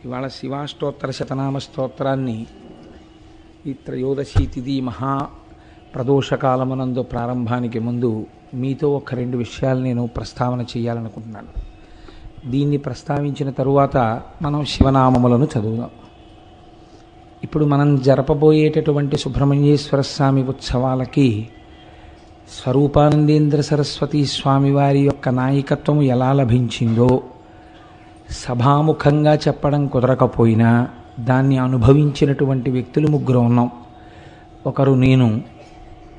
ఇవాళ శివాష్టోత్తర శతనామ స్తోత్రాన్ని ఈ త్రయోదశి తిథి మహా ప్రదోషకాలమునందు ప్రారంభానికి ముందు మీతో ఒక రెండు విషయాలు నేను ప్రస్తావన చేయాలనుకుంటున్నాను. దీన్ని ప్రస్తావించిన తరువాత మనం శివనామములను చదువుదాం. ఇప్పుడు మనం జరపబోయేటటువంటి సుబ్రహ్మణ్యేశ్వర స్వామి ఉత్సవాలకి స్వరూపానందేంద్ర సరస్వతీ స్వామివారి యొక్క నాయకత్వం ఎలా లభించిందో సభాముఖంగా చెప్పడం కుదరకపోయినా దాన్ని అనుభవించినటువంటి వ్యక్తులు ముగ్గురు ఉన్నాం. ఒకరు నేను,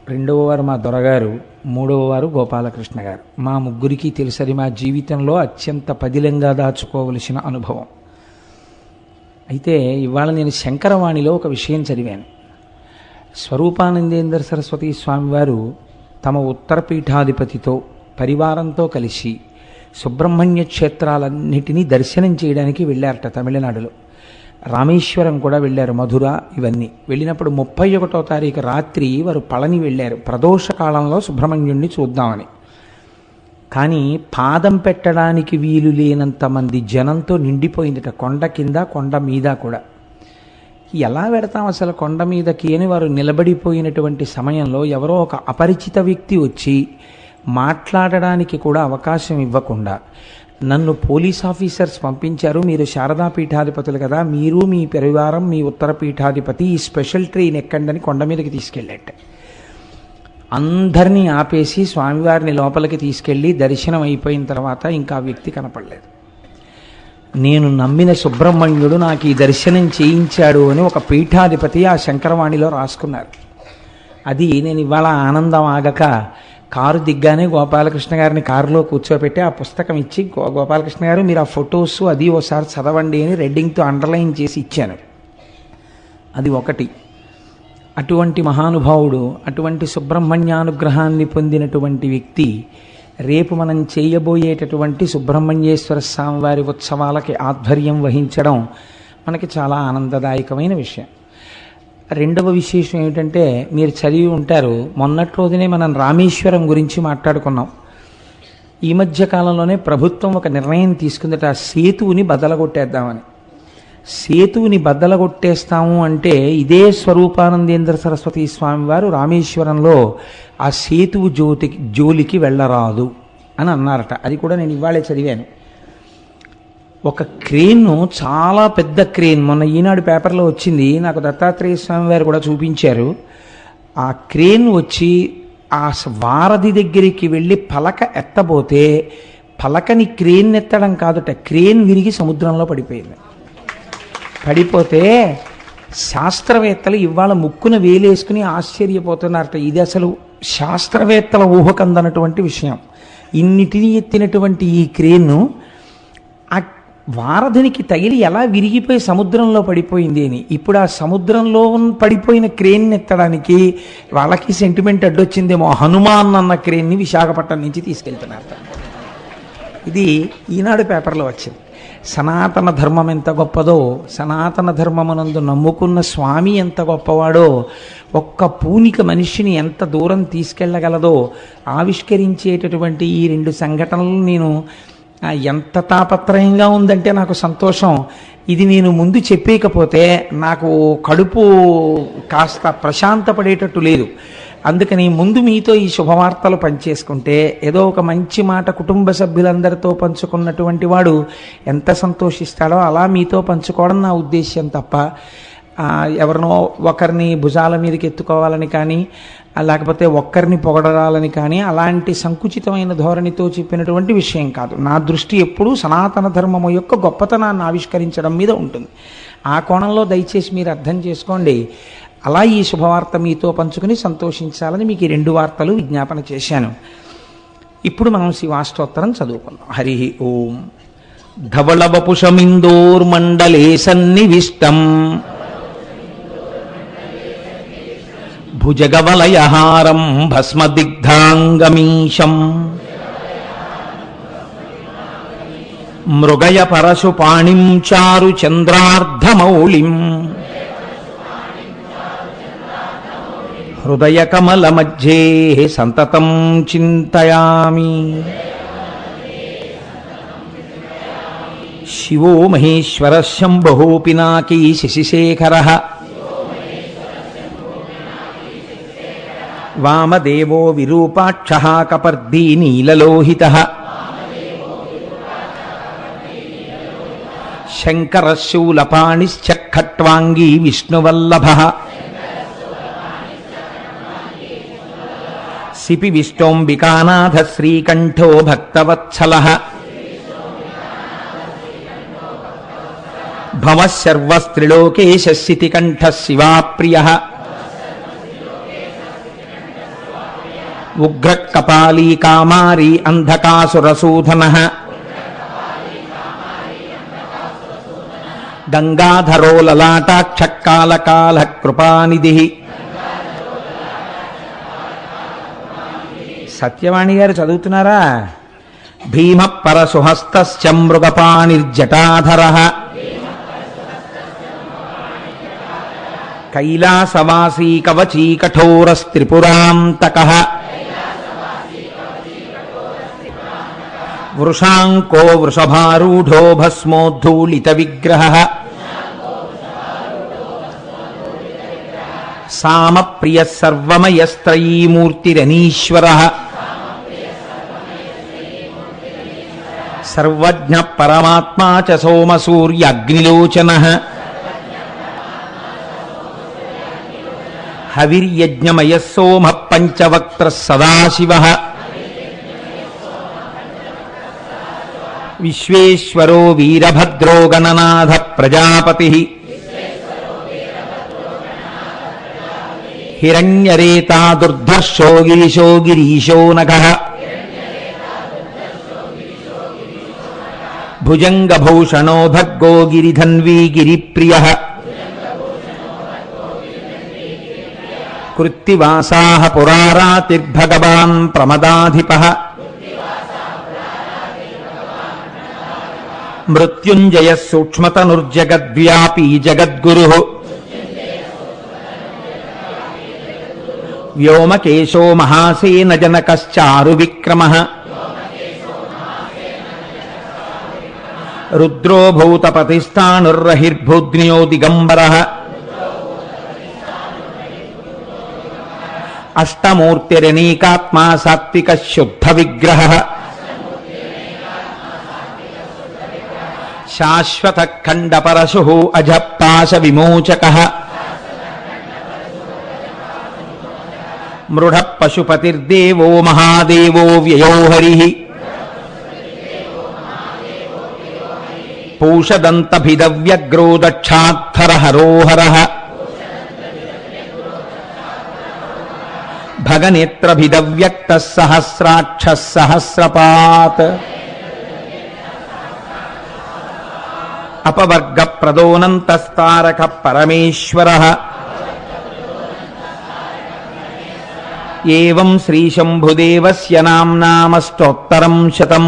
రెండవ వారు మా దొరగారు, మూడవ వారు గోపాలకృష్ణ గారు. మా ముగ్గురికి తెలుసది మా జీవితంలో అత్యంత పదిలంగా దాచుకోవలసిన అనుభవం. అయితే ఇవాళ నేను శంకరవాణిలో ఒక విషయం చదివాను. స్వరూపానందేంద్ర సరస్వతీ స్వామివారు తమ ఉత్తరపీఠాధిపతితో పరివారంతో కలిసి సుబ్రహ్మణ్య క్షేత్రాలన్నిటినీ దర్శనం చేయడానికి వెళ్ళారట. తమిళనాడులో రామేశ్వరం కూడా వెళ్ళారు, మధుర, ఇవన్నీ వెళ్ళినప్పుడు 31వ తారీఖు రాత్రి వారు పళని వెళ్ళారు. ప్రదోష కాలంలో సుబ్రహ్మణ్యుణ్ణి చూద్దామని. కానీ పాదం పెట్టడానికి వీలు లేనంత మంది జనంతో నిండిపోయిందట, కొండ కింద కొండ మీద కూడా. ఎలా పెడతాం అసలు కొండ మీదకి అని వారు నిలబడిపోయినటువంటి సమయంలో ఎవరో ఒక అపరిచిత వ్యక్తి వచ్చి మాట్లాడడానికి కూడా అవకాశం ఇవ్వకుండా, నన్ను పోలీస్ ఆఫీసర్స్ పంపించారు, మీరు శారదా పీఠాధిపతులు కదా, మీరు మీ పరివారం మీ ఉత్తర పీఠాధిపతి ఈ స్పెషల్ ట్రైన్ ఎక్కండి కొండ మీదకి తీసుకెళ్ళాట. అందరినీ ఆపేసి స్వామివారిని లోపలికి తీసుకెళ్ళి దర్శనం అయిపోయిన తర్వాత ఇంకా ఆ వ్యక్తి కనపడలేదు. నేను నమ్మిన సుబ్రహ్మణ్యుడు నాకు ఈ దర్శనం చేయించాడు అని ఒక పీఠాధిపతి ఆ శంకరవాణిలో రాసుకున్నారు. అది నేను ఇవాళ ఆనందం ఆగక కారు దిగ్గానే గోపాలకృష్ణ గారిని కారులో కూర్చోబెట్టి ఆ పుస్తకం ఇచ్చి, గోపాలకృష్ణ గారు మీరు ఆ ఫొటోస్ అది ఓసారి చదవండి అని రెడ్డింగ్తో అండర్లైన్ చేసి ఇచ్చాను. అది ఒకటి. అటువంటి మహానుభావుడు, అటువంటి సుబ్రహ్మణ్యానుగ్రహాన్ని పొందినటువంటి వ్యక్తి రేపు మనం చేయబోయేటటువంటి సుబ్రహ్మణ్యేశ్వర స్వామివారి ఉత్సవాలకి ఆధ్వర్యం వహించడం మనకి చాలా ఆనందదాయకమైన విషయం. రెండవ విశేషం ఏమిటంటే, మీరు చదివి ఉంటారు, మొన్నటి రోజునే మనం రామేశ్వరం గురించి మాట్లాడుకున్నాం. ఈ మధ్య కాలంలోనే ప్రభుత్వం ఒక నిర్ణయం తీసుకుందట, సేతువుని బద్దలగొట్టేద్దామని. సేతువుని బద్దలగొట్టేస్తాము అంటే ఇదే స్వరూపానందేంద్ర సరస్వతీ స్వామివారు రామేశ్వరంలో ఆ సేతువు జోలికి వెళ్ళరాదు అని అన్నారట. అది కూడా నేను ఇవాళే చదివాను. ఒక క్రేన్ను, చాలా పెద్ద క్రేన్, మొన్న ఈనాడు పేపర్లో వచ్చింది, నాకు దత్తాత్రేయ స్వామి వారు కూడా చూపించారు. ఆ క్రేన్ వచ్చి ఆ వారధి దగ్గరికి వెళ్ళి పలక ఎత్తబోతే పలకని క్రేన్ ఎత్తడం కాదుట, క్రేన్ విరిగి సముద్రంలో పడిపోయింది. పడిపోతే శాస్త్రవేత్తలు ఇవాళ ముక్కున వేలేసుకుని ఆశ్చర్యపోతున్నారట. ఇది అసలు శాస్త్రవేత్తల ఊహకందనటువంటి విషయం. ఇన్నిటిని ఎత్తినటువంటి ఈ క్రేన్ను ఆ వారధినికి తగిలి ఎలా విరిగిపోయి సముద్రంలో పడిపోయింది అని. ఇప్పుడు ఆ సముద్రంలో పడిపోయిన క్రేన్ ఎత్తడానికి వాళ్ళకి సెంటిమెంట్ అడ్డొచ్చిందేమో, హనుమాన్ అన్న క్రేన్ని విశాఖపట్నం నుంచి తీసుకెళ్తున్నారు. ఇది ఈనాడు పేపర్లో వచ్చింది. సనాతన ధర్మం ఎంత గొప్పదో, సనాతన ధర్మమునందు నమ్ముకున్న స్వామి ఎంత గొప్పవాడో, ఒక్క పూనిక మనిషిని ఎంత దూరం తీసుకెళ్ళగలదో ఆవిష్కరించేటటువంటి ఈ రెండు సంఘటనలు నేను ఎంత తాపత్రయంగా ఉందంటే నాకు సంతోషం. ఇది నేను ముందు చెప్పేయకపోతే నాకు కడుపు కాస్త ప్రశాంతపడేటట్టు లేదు. అందుకని ముందు మీతో ఈ శుభవార్తలు పంచేసుకుంటే ఏదో ఒక మంచి మాట కుటుంబ సభ్యులందరితో పంచుకున్నటువంటి వాడు ఎంత సంతోషిస్తాడో అలా మీతో పంచుకోవడం నా ఉద్దేశ్యం తప్ప ఎవరినో ఒకరిని భుజాల మీదకి ఎత్తుకోవాలని కానీ, లేకపోతే ఒక్కరిని పొగడాలని కానీ అలాంటి సంకుచితమైన ధోరణితో చెప్పినటువంటి విషయం కాదు. నా దృష్టి ఎప్పుడూ సనాతన ధర్మము యొక్క గొప్పతనాన్ని ఆవిష్కరించడం మీద ఉంటుంది. ఆ కోణంలో దయచేసి మీరు అర్థం చేసుకోండి. అలా ఈ శుభవార్త మీతో పంచుకుని సంతోషించాలని మీకు ఈ రెండు వార్తలు విజ్ఞాపన చేశాను. ఇప్పుడు మనం శివాష్టోత్తరం చదువుకుందాం. హరి ఓం. ధవళ వపుషమిందోర్మండలే సన్నివిష్టం భుజగవలయహారం భస్మదిగ్ధాంగమీశం మృగయ పరశుపాణిం చారు చంద్రార్ధమౌళిం హృదయ కమల మధ్యే సంతతం చింతయామి. శివో మహేశ్వర శంభో పినాకీ శశిశేఖర వామదేవో విరూపాక్ష కపర్దీ నీలలోహిత శంకర శూలపాణిశ్చ ఖట్వాంగీ విష్ణువల్లభ సిపి విష్టోంబికానాథ శ్రీకంఠో భక్తవత్సలః భవః సర్వస్త్రిలోకేశ శితికంఠః శివాప్రియః ఉగ్రః కపాలీ కామారీ అంధకాసురసూదనః గంగాధరో లలాటాక్ష కాలకాల కృపానిధిః. సత్యవాణి గారు చదువుతున్నారా? భీమ పరసుహస్తశ్చ మృగపాణిర్జటాధరః కైలాసవాసీ కవచీ కఠోరస్త్రిపురాంతకః వృషాంకో వృషభారూఢో భస్మోద్ధూళిత విగ్రహః సామప్రియః సర్వమయస్త్రయీమూర్తిరనీశ్వరః సర్వజ్ఞ పరమాత్మా చ సోమసూర్యాగ్నిలోచనః హవిర్యజ్ఞమయః సోమః పంచవక్త్రః సదాశివః విశ్వేశ్వరో వీరభద్రో గణనాథ ప్రజాపతిః హిరణ్యరేతా దుర్ధర్షో గిరిశో గిరీశో నఘః భుజంగభూషణో భర్గో గిరిధన్వీ గిరిప్రియః కృత్తివాసాః పురారాతిర్భగవాన్ ప్రమదాధిపః మృత్యుంజయః సూక్ష్మతనుర్జగద్వ్యాపీ జగద్గురుః వ్యోమకేశో మహాసేన జనకశ్చారు విక్రమః రుద్రో భూతపతిస్థాణుర్రహిర్భూద్నియో దిగంబరః అష్టమూర్తిరనేకాత్మా సాత్విక శుద్ధ విగ్రహః శాశ్వత ఖండ పరశుః అజప్తాశ విమోచకః మృఢ పశుపతిర్దేవో మహాదేవో వ్యయో హరిః పూషదంతభిదవ్యగ్రో దక్షాత్తర హరోహరః భగనేత్రభిదవ్యక్తః సహస్రాక్షః సహస్రపాత్ అపవర్గ ప్రదోనంతస్తారక పరమేశ్వరః ఏవం శ్రీశంభుదేవస్య నామ్నామష్టోత్తరం శతం.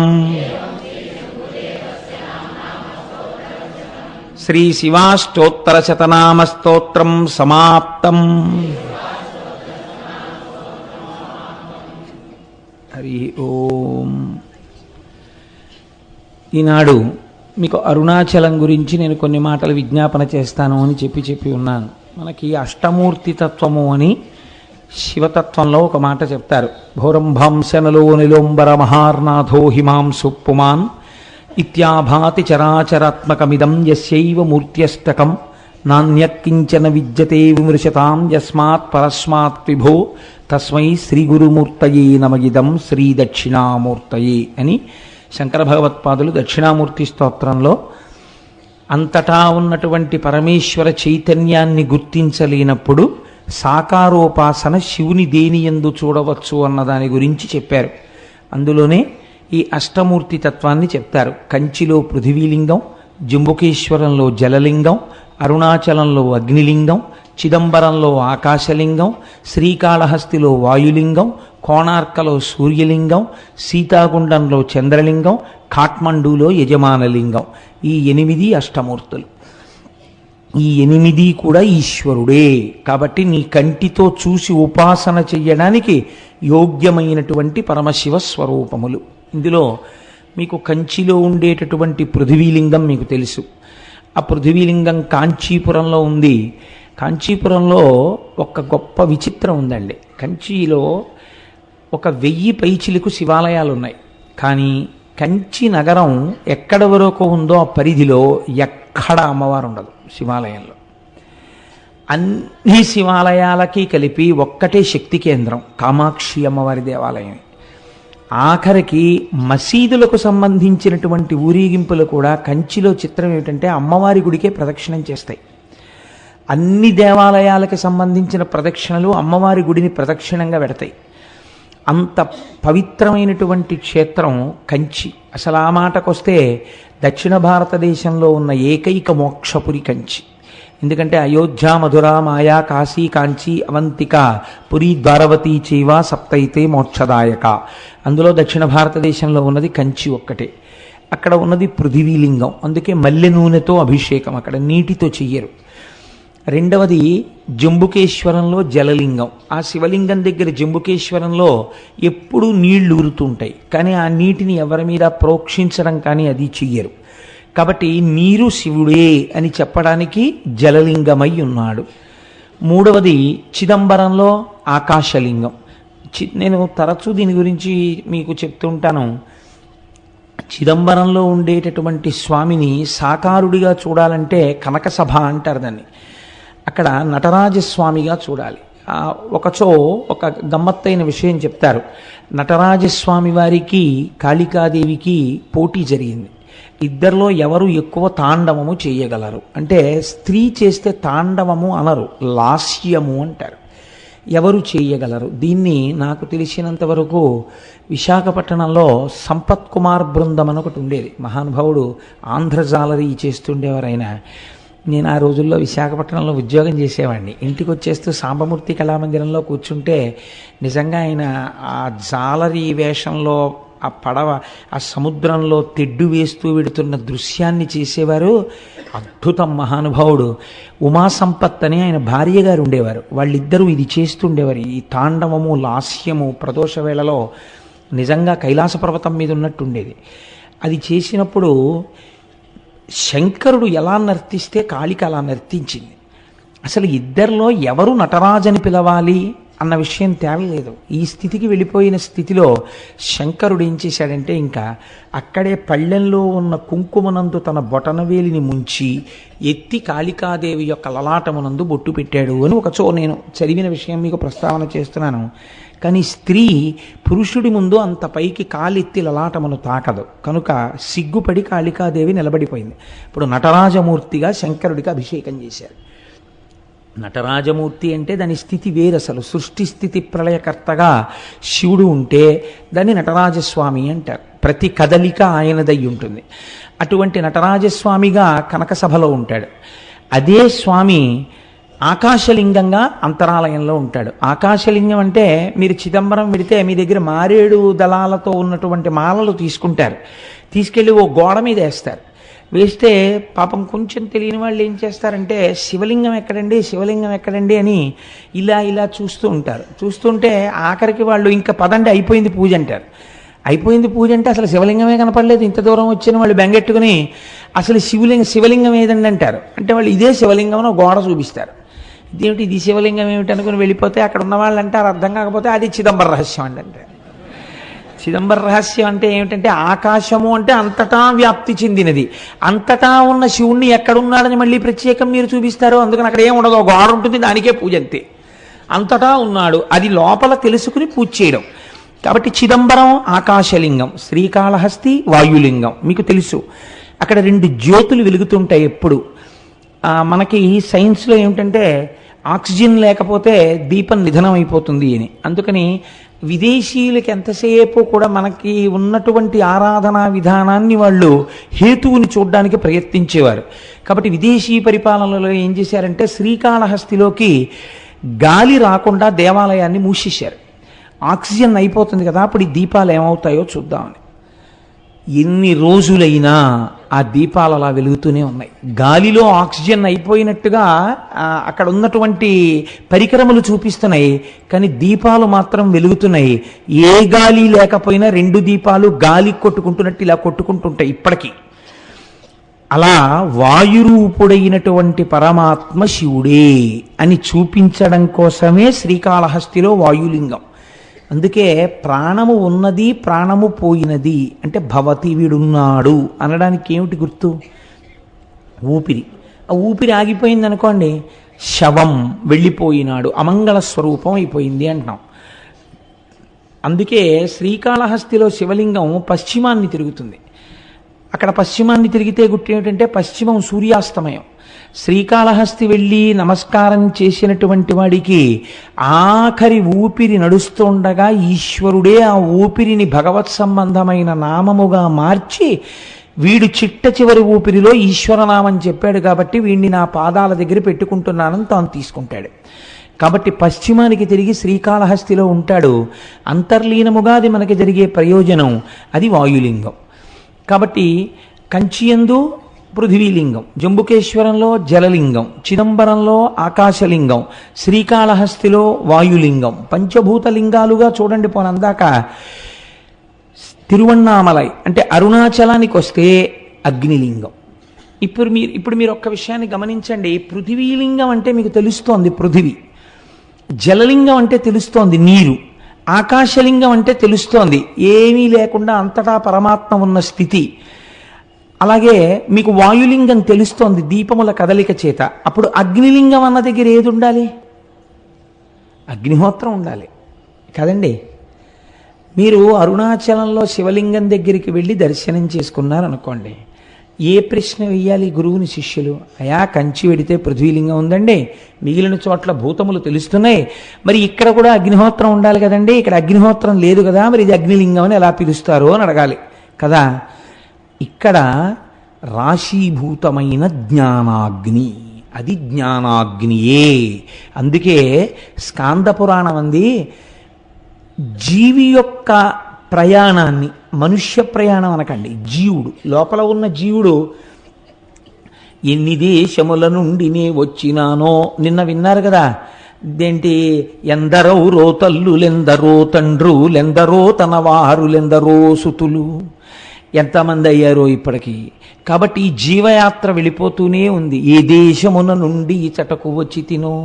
శ్రీశివాష్టోత్తరశతనామస్తోత్రం సమాప్తం. హరి ఓం. ఈనాడు మీకు అరుణాచలం గురించి నేను కొన్ని మాటలు విజ్ఞాపన చేస్తాను అని చెప్పి ఉన్నాను. మనకి అష్టమూర్తి తత్వము అని శివతత్వంలో ఒక మాట చెప్తారు. భౌరంభాంశనలో నిలోంబర మహార్నాథో హిమాంసు పుమాన్ ఇత్యాభాతి చరాచరాత్మకమిదం యస్యైవ మూర్త్యష్టకం నాణ్యకించన విద్యతే విమృశతాం యస్మాత్ పరస్మాత్ విభో తస్మై శ్రీ గురుమూర్తయే నమగిదం శ్రీ దక్షిణామూర్తయే అని శంకర భగవత్పాదులు దక్షిణామూర్తి స్తోత్రంలో అంతటా ఉన్నటువంటి పరమేశ్వర చైతన్యాన్ని గుర్తించలేనప్పుడు సాకారోపాసన శివుని దేనియందు చూడవచ్చు అన్న దాని గురించి చెప్పారు. అందులోనే ఈ అష్టమూర్తి తత్వాన్ని చెప్తారు. కంచిలో పృథివీలింగం, జంబుకేశ్వరంలో జలలింగం, అరుణాచలంలో అగ్నిలింగం, చిదంబరంలో ఆకాశలింగం, శ్రీకాళహస్తిలో వాయులింగం, కోణార్కలో సూర్యలింగం, సీతాగుండంలో చంద్రలింగం, కాఠ్మండూలో యజమానలింగం. ఈ 8 అష్టమూర్తులు. ఈ 8 కూడా ఈశ్వరుడే. కాబట్టి నీ కంటితో చూసి ఉపాసన చెయ్యడానికి యోగ్యమైనటువంటి పరమశివ స్వరూపములు. ఇందులో మీకు కంచిలో ఉండేటటువంటి పృథివీలింగం మీకు తెలుసు. ఆ పృథివీలింగం కాంచీపురంలో ఉంది. కాంచీపురంలో ఒక గొప్ప విచిత్రం ఉందండి. కంచిలో 1000 పైచిలకు శివాలయాలు ఉన్నాయి. కానీ కంచి నగరం ఎక్కడ వరకు ఉందో ఆ పరిధిలో ఎక్కడ అమ్మవారు ఉండదు శివాలయంలో. అన్ని శివాలయాలకి కలిపి ఒక్కటే శక్తి కేంద్రం కామాక్షి అమ్మవారి దేవాలయం. ఆఖరికి మసీదులకు సంబంధించినటువంటి ఊరేగింపులు కూడా కంచిలో చిత్రం ఏమిటంటే అమ్మవారి గుడికే ప్రదక్షిణం చేస్తాయి. అన్ని దేవాలయాలకు సంబంధించిన ప్రదక్షిణలు అమ్మవారి గుడిని ప్రదక్షిణంగా పెడతాయి. అంత పవిత్రమైనటువంటి క్షేత్రం కంచి. అసలు ఆ మాటకొస్తే దక్షిణ భారతదేశంలో ఉన్న ఏకైక మోక్షపురి కంచి. ఎందుకంటే అయోధ్య, మధుర, మాయా, కాశీ, కాంచి, అవంతిక, పురి, ద్వారవతి చైవ సప్తైతే మోక్షదాయక. అందులో దక్షిణ భారతదేశంలో ఉన్నది కంచి ఒక్కటే. అక్కడ ఉన్నది పృథివీలింగం. అందుకే మల్లె నూనెతో అభిషేకం, అక్కడ నీటితో చెయ్యరు. రెండవది జంబుకేశ్వరంలో జలలింగం. ఆ శివలింగం దగ్గర జంబుకేశ్వరంలో ఎప్పుడూ నీళ్లు ఊరుతుంటాయి, కానీ ఆ నీటిని ఎవరి మీద ప్రోక్షించడం కానీ అది చెయ్యరు. కాబట్టి నీరు శివుడే అని చెప్పడానికి జలలింగమై ఉన్నాడు. మూడవది చిదంబరంలో ఆకాశలింగం. నేను తరచూ దీని గురించి మీకు చెప్తుంటాను. చిదంబరంలో ఉండేటటువంటి స్వామిని సాకారుడిగా చూడాలంటే కనకసభ అంటారు దాన్ని. అక్కడ నటరాజస్వామిగా చూడాలి. ఒకచో ఒక గమ్మత్తైన విషయం చెప్తారు. నటరాజస్వామి వారికి కాళికాదేవికి పోటీ జరిగింది. ఇద్దరిలో ఎవరు ఎక్కువ తాండవము చేయగలరు అంటే, స్త్రీ చేస్తే తాండవము అనరు, లాస్యము అంటారు. ఎవరు చేయగలరు దీన్ని? నాకు తెలిసినంత వరకు విశాఖపట్నంలో సంపత్ కుమార్ బృందం అని ఒకటి ఉండేది. మహానుభావుడు ఆంధ్రజాలరీ చేస్తుండేవారైనా. నేను ఆ రోజుల్లో విశాఖపట్నంలో ఉద్యోగం చేసేవాడిని. ఇంటికి వచ్చేస్తూ సాంబమూర్తి కళామందిరంలో కూర్చుంటే నిజంగా ఆయన ఆ జాలరీ వేషంలో ఆ పడవ ఆ సముద్రంలో తెడ్డు వేస్తూ వెడుతున్న దృశ్యాన్ని చేసేవారు. అద్భుతం. మహానుభావుడు ఉమాసంపత్ అని ఆయన భార్య గారు ఉండేవారు. వాళ్ళిద్దరూ ఇది చేస్తుండేవారు. ఈ తాండవము, లాస్యము ప్రదోష వేళలో నిజంగా కైలాస పర్వతం మీద ఉన్నట్టు ఉండేది. అది చేసినప్పుడు శంకరుడు ఎలా నర్తిస్తే కాళిక అలా నర్తించింది. అసలు ఇద్దరిలో ఎవరు నటరాజని పిలవాలి అన్న విషయం తేవలేదు. ఈ స్థితికి వెళ్ళిపోయిన స్థితిలో శంకరుడు ఏం చేశాడంటే, ఇంకా అక్కడే పళ్ళెంలో ఉన్న కుంకుమనందు తన బొటనవేలిని ముంచి ఎత్తి కాళికాదేవి యొక్క లలాటమునందు బొట్టు పెట్టాడు అని ఒకచో నేను చదివిన విషయం మీకు ప్రస్తావన చేస్తున్నాను. కానీ స్త్రీ పురుషుడి ముందు అంత పైకి కాలెత్తి లలాటమును తాకదు కనుక సిగ్గుపడి కాళికాదేవి నిలబడిపోయింది. ఇప్పుడు నటరాజమూర్తిగా శంకరుడికి అభిషేకం చేశారు. నటరాజమూర్తి అంటే దాని స్థితి వేరు. అసలు సృష్టి స్థితి ప్రళయకర్తగా శివుడు ఉంటే దాన్ని నటరాజస్వామి అంటారు. ప్రతి కదలిక ఆయనదై ఉంటుంది. అటువంటి నటరాజస్వామిగా కనకసభలో ఉంటాడు. అదే స్వామి ఆకాశలింగంగా అంతరాలయంలో ఉంటాడు. ఆకాశలింగం అంటే మీరు చిదంబరం వెడితే మీ దగ్గర మారేడు దళాలతో ఉన్నటువంటి మాలలు తీసుకుంటారు, తీసుకెళ్ళి ఓ గోడ మీద వేస్తారు. వేస్తే పాపం కొంచెం తెలియని వాళ్ళు ఏం చేస్తారంటే, శివలింగం ఎక్కడండి, శివలింగం ఎక్కడండి అని ఇలా ఇలా చూస్తూ ఉంటారు. చూస్తుంటే ఆఖరికి వాళ్ళు ఇంకా పదండి అయిపోయింది పూజ అంటారు. అయిపోయింది పూజ అంటే అసలు శివలింగమే కనపడలేదు. ఇంత దూరం వచ్చిన వాళ్ళు బెంగెట్టుకుని అసలు శివలింగం ఏదండి అంటారు. అంటే వాళ్ళు ఇదే శివలింగం అని గోడ చూపిస్తారు. ఇదేమిటి, ఇది శివలింగం ఏమిటి అనుకుని వెళ్ళిపోతే అక్కడ ఉన్న వాళ్ళు అంటారు, అర్థం కాకపోతే అది చిదంబర రహస్యం అండి అంటారు. చిదంబర రహస్యం అంటే ఏమిటంటే, ఆకాశము అంటే అంతటా వ్యాప్తి చెందినది. అంతటా ఉన్న శివుణ్ణి ఎక్కడున్నాడని మళ్ళీ ప్రత్యేకం మీరు చూపిస్తారు. అందుకని అక్కడ ఏం ఉండదు, గోడ ఉంటుంది, దానికే పూజ అంతే. అంతటా ఉన్నాడు, అది లోపల తెలుసుకుని పూజ చేయడం. కాబట్టి చిదంబరం ఆకాశలింగం, శ్రీకాళహస్తి వాయులింగం మీకు తెలుసు. అక్కడ 2 జ్యోతులు వెలుగుతుంటాయి ఎప్పుడు. మనకి సైన్స్లో ఏమిటంటే ఆక్సిజన్ లేకపోతే దీపం నిధనం అయిపోతుంది అని. అందుకని విదేశీయులకి ఎంతసేపు కూడా మనకి ఉన్నటువంటి ఆరాధనా విధానాన్ని వాళ్ళు హేతువుని చూడడానికి ప్రయత్నించేవారు. కాబట్టి విదేశీ పరిపాలనలో ఏం చేశారంటే, శ్రీకాళహస్తిలోకి గాలి రాకుండా దేవాలయాన్ని మూసేశారు. ఆక్సిజన్ అయిపోతుంది కదా, అప్పుడు ఈ దీపాలు ఏమవుతాయో చూద్దామని. ఎన్ని రోజులైనా ఆ దీపాలు అలా వెలుగుతూనే ఉన్నాయి. గాలిలో ఆక్సిజన్ అయిపోయినట్టుగా అక్కడ ఉన్నటువంటి పరికరములు చూపిస్తున్నాయి, కానీ దీపాలు మాత్రం వెలుగుతున్నాయి. ఏ గాలి లేకపోయినా రెండు దీపాలు గాలి కొట్టుకుంటున్నట్టు ఇలా కొట్టుకుంటుంటాయి ఇప్పటికీ. అలా వాయురూపుడైనటువంటి పరమాత్మ శివుడే అని చూపించడం కోసమే శ్రీకాళహస్తిలో వాయులింగం. అందుకే ప్రాణము ఉన్నది, ప్రాణము పోయినది అంటే భవతి, వీడున్నాడు అనడానికి ఏమిటి గుర్తు? ఊపిరి. ఆ ఊపిరి ఆగిపోయింది అనుకోండి, శవం వెళ్ళిపోయినాడు, అమంగళ స్వరూపం అయిపోయింది అంటున్నాం. అందుకే శ్రీకాళహస్తిలో శివలింగం పశ్చిమాన్ని తిరుగుతుంది. అక్కడ పశ్చిమాన్ని తిరిగితే గుర్తు ఏమిటంటే పశ్చిమం సూర్యాస్తమయం. శ్రీకాళహస్తి వెళ్ళి నమస్కారం చేసినటువంటి వాడికి ఆఖరి ఊపిరి నడుస్తుండగా ఈశ్వరుడే ఆ ఊపిరిని భగవత్ సంబంధమైన నామముగా మార్చి, వీడు చిట్ట చివరి ఊపిరిలో ఈశ్వరనామం చెప్పాడు కాబట్టి వీడిని నా పాదాల దగ్గర పెట్టుకుంటున్నానని తాను తీసుకుంటాడు. కాబట్టి పశ్చిమానికి తిరిగి శ్రీకాళహస్తిలో ఉంటాడు. అంతర్లీనముగా అది మనకి జరిగే ప్రయోజనం, అది వాయులింగం. కాబట్టి కంచియందు పృథివీలింగం, జంబుకేశ్వరంలో జలలింగం, చిదంబరంలో ఆకాశలింగం, శ్రీకాళహస్తిలో వాయులింగం. పంచభూత లింగాలుగా చూడండి. పోనందాక తిరువణ్ణామలై అంటే అరుణాచలానికి వస్తే అగ్నిలింగం. ఇప్పుడు మీరు ఒక్క విషయాన్ని గమనించండి. పృథివీలింగం అంటే మీకు తెలుస్తోంది పృథివీ, జలలింగం అంటే తెలుస్తోంది నీరు, ఆకాశలింగం అంటే తెలుస్తోంది ఏమీ లేకుండా అంతటా పరమాత్మ ఉన్న స్థితి. అలాగే మీకు వాయులింగం తెలుస్తోంది దీపముల కదలిక చేత. అప్పుడు అగ్నిలింగం అన్న దగ్గర ఏది ఉండాలి? అగ్నిహోత్రం ఉండాలి కదండి. మీరు అరుణాచలంలో శివలింగం దగ్గరికి వెళ్ళి దర్శనం చేసుకున్నారనుకోండి, ఏ ప్రశ్న వెయ్యాలి గురువుని శిష్యులు? అయా, కంచి వెడితే పృథ్వీలింగం ఉందండి, మిగిలిన చోట్ల భూతములు తెలుస్తున్నాయి, మరి ఇక్కడ కూడా అగ్నిహోత్రం ఉండాలి కదండి, ఇక్కడ అగ్నిహోత్రం లేదు కదా, మరి ఇది అగ్నిలింగం అని ఎలా పిలుస్తారు అని అడగాలి కదా. ఇక్కడ రాశీభూతమైన జ్ఞానాగ్ని, అది జ్ఞానాగ్నియే. అందుకే స్కాంద పురాణం అంది జీవి యొక్క ప్రయాణాన్ని, మనుష్య ప్రయాణం అనకండి, జీవుడు లోపల ఉన్న జీవుడు ఎన్ని దేశముల నుండి నే వచ్చినానో నిన్న విన్నారు కదా. ఇదేంటి, ఎందరో రోతల్లులెందరో తండ్రులెందరో తనవారులెందరో సుతులు, ఎంతమంది అయ్యారో ఇప్పటికీ. కాబట్టి ఈ జీవయాత్ర వెళ్ళిపోతూనే ఉంది. ఏ దేశమున నుండి ఈ చటకు వచ్చి తినో,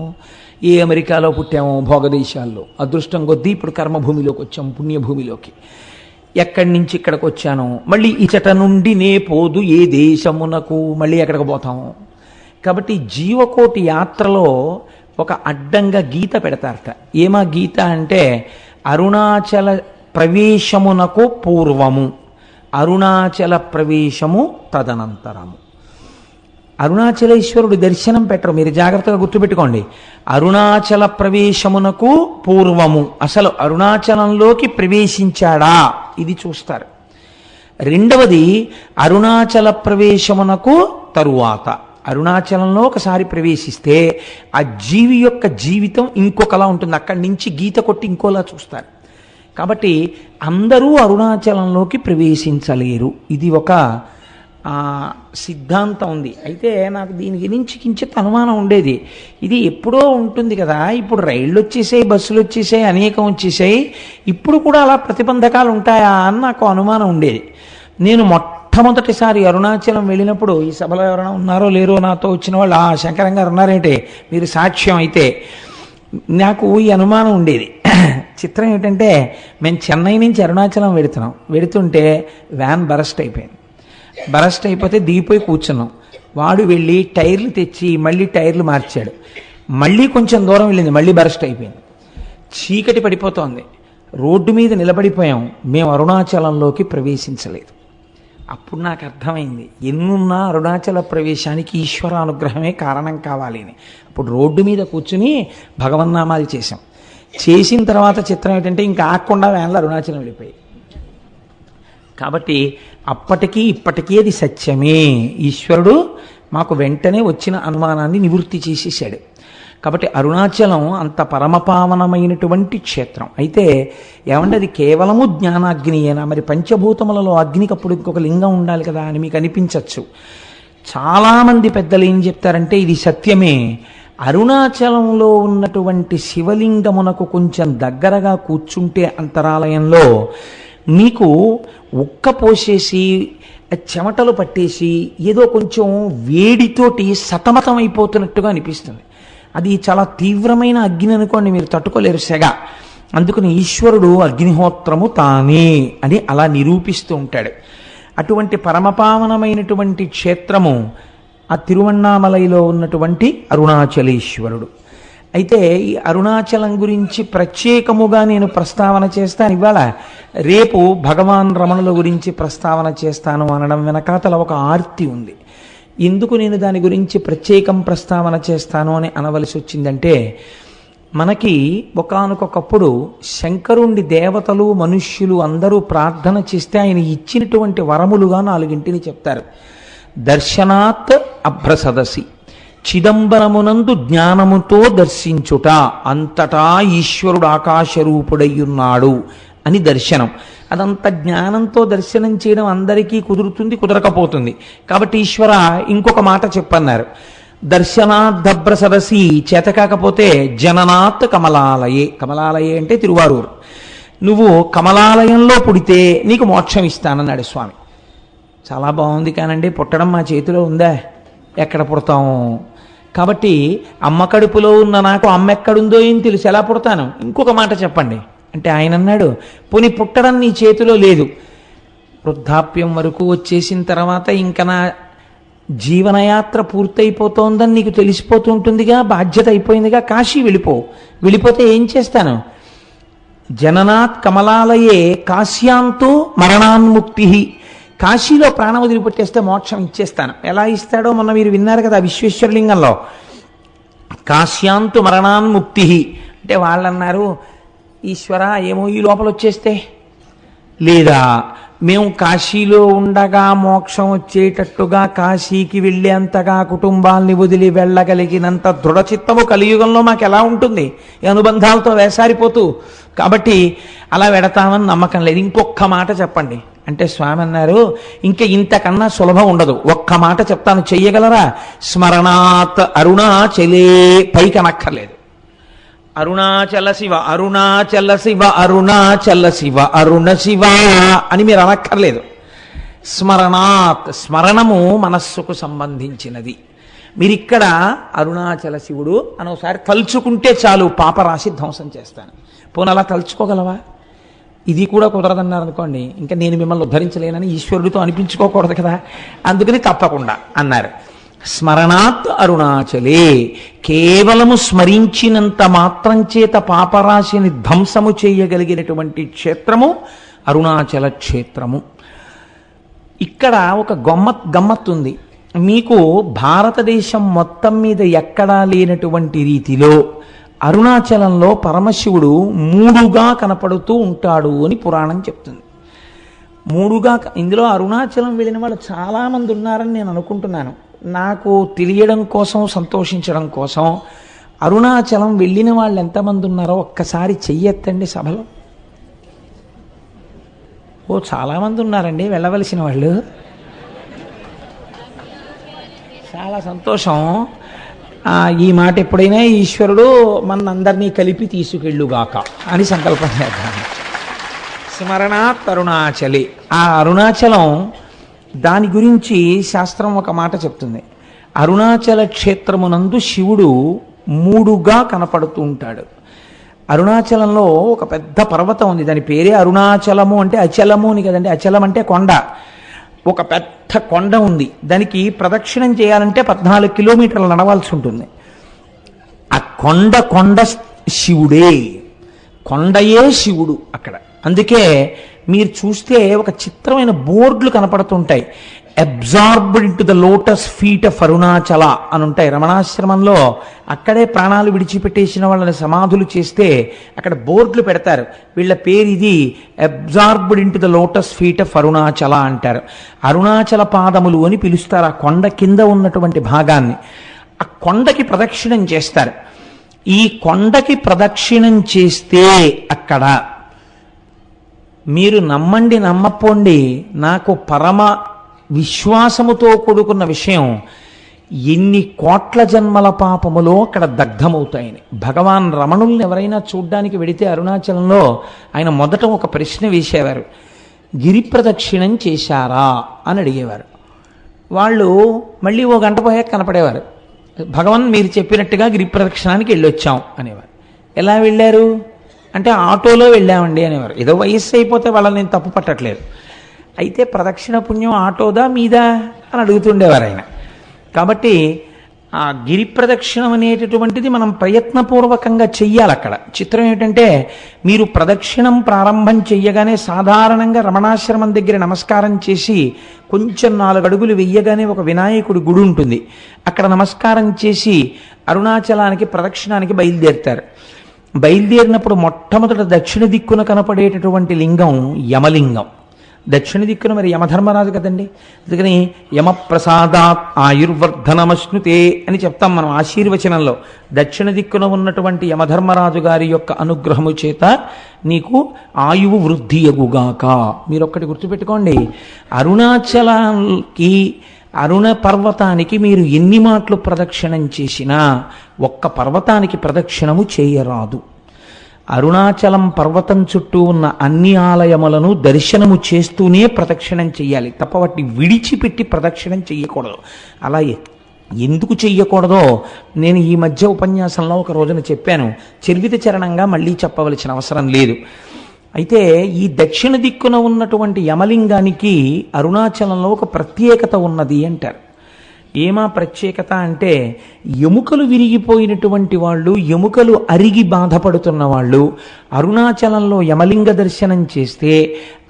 ఏ అమెరికాలో పుట్టామో భోగదేశాల్లో, అదృష్టం కొద్దీ ఇప్పుడు కర్మభూమిలోకి వచ్చాం, పుణ్యభూమిలోకి. ఎక్కడి నుంచి ఇక్కడికి వచ్చాను, మళ్ళీ ఇచట నుండి నే పోదు ఏ దేశమునకు, మళ్ళీ ఎక్కడికి పోతాము. కాబట్టి జీవకోటి యాత్రలో ఒక అడ్డంగా గీత పెడతారట. ఏమా గీత అంటే అరుణాచల ప్రవేశమునకు పూర్వము, అరుణాచల ప్రవేశము తదనంతరము. అరుణాచలేశ్వరుడు దర్శనం పెట్టరు, మీరు జాగ్రత్తగా గుర్తుపెట్టుకోండి. అరుణాచల ప్రవేశమునకు పూర్వము, అసలు అరుణాచలంలోకి ప్రవేశించాడా ఇది చూస్తారు. రెండవది అరుణాచల ప్రవేశమునకు తరువాత, అరుణాచలంలో ఒకసారి ప్రవేశిస్తే ఆ జీవి యొక్క జీవితం ఇంకొకలా ఉంటుంది, అక్కడి నుంచి గీత కొట్టి ఇంకోలా చూస్తారు. కాబట్టి అందరూ అరుణాచలంలోకి ప్రవేశించలేరు, ఇది ఒక సిద్ధాంతం ఉంది. అయితే నాకు దీని గురించి కించిత్ అనుమానం ఉండేది. ఇది ఎప్పుడో ఉంటుంది కదా, ఇప్పుడు రైళ్ళు వచ్చేసాయి, బస్సులు వచ్చేసాయి, అనేకం వచ్చేసాయి, ఇప్పుడు కూడా అలా ప్రతిబంధకాలు ఉంటాయా అని నాకు అనుమానం ఉండేది. నేను మొట్టమొదటిసారి అరుణాచలం వెళ్ళినప్పుడు, ఈ సభలో ఎవరైనా ఉన్నారో లేరో నాతో వచ్చిన వాళ్ళు, శంకరం గారు ఉన్నారేంటే మీరు సాక్ష్యం, అయితే నాకు ఈ అనుమానం ఉండేది. చిత్రం ఏమిటంటే, మేము చెన్నై నుంచి అరుణాచలం వెడుతుంటే వ్యాన్ బరస్ట్ అయిపోయింది. బరస్ట్ అయిపోతే దిగిపోయి కూర్చున్నాం. వాడు వెళ్ళి టైర్లు తెచ్చి మళ్ళీ టైర్లు మార్చాడు. మళ్ళీ కొంచెం దూరం వెళ్ళింది, మళ్ళీ బరస్ట్ అయిపోయింది. చీకటి పడిపోతోంది, రోడ్డు మీద నిలబడిపోయాం. మేము అరుణాచలంలోకి ప్రవేశించలేదు. అప్పుడు నాకు అర్థమైంది, ఎన్నున్నా అరుణాచల ప్రవేశానికి ఈశ్వర అనుగ్రహమే కారణం కావాలి అని. అప్పుడు రోడ్డు మీద కూర్చుని భగవన్నామాలు చేశాం. చేసిన తర్వాత చిత్రం ఏంటంటే ఇంకా ఆకుండా వ్యాన్లు అరుణాచలం వెళ్ళిపోయి. కాబట్టి అప్పటికీ ఇప్పటికీ అది సత్యమే. ఈశ్వరుడు మాకు వెంటనే వచ్చిన అనుమానాన్ని నివృత్తి చేసేసాడు. కాబట్టి అరుణాచలం అంత పరమపావనమైనటువంటి క్షేత్రం. అయితే ఏమంటే అది కేవలము జ్ఞానాగ్నియేనా? మరి పంచభూతములలో అగ్నికి అప్పుడు ఇంకొక లింగం ఉండాలి కదా అని మీకు అనిపించవచ్చు. చాలామంది పెద్దలు ఏం చెప్తారంటే ఇది సత్యమే. అరుణాచలంలో ఉన్నటువంటి శివలింగమునకు కొంచెం దగ్గరగా కూర్చుంటే అంతరాలయంలో మీకు ఉక్క పోసేసి చెమటలు పట్టేసి ఏదో కొంచెం వేడితోటి సతమతం అయిపోతున్నట్టుగా అనిపిస్తుంది. అది చాలా తీవ్రమైన అగ్ని అనుకోండి, మీరు తట్టుకోలేరు సెగ. అందుకని ఈశ్వరుడు అగ్నిహోత్రము తానే అని అలా నిరూపిస్తూ ఉంటాడు. అటువంటి పరమపావనమైనటువంటి క్షేత్రము ఆ తిరువణ్ణామలైలో ఉన్నటువంటి అరుణాచలేశ్వరుడు. అయితే ఈ అరుణాచలం గురించి ప్రత్యేకముగా నేను ప్రస్తావన చేస్తాను ఇవాళ. రేపు భగవాన్ రమణుల గురించి ప్రస్తావన చేస్తాను అనడం వెనకాతల ఒక ఆర్తి ఉంది. ఎందుకు నేను దాని గురించి ప్రత్యేకం ప్రస్తావన చేస్తాను అని అనవలసి వచ్చిందంటే, మనకి ఒకానొకప్పుడు శంకరుణ్ణి దేవతలు మనుష్యులు అందరూ ప్రార్థన చేస్తే ఆయన ఇచ్చినటువంటి వరములుగా 4 చెప్తారు. దర్శనాత్ అభ్రసదసి, చిదంబరమునందు జ్ఞానముతో దర్శించుట, అంతటా ఈశ్వరుడు ఆకాశరూపుడయ్యున్నాడు అని దర్శనం. అదంత జ్ఞానంతో దర్శనం చేయడం అందరికీ కుదురుతుంది, కుదరకపోతుంది. కాబట్టి ఈశ్వర ఇంకొక మాట చెప్పన్నారు, దర్శనాద్దభ్ర సదసి, చేత కాకపోతే జననాత్ కమలాలయే. కమలాలయే అంటే తిరువారూరు. నువ్వు కమలాలయంలో పుడితే నీకు మోక్షం ఇస్తానన్నాడు స్వామి. చాలా బాగుంది కానండి, పుట్టడం మా చేతిలో ఉందా? ఎక్కడ పుడతాము? కాబట్టి అమ్మ కడుపులో ఉన్న నాకు అమ్మ ఎక్కడుందో ఏం తెలుసు, ఎలా పుడతాను? ఇంకొక మాట చెప్పండి అంటే ఆయన అన్నాడు, పోనీ పుట్టడం నీ చేతిలో లేదు, వృద్ధాప్యం వరకు వచ్చేసిన తర్వాత ఇంకా నా జీవనయాత్ర పూర్తయిపోతోందని నీకు తెలిసిపోతూ ఉంటుందిగా, బాధ్యత అయిపోయిందిగా, కాశీ వెళ్ళిపోతే ఏం చేస్తాను? జననాత్ కమలాలయే కాశ్యాంతో మరణాన్ముక్తి, కాశీలో ప్రాణం వదిలిపెట్టేస్తే మోక్షం ఇచ్చేస్తాను. ఎలా ఇస్తాడో మొన్న మీరు విన్నారు కదా విశ్వేశ్వరలింగంలో, కాశ్యాంతు మరణాన్ముక్తి అంటే వాళ్ళు అన్నారు, ఈశ్వర ఏమో ఈ లోపల వచ్చేస్తే, లేదా మేము కాశీలో ఉండగా మోక్షం వచ్చేటట్టుగా కాశీకి వెళ్ళేంతగా కుటుంబాల్ని వదిలి వెళ్ళగలిగినంత దృఢచిత్తము కలియుగంలో మాకు ఎలా ఉంటుంది? ఈ అనుబంధాలతో వేసారిపోతూ. కాబట్టి అలా వెడతామని నమ్మకం లేదు. ఇంకొక మాట చెప్పండి అంటే స్వామి అన్నారు, ఇంకా ఇంతకన్నా సులభం ఉండదు, ఒక్క మాట చెప్తాను, చెయ్యగలరా? స్మరణాత్ అరుణాచలే, పైకి అనక్కర్లేదు. అరుణాచల శివ అరుణాచల శివ అరుణాచల శివ అరుణ శివ అని మీరు అనక్కర్లేదు. స్మరణాత్, స్మరణము మనస్సుకు సంబంధించినది. మీరిక్కడ అరుణాచల శివుడు అని ఒకసారి తలుచుకుంటే చాలు, పాపరాశి ధ్వంసం చేస్తాను. పోనీ అలా తలుచుకోగలవా? ఇది కూడా కుదరదన్నారు అనుకోండి, ఇంకా నేను మిమ్మల్ని ఉద్ధరించలేనని ఈశ్వరుడితో అనిపించుకోకూడదు కదా, అందుకని తప్పకుండా అన్నారు. స్మరణాత్ అరుణాచలే, కేవలము స్మరించినంత మాత్రం చేత పాపరాశిని ధ్వంసము చేయగలిగినటువంటి క్షేత్రము అరుణాచల క్షేత్రము. ఇక్కడ ఒక గమ్మత్తుంది. మీకు భారతదేశం మొత్తం మీద ఎక్కడా లేనటువంటి రీతిలో అరుణాచలంలో పరమశివుడు 3గా కనపడుతూ ఉంటాడు అని పురాణం చెప్తుంది. 3గా, ఇందులో అరుణాచలం వెళ్ళిన వాళ్ళు చాలామంది ఉన్నారని నేను అనుకుంటున్నాను. నాకు తెలియడం కోసం, సంతోషించడం కోసం, అరుణాచలం వెళ్ళిన వాళ్ళు ఎంతమంది ఉన్నారో ఒక్కసారి చెయ్యెత్తండి సభలో. ఓ చాలామంది ఉన్నారండి వెళ్ళవలసిన వాళ్ళు, చాలా సంతోషం. ఈ మాట ఎప్పుడైనా ఈశ్వరుడు మనందరినీ కలిపి తీసుకెళ్ళుగాక అని సంకల్పం చేద్దాం. స్మరణాత్ అరుణాచలే, ఆ అరుణాచలం దాని గురించి శాస్త్రం ఒక మాట చెప్తుంది. అరుణాచల క్షేత్రమునందు శివుడు 3గా కనపడుతూ ఉంటాడు. అరుణాచలంలో ఒక పెద్ద పర్వతం ఉంది, దాని పేరే అరుణాచలము. అంటే అచలము అని కదండి, అచలం అంటే కొండ. ఒక పెద్ద కొండ ఉంది, దానికి ప్రదక్షిణం చేయాలంటే 14 కిలోమీటర్లు నడవాల్సి ఉంటుంది. ఆ కొండ శివుడే, కొండయే శివుడు అక్కడ. అందుకే మీరు చూస్తే ఒక చిత్రమైన బోర్డులు కనపడుతుంటాయి, absorbed into the lotus feet of Arunachala అని ఉంటాయి. రమణాశ్రమంలో అక్కడే ప్రాణాలు విడిచిపెట్టేసిన వాళ్ళని సమాధులు చేస్తే అక్కడ బోర్డులు పెడతారు, వీళ్ళ పేరు ఇది, absorbed into the lotus feet of Arunachala అంటారు. అరుణాచల పాదములు అని పిలుస్తారు ఆ కొండ కింద ఉన్నటువంటి భాగాన్ని. ఆ కొండకి ప్రదక్షిణం చేస్తారు. ఈ కొండకి ప్రదక్షిణం చేస్తే అక్కడ మీరు నమ్మండి నమ్మపోండి, నాకు పరమ విశ్వాసముతో కూడుకున్న విషయం, ఎన్ని కోట్ల జన్మల పాపములో అక్కడ దగ్ధమవుతాయని. భగవాన్ రమణుల్ని ఎవరైనా చూడ్డానికి వెడితే అరుణాచలంలో ఆయన మొదట ఒక ప్రశ్న వేసేవారు, గిరి ప్రదక్షిణం చేశారా అని అడిగేవారు. వాళ్ళు మళ్ళీ ఓ గంట పోయాక కనపడేవారు, భగవాన్ మీరు చెప్పినట్టుగా గిరి ప్రదక్షిణానికి వెళ్ళొచ్చాం అనేవారు. ఎలా వెళ్ళారు అంటే ఆటోలో వెళ్ళామండి అనేవారు. ఏదో వయస్సు అయిపోతే వాళ్ళని నేను తప్పు పట్టట్లేదు. అయితే ప్రదక్షిణ పుణ్యం ఆటోదా మీదా అని అడుగుతుండేవారు ఆయన. కాబట్టి ఆ గిరి ప్రదక్షిణం అనేటటువంటిది మనం ప్రయత్నపూర్వకంగా చెయ్యాలి. అక్కడ చిత్రం ఏంటంటే, మీరు ప్రదక్షిణం ప్రారంభం చెయ్యగానే సాధారణంగా రమణాశ్రమం దగ్గర నమస్కారం చేసి కొంచెం 4 అడుగులు వెయ్యగానే ఒక వినాయకుడి గుడి ఉంటుంది, అక్కడ నమస్కారం చేసి అరుణాచలానికి ప్రదక్షిణానికి బయలుదేరుతారు. బయలుదేరినప్పుడు మొట్టమొదట దక్షిణ దిక్కున కనపడేటటువంటి లింగం యమలింగం. దక్షిణ దిక్కున మరి యమధర్మరాజు కదండి, అందుకని యమప్రసాదాత్ ఆయుర్వర్ధనమశ్నుతే అని చెప్తాం మనం ఆశీర్వచనంలో. దక్షిణ దిక్కున ఉన్నటువంటి యమధర్మరాజు గారి యొక్క అనుగ్రహము చేత నీకు ఆయువు వృద్ధి ఎగుగాక. మీరు ఒక్కటి గుర్తుపెట్టుకోండి, అరుణాచలానికి అరుణ పర్వతానికి మీరు ఎన్ని మాటలు ప్రదక్షిణం చేసినా ఒక్క పర్వతానికి ప్రదక్షిణము చేయరాదు. అరుణాచలం పర్వతం చుట్టూ ఉన్న అన్ని ఆలయములను దర్శనము చేస్తూనే ప్రదక్షిణం చెయ్యాలి తప్ప వాటిని విడిచిపెట్టి ప్రదక్షిణం చెయ్యకూడదు. అలా ఎందుకు చెయ్యకూడదో నేను ఈ మధ్య ఉపన్యాసంలో ఒక రోజున చెప్పాను, చర్విత చరణంగా మళ్ళీ చెప్పవలసిన అవసరం లేదు. అయితే ఈ దక్షిణ దిక్కున ఉన్నటువంటి యమలింగానికి అరుణాచలంలో ఒక ప్రత్యేకత ఉన్నది అంటారు. ఏమా ప్రత్యేకత అంటే, ఎముకలు విరిగిపోయినటువంటి వాళ్ళు, ఎముకలు అరిగి బాధపడుతున్న వాళ్ళు అరుణాచలంలో యమలింగ దర్శనం చేస్తే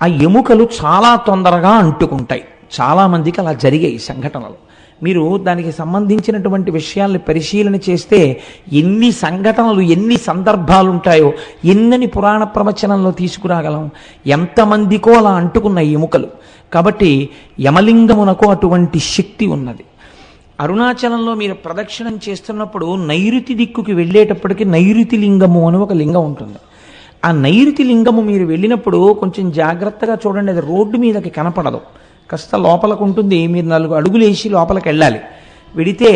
ఆ ఎముకలు చాలా తొందరగా అంటుకుంటాయి. చాలామందికి అలా జరిగాయి సంఘటనలు. మీరు దానికి సంబంధించినటువంటి విషయాల్ని పరిశీలన చేస్తే ఎన్ని సంఘటనలు, ఎన్ని సందర్భాలు ఉంటాయో ఎన్నని పురాణ ప్రవచనంలో తీసుకురాగలం. ఎంతమందికో అలా అంటుకున్న ఎముకలు. కాబట్టి యమలింగమునకు అటువంటి శక్తి ఉన్నది. అరుణాచలంలో మీరు ప్రదక్షిణం చేస్తున్నప్పుడు నైరుతి దిక్కుకి వెళ్ళేటప్పటికి నైరుతి లింగము అని ఒక లింగం ఉంటుంది. ఆ నైరుతి లింగము మీరు వెళ్ళినప్పుడు కొంచెం జాగ్రత్తగా చూడండి, అది రోడ్డు మీదకి కనపడదు, కాస్త లోపలకు ఉంటుంది. మీరు 4 అడుగులు వేసి లోపలికి వెళ్ళాలి. వెడితే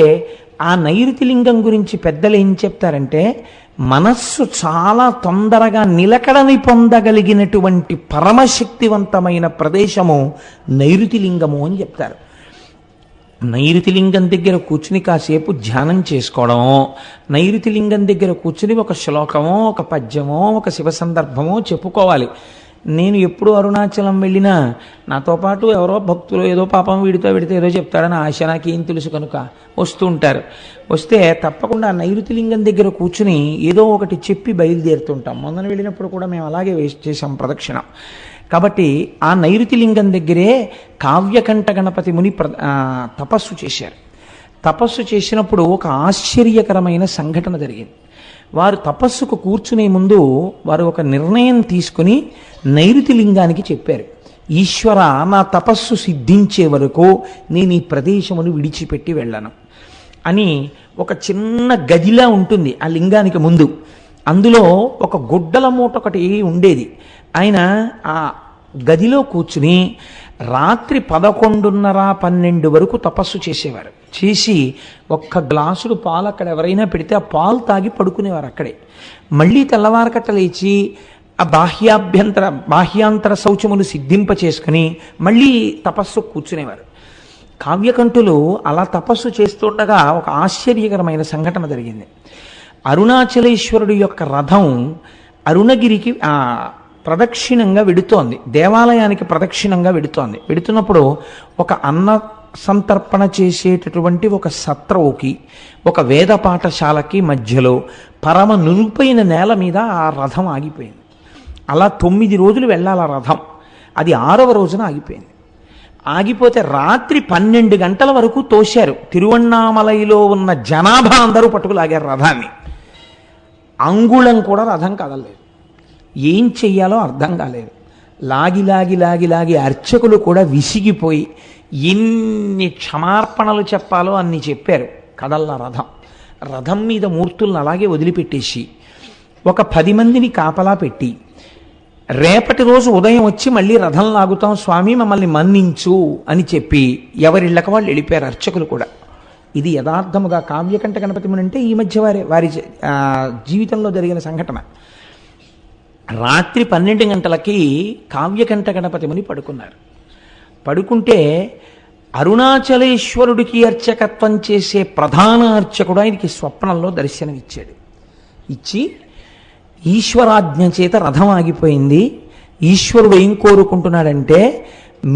ఆ నైరుతి లింగం గురించి పెద్దలు ఏం చెప్తారంటే, మనస్సు చాలా తొందరగా నిలకడని పొందగలిగినటువంటి పరమశక్తివంతమైన ప్రదేశము నైరుతి లింగము అని చెప్తారు. నైరుతి లింగం దగ్గర కూర్చుని కాసేపు ధ్యానం చేసుకోవడం, నైరుతి లింగం దగ్గర కూర్చుని ఒక శ్లోకమో, ఒక పద్యమో, ఒక శివ సందర్భమో చెప్పుకోవాలి. నేను ఎప్పుడు అరుణాచలం వెళ్ళినా నాతో పాటు ఎవరో భక్తులు ఏదో పాపం వీడితో వీడితే ఏదో చెప్తాడని ఆశ, నాకేం తెలుసు కనుక వస్తూ ఉంటారు. వస్తే తప్పకుండా నైరుతి లింగం దగ్గర కూర్చుని ఏదో ఒకటి చెప్పి బయలుదేరుతుంటాం. మొన్న వెళ్ళినప్పుడు కూడా మేము అలాగే చేసాం ప్రదక్షిణ. కాబట్టి ఆ నైరుతి లింగం దగ్గరే కావ్యకంఠ గణపతి ముని తపస్సు చేశారు. తపస్సు చేసినప్పుడు ఒక ఆశ్చర్యకరమైన సంఘటన జరిగింది. వారు తపస్సుకు కూర్చునే ముందు వారు ఒక నిర్ణయం తీసుకుని నైరుతి లింగానికి చెప్పారు, ఈశ్వర, నా తపస్సు సిద్ధించే వరకు నేను ఈ ప్రదేశమును విడిచిపెట్టి వెళ్ళను అని. ఒక చిన్న గదిలా ఉంటుంది ఆ లింగానికి ముందు, అందులో ఒక గుడ్డల మూట ఒకటి ఉండేది. ఆయన ఆ గదిలో కూర్చుని రాత్రి 11:30-12 వరకు తపస్సు చేసేవారు. చేసి ఒక్క గ్లాసుడు పాలు అక్కడ ఎవరైనా పెడితే ఆ పాలు తాగి పడుకునేవారు అక్కడే. మళ్ళీ తెల్లవారకట్ట లేచి ఆ బాహ్యాంతర శౌచములు సిద్ధింప చేసుకుని మళ్ళీ తపస్సు కూర్చునేవారు. కావ్యకంఠులు అలా తపస్సు చేస్తుండగా ఒక ఆశ్చర్యకరమైన సంఘటన జరిగింది. అరుణాచలేశ్వరుడి యొక్క రథం అరుణగిరికి ప్రదక్షిణంగా వెడుతోంది, దేవాలయానికి ప్రదక్షిణంగా వెడుతోంది. వెడుతున్నప్పుడు ఒక అన్న సంతర్పణ చేసేటటువంటి ఒక సత్రవుకి, ఒక వేద పాఠశాలకి మధ్యలో పరమ నునుపైన నేల మీద ఆ రథం ఆగిపోయింది. అలా 9 రోజులు వెళ్ళాలి ఆ రథం. అది 6వ రోజున ఆగిపోయింది. ఆగిపోతే రాత్రి 12 గంటల వరకు తోశారు. తిరువణ్ణామలైలో ఉన్న జనాభా అందరూ పట్టుకులాగారు రథాన్ని. అంగుళం కూడా రథం కదలలేదు. ఏం చెయ్యాలో అర్థం కాలేదు. లాగి లాగి లాగి లాగి అర్చకులు కూడా విసిగిపోయి ఎన్ని క్షమార్పణలు చెప్పాలో అన్ని చెప్పారు. కదల్ల రథం. రథం మీద మూర్తులను అలాగే వదిలిపెట్టేసి ఒక 10 మందిని కాపలా పెట్టి రేపటి రోజు ఉదయం వచ్చి మళ్ళీ రథం లాగుతాం స్వామి మమ్మల్ని మన్నించు అని చెప్పి ఎవరిళ్ళక వాళ్ళు వెళ్ళిపోయారు అర్చకులు కూడా. ఇది యథార్థముగా కావ్యకంఠ గణపతి ముని అంటే ఈ మధ్య వారి జీవితంలో జరిగిన సంఘటన. రాత్రి 12 గంటలకి కావ్యకంఠ గణపతి ముని పడుకున్నారు. పడుకుంటే అరుణాచలేశ్వరుడికి అర్చకత్వం చేసే ప్రధాన అర్చకుడు ఆయనకి స్వప్నంలో దర్శనమిచ్చాడు. ఇచ్చి ఈశ్వరాజ్ఞ చేత రథం ఆగిపోయింది, ఈశ్వరుడు ఏం కోరుకుంటున్నాడంటే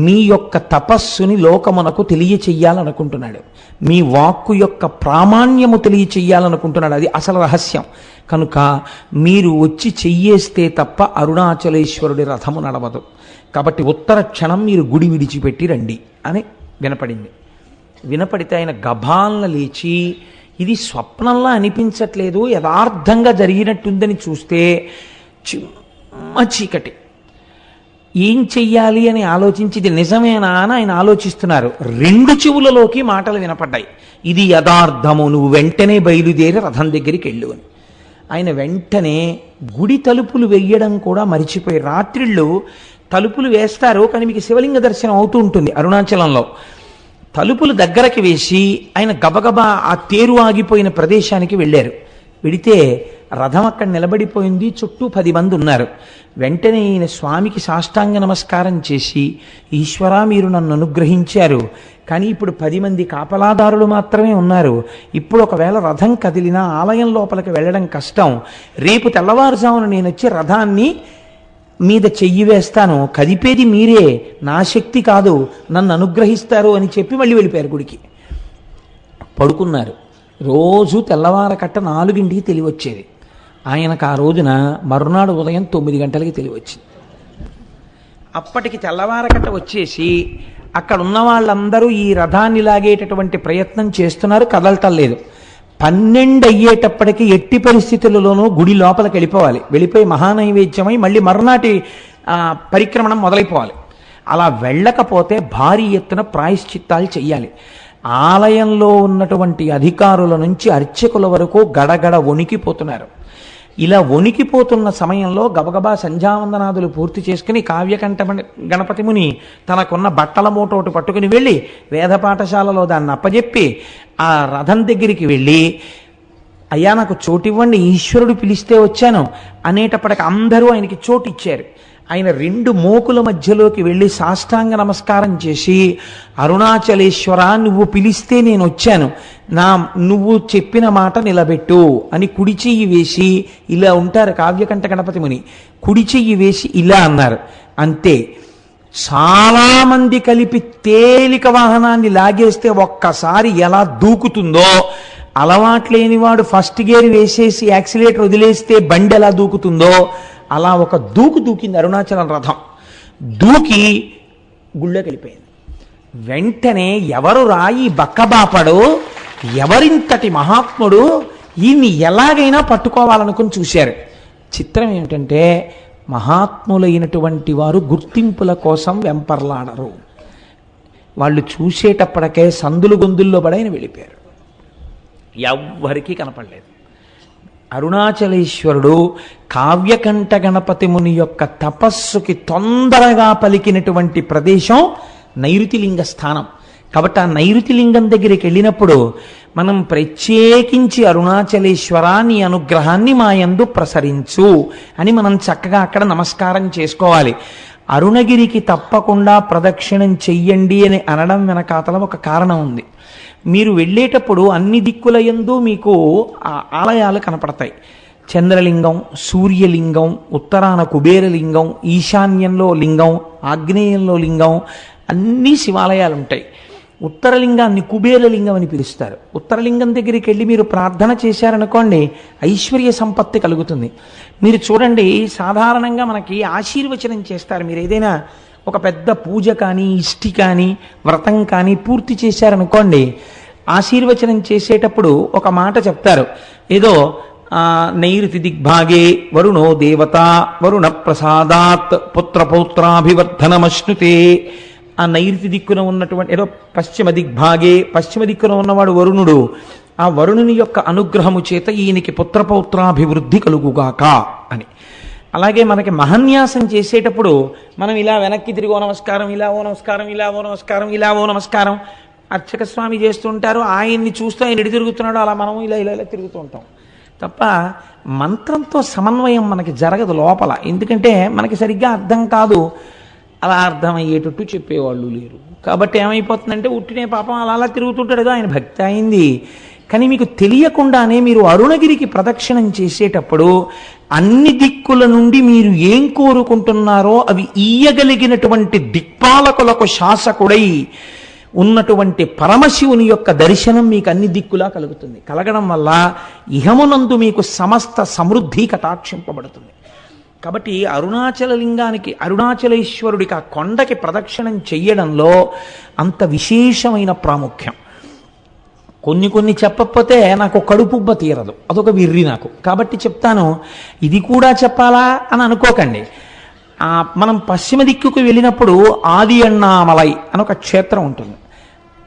మీ యొక్క తపస్సుని లోకమునకు తెలియచెయ్యాలనుకుంటున్నాడు, మీ వాక్కు యొక్క ప్రామాణ్యము తెలియచెయ్యాలనుకుంటున్నాడు. అది అసలు రహస్యం. కనుక మీరు వచ్చి చెయ్యేస్తే తప్ప అరుణాచలేశ్వరుడి రథము నడవదు. కాబట్టి ఉత్తర క్షణం మీరు గుడి విడిచిపెట్టి రండి అని వినపడింది. వినపడితే ఆయన గభాలను లేచి ఇది స్వప్నంలా అనిపించట్లేదు, యథార్థంగా జరిగినట్టుందని చూస్తే చిమ్మ చీకటి. ఏం చెయ్యాలి అని ఆలోచించి ఇది నిజమేనా అని ఆయన ఆలోచిస్తున్నారు. 2 చెవులలోకి మాటలు వినపడ్డాయి, ఇది యథార్థము, నువ్వు వెంటనే బయలుదేరి రథం దగ్గరికి వెళ్ళు అని. ఆయన వెంటనే గుడి తలుపులు వెయ్యడం కూడా మరిచిపోయి, రాత్రిళ్ళు తలుపులు వేస్తారు కానీ మీకు శివలింగ దర్శనం అవుతూ ఉంటుంది అరుణాచలంలో, తలుపులు దగ్గరకి వేసి ఆయన గబగబా ఆ తేరు ఆగిపోయిన ప్రదేశానికి వెళ్ళారు. వెడితే రథం అక్కడ నిలబడిపోయింది, చుట్టూ 10 మంది ఉన్నారు. వెంటనే ఈయన స్వామికి సాష్టాంగ నమస్కారం చేసి, ఈశ్వరా మీరు నన్ను అనుగ్రహించారు, కానీ ఇప్పుడు 10 మంది కాపలాదారులు మాత్రమే ఉన్నారు, ఇప్పుడు ఒకవేళ రథం కదిలినా ఆలయం లోపలికి వెళ్ళడం కష్టం, రేపు తెల్లవారుజామున నేను వచ్చి రథాన్ని మీద చెయ్యి వేస్తాను, కదిపేది మీరే, నా శక్తి కాదు, నన్ను అనుగ్రహిస్తారు అని చెప్పి మళ్ళీ వెళ్ళిపోయారు గుడికి. పడుకున్నారు. రోజు తెల్లవారకట్ట 4ంటికి తెలివచ్చేది. ఆయనకు ఆ రోజున మరునాడు ఉదయం 9 గంటలకి తెలివచ్చింది. అప్పటికి తెల్లవారకట్ట వచ్చేసి అక్కడ ఉన్న వాళ్ళందరూ ఈ రథాన్ని లాగేటటువంటి ప్రయత్నం చేస్తున్నారు, కదలటం లేదు. 12 అయ్యేటప్పటికి ఎట్టి పరిస్థితులలోనూ గుడి లోపలికి వెళ్ళిపోవాలి, వెళ్ళిపోయి మహానైవేద్యమై మళ్ళీ మరునాటి పరిక్రమణం మొదలైపోవాలి. అలా వెళ్ళకపోతే భారీ ఎత్తున ప్రాయశ్చిత్తాలు చెయ్యాలి. ఆలయంలో ఉన్నటువంటి అధికారుల నుంచి అర్చకుల వరకు గడగడ వణికిపోతున్నారు. ఇలా వణికిపోతున్న సమయంలో గబగబా సంధ్యావందనాదులు పూర్తి చేసుకుని కావ్యకంఠ గణపతి ముని తనకున్న బట్టల మూటోటి పట్టుకుని వెళ్ళి వేద పాఠశాలలో దాన్ని అప్పజెప్పి ఆ రథం దగ్గరికి వెళ్ళి, అయ్యా నాకు చోటివ్వండి, ఈశ్వరుడు పిలిస్తే వచ్చాను అనేటప్పటికి అందరూ ఆయనకి చోటు ఇచ్చారు. ఆయన 2 మోకుల మధ్యలోకి వెళ్ళి సాష్టాంగ నమస్కారం చేసి, అరుణాచలేశ్వర నువ్వు పిలిస్తే నేను వచ్చాను, నువ్వు చెప్పిన మాట నిలబెట్టు అని కుడి చెయ్యి వేసి, ఇలా ఉంటారు కావ్యకంఠ గణపతి ముని, కుడి చెయ్యి వేసి ఇలా అన్నారు. అంతే. చాలామంది కలిపి తేలిక వాహనాన్ని లాగేస్తే ఒక్కసారి ఎలా దూకుతుందో, అలవాట్లేనివాడు ఫస్ట్ గేర్ వేసేసి యాక్సిలేటర్ వదిలేస్తే బండి ఎలా దూకుతుందో అలా ఒక దూకింది అరుణాచలం రథం. దూకి గుళ్ళోకి వెళ్ళిపోయింది. వెంటనే ఎవరు రాయి బక్కబాపడు, ఎవరింతటి మహాత్ముడు, ఈయన్ని ఎలాగైనా పట్టుకోవాలనుకుని చూశారు. చిత్రం ఏమిటంటే మహాత్ములైనటువంటి వారు గుర్తింపుల కోసం వెంపర్లాడరు. వాళ్ళు చూసేటప్పటికే సందులు గొంతుల్లో పడి ఆయన వెళ్ళిపోయారు, ఎవ్వరికీ కనపడలేదు. అరుణాచలేశ్వరుడు కావ్యకంఠ గణపతి ముని యొక్క తపస్సుకి తొందరగా పలికినటువంటి ప్రదేశం నైరుతిలింగ స్థానం. కాబట్టి ఆ నైరుతిలింగం దగ్గరికి వెళ్ళినప్పుడు మనం ప్రత్యేకించి అరుణాచలేశ్వర నీ అనుగ్రహాన్ని మా యందు ప్రసరించు అని మనం చక్కగా అక్కడ నమస్కారం చేసుకోవాలి. అరుణగిరికి తప్పకుండా ప్రదక్షిణం చెయ్యండి అని అనడం వెనకాతల ఒక కారణం ఉంది. మీరు వెళ్ళేటప్పుడు అన్ని దిక్కుల యందు మీకు ఆలయాలు కనపడతాయి. చంద్రలింగం, సూర్యలింగం, ఉత్తరాన కుబేరలింగం, ఈశాన్యంలో లింగం, ఆగ్నేయంలో లింగం, అన్ని శివాలయాలు ఉంటాయి. ఉత్తరలింగాన్ని కుబేరలింగం అని పిలుస్తారు. ఉత్తరలింగం దగ్గరికి వెళ్ళి మీరు ప్రార్థన చేశారనుకోండి, ఐశ్వర్య సంపత్తి కలుగుతుంది. మీరు చూడండి, సాధారణంగా మనకి ఆశీర్వచనం చేస్తారు. మీరు ఏదైనా ఒక పెద్ద పూజ కానీ, ఇష్టి కానీ, వ్రతం కానీ పూర్తి చేశారనుకోండి, ఆశీర్వచనం చేసేటప్పుడు ఒక మాట చెప్తారు. ఏదో నైరుతి దిగ్భాగే వరుణో దేవత వరుణ ప్రసాదాత్ పుత్రపౌత్రాభివర్ధనమశ్నుతే. ఆ నైరుతి దిక్కున ఉన్నటువంటి ఏదో పశ్చిమ దిగ్భాగే, పశ్చిమ దిక్కున ఉన్నవాడు వరుణుడు, ఆ వరుణుని యొక్క అనుగ్రహము చేత ఈయనకి పుత్రపౌత్రాభివృద్ధి కలుగుగాక అని. అలాగే మనకి మహన్యాసం చేసేటప్పుడు మనం ఇలా వెనక్కి తిరిగో నమస్కారం, ఇలా ఓ నమస్కారం, ఇలా ఓ నమస్కారం, ఇలా ఓ నమస్కారం అర్చక స్వామి చేస్తుంటారు. ఆయన్ని చూస్తూ ఆయన ఎడి తిరుగుతున్నాడో అలా మనం ఇలా ఇలా ఇలా తిరుగుతూ ఉంటాం తప్ప మంత్రంతో సమన్వయం మనకి జరగదు లోపల. ఎందుకంటే మనకి సరిగ్గా అర్థం కాదు, అలా అర్థమయ్యేటట్టు చెప్పేవాళ్ళు లేరు. కాబట్టి ఏమైపోతుందంటే ఉట్టినే పాపం అలా అలా తిరుగుతుంటాడు కదా, ఆయన భక్తి అయింది. కానీ మీకు తెలియకుండానే మీరు అరుణగిరికి ప్రదక్షిణం చేసేటప్పుడు అన్ని దిక్కుల నుండి మీరు ఏం కోరుకుంటున్నారో అవి ఇయ్యగలిగినటువంటి దిక్పాలకులకు శాసకుడై ఉన్నటువంటి పరమశివుని యొక్క దర్శనం మీకు అన్ని దిక్కులా కలుగుతుంది. కలగడం వల్ల ఇహమునందు మీకు సమస్త సమృద్ధి కటాక్షింపబడుతుంది. కాబట్టి అరుణాచల లింగానికి, అరుణాచలేశ్వరుడికి ఆ కొండకి ప్రదక్షిణం చెయ్యడంలో అంత విశేషమైన ప్రాముఖ్యం. కొన్ని చెప్పకపోతే నాకు కడుపుబ్బ తీరదు, అదొక విర్రి నాకు. కాబట్టి చెప్తాను, ఇది కూడా చెప్పాలా అని అనుకోకండి. మనం పశ్చిమ దిక్కుకు వెళ్ళినప్పుడు ఆది అన్నామలై అని ఒక క్షేత్రం ఉంటుంది,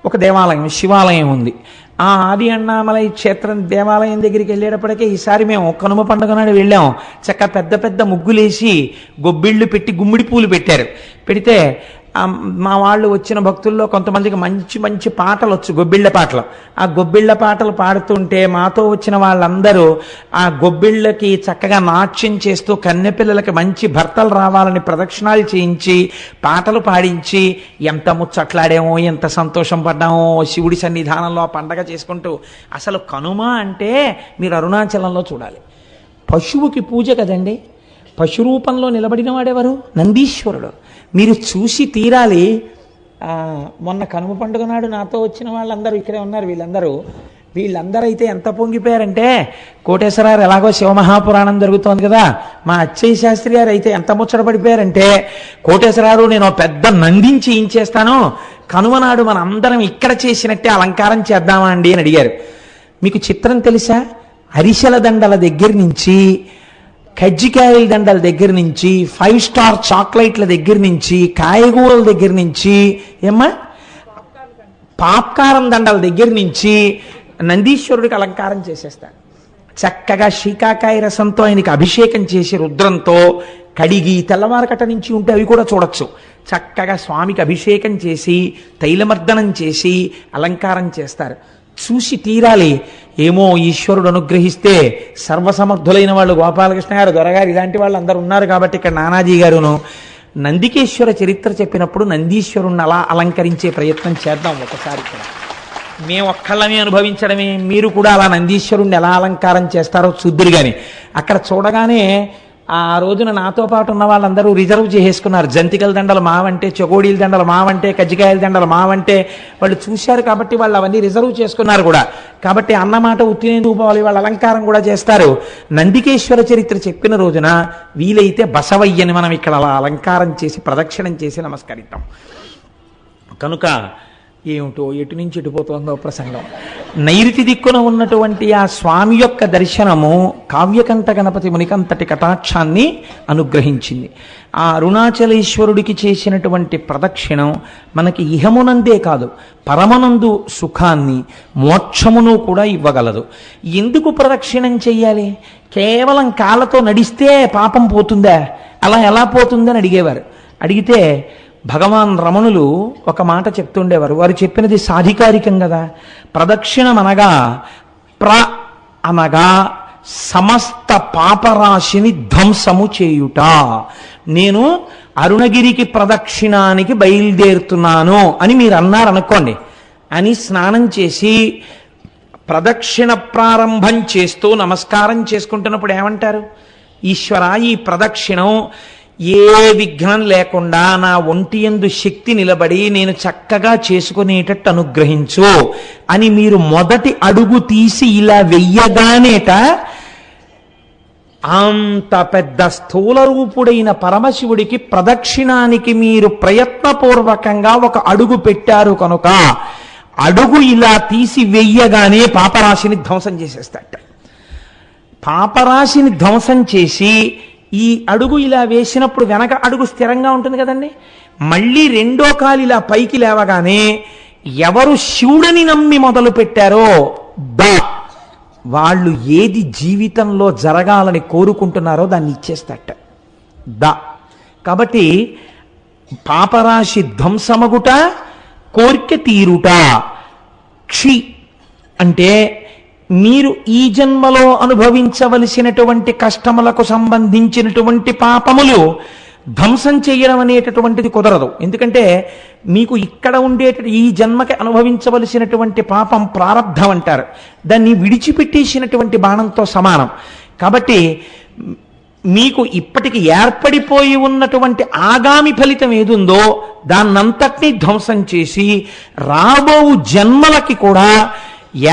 ఒక దేవాలయం, శివాలయం ఉంది. ఆ ఆది అన్నామలై క్షేత్రం దేవాలయం దగ్గరికి వెళ్ళేటప్పటికే ఈసారి మేము కనుమ పండుగ నాడు వెళ్ళాం. చక్క పెద్ద పెద్ద ముగ్గులేసి గొబ్బిళ్ళు పెట్టి గుమ్మిడి పూలు పెట్టారు. పెడితే మా వాళ్ళు వచ్చిన భక్తుల్లో కొంతమందికి మంచి మంచి పాటలు వచ్చు, గొబ్బిళ్ళ పాటలు. ఆ గొబ్బిళ్ళ పాటలు పాడుతుంటే మాతో వచ్చిన వాళ్ళందరూ ఆ గొబ్బిళ్ళకి చక్కగా నాట్యం చేస్తూ కన్నెపిల్లలకి మంచి భర్తలు రావాలని ప్రదక్షిణాలు చేయించి పాటలు పాడించి ఎంత ముచ్చట్లాడామో, ఎంత సంతోషం పడ్డామో శివుడి సన్నిధానంలో పండగ చేసుకుంటూ. అసలు కనుమ అంటే మీరు అరుణాచలంలో చూడాలి. పశువుకి పూజ కదండి. పశు రూపంలో నిలబడిన వాడెవరు? నందీశ్వరుడు. మీరు చూసి తీరాలి. మొన్న కనుమ పండుగ నాడు నాతో వచ్చిన వాళ్ళందరూ ఇక్కడే ఉన్నారు. వీళ్ళందరూ అయితే ఎంత పొంగిపోయారంటే, కోటేశ్వరారు ఎలాగో శివమహాపురాణం జరుగుతోంది కదా, మా అచ్చయ్య శాస్త్రి గారు అయితే ఎంత ముచ్చటపడిపోయారంటే, కోటేశ్వరారు నేను పెద్ద నందించి ఏం చేస్తాను, కనుమ నాడు మన అందరం ఇక్కడ చేసినట్టే అలంకారం చేద్దామా అండి అని అడిగారు. మీకు చిత్రం తెలుసా? అరిసెల దండల దగ్గర నుంచి, కజ్జికాయల దండల దగ్గర నుంచి, 5 స్టార్ చాక్లెట్ల దగ్గర నుంచి, కాయగూరల దగ్గర నుంచి, ఏమ్మా పాప్కారం దండల దగ్గర నుంచి నందీశ్వరుడికి అలంకారం చేసేస్తారు. చక్కగా శీకాకాయ రసంతో ఆయనకి అభిషేకం చేసి రుద్రంతో కడిగి, తెల్లవారకట నుంచి ఉంటే అవి కూడా చూడొచ్చు, చక్కగా స్వామికి అభిషేకం చేసి తైలమర్దనం చేసి అలంకారం చేస్తారు. చూసి తీరాలి. ఏమో ఈశ్వరుడు అనుగ్రహిస్తే సర్వసమర్థులైన వాళ్ళు గోపాలకృష్ణ గారు, దొరగారు, ఇలాంటి వాళ్ళు అందరూ ఉన్నారు కాబట్టి ఇక్కడ నానాజీ గారును నందికేశ్వర చరిత్ర చెప్పినప్పుడు నందీశ్వరుణ్ణి అలా అలంకరించే ప్రయత్నం చేద్దాం ఒకసారి. ఇక్కడ మేము ఒక్కళ్ళమే అనుభవించడమే, మీరు కూడా అలా నందీశ్వరుణ్ణి ఎలా అలంకారం చేస్తారో చూద్దురు. కానీ అక్కడ చూడగానే ఆ రోజున నాతో పాటు ఉన్న వాళ్ళందరూ రిజర్వ్ చేసేసుకున్నారు. జంతికల దండలు మావంటే, చెకోడీల దండలు మావంటే, కజ్జికాయల దండలు మావంటే వాళ్ళు చూశారు కాబట్టి వాళ్ళు అవన్నీ రిజర్వ్ చేసుకున్నారు కూడా. కాబట్టి అన్నమాట ఉత్తినేందుకు పోవాలి, వాళ్ళ అలంకారం కూడా చేస్తారు. నందికేశ్వర చరిత్ర చెప్పిన రోజున వీలైతే బసవయ్యని మనం ఇక్కడ అలా అలంకారం చేసి ప్రదక్షిణం చేసి నమస్కరిద్దాం. కనుక ఏమిటో ఎటు నుంచి ఎటుపోతుందో ప్రసంగం. నైరుతి దిక్కున ఉన్నటువంటి ఆ స్వామి యొక్క దర్శనము కావ్యకంఠ గణపతి మునికంతటి కటాక్షాన్ని అనుగ్రహించింది. ఆ అరుణాచలేశ్వరుడికి చేసినటువంటి ప్రదక్షిణం మనకి ఇహమునందే కాదు, పరమనందు సుఖాన్ని, మోక్షమును కూడా ఇవ్వగలదు. ఎందుకు ప్రదక్షిణం చెయ్యాలి? కేవలం కాళ్ళతో నడిస్తే పాపం పోతుందా? అలా ఎలా పోతుందని అడిగేవారు. అడిగితే భగవాన్ రమణులు ఒక మాట చెప్తుండేవారు. వారు చెప్పినది సాధికారికం కదా. ప్రదక్షిణం అనగా సమస్త పాపరాశిని ధ్వంసము చేయుట. నేను అరుణగిరికి ప్రదక్షిణానికి బయలుదేరుతున్నాను అని మీరు అన్నారనుకోండి, అని స్నానం చేసి ప్రదక్షిణ ప్రారంభం చేస్తూ నమస్కారం చేసుకుంటున్నప్పుడు ఏమంటారు? ఈశ్వర, ఈ ప్రదక్షిణం ఏ విఘ్నం లేకుండా నా ఒంటి యందు శక్తి నిలబడి నేను చక్కగా చేసుకునేటట్టు అనుగ్రహించు అని మీరు మొదటి అడుగు తీసి ఇలా వెయ్యగానేట అంత పెద్ద స్థూల రూపుడైన పరమశివుడికి ప్రదక్షిణానికి మీరు ప్రయత్నపూర్వకంగా ఒక అడుగు పెట్టారు కనుక అడుగు ఇలా తీసి వెయ్యగానే పాపరాశిని ధ్వంసం చేసేస్తాట. పాపరాశిని ధ్వంసం చేసి ఈ అడుగు ఇలా వేసినప్పుడు వెనక అడుగు స్థిరంగా ఉంటుంది కదండి. మళ్ళీ రెండో కాలు ఇలా పైకి లేవగానే ఎవరు శివుడిని నమ్మి మొదలు పెట్టారో ద వాళ్ళు ఏది జీవితంలో జరగాలని కోరుకుంటున్నారో దాన్ని ఇచ్చేస్తట. ద కాబట్టి పాపరాశి ధ్వంసమగుట, కోర్కె తీరుట. క్షి అంటే మీరు ఈ జన్మలో అనుభవించవలసినటువంటి కష్టములకు సంబంధించినటువంటి పాపములు ధ్వంసం చేయడం అనేటటువంటిది కుదరదు. ఎందుకంటే మీకు ఇక్కడ ఈ జన్మకి అనుభవించవలసినటువంటి పాపం ప్రారబ్ధం అంటారు. దాన్ని విడిచిపెట్టేసినటువంటి బాణంతో సమానం. కాబట్టి మీకు ఇప్పటికి ఏర్పడిపోయి ఉన్నటువంటి ఆగామి ఫలితం ఏదుందో దాన్నంతటినీ ధ్వంసం చేసి రాబో జన్మలకి కూడా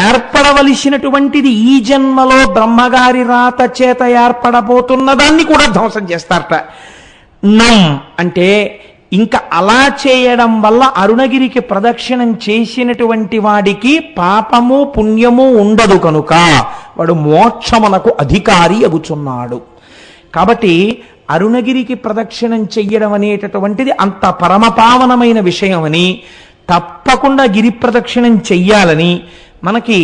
ఏర్పడవలసినటువంటిది ఈ జన్మలో బ్రహ్మగారి రాత చేత ఏర్పడబోతున్న దాన్ని కూడా ధ్వంసం చేస్తారట. నం అంటే ఇంకా అలా చేయడం వల్ల అరుణగిరికి ప్రదక్షిణం చేసినటువంటి వాడికి పాపము పుణ్యము ఉండదు కనుక వాడు మోక్షమునకు అధికారి అగుచున్నాడు. కాబట్టి అరుణగిరికి ప్రదక్షిణం చెయ్యడం అనేటటువంటిది అంత పరమపావనమైన విషయమని, తప్పకుండా గిరి ప్రదక్షిణం చెయ్యాలని మనకి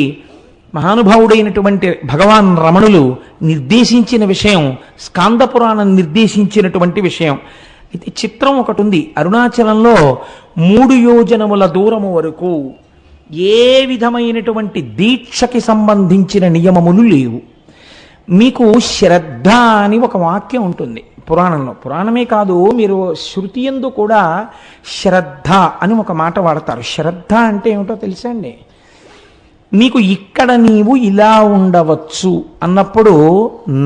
మహానుభావుడైనటువంటి భగవాన్ రమణులు నిర్దేశించిన విషయం, స్కాంద పురాణం నిర్దేశించినటువంటి విషయం. అయితే చిత్రం ఒకటి ఉంది. అరుణాచలంలో 3 యోజనముల దూరము వరకు ఏ విధమైనటువంటి దీక్షకి సంబంధించిన నియమములు లేవు. మీకు శ్రద్ధ అని ఒక వాక్యం ఉంటుంది పురాణంలో. పురాణమే కాదు, మీరు శృతి యందు కూడా శ్రద్ధ అని ఒక మాట వాడతారు. శ్రద్ధ అంటే ఏమిటో తెలుసా అండి? మీకు ఇక్కడ నీవు ఇలా ఉండవచ్చు అన్నప్పుడు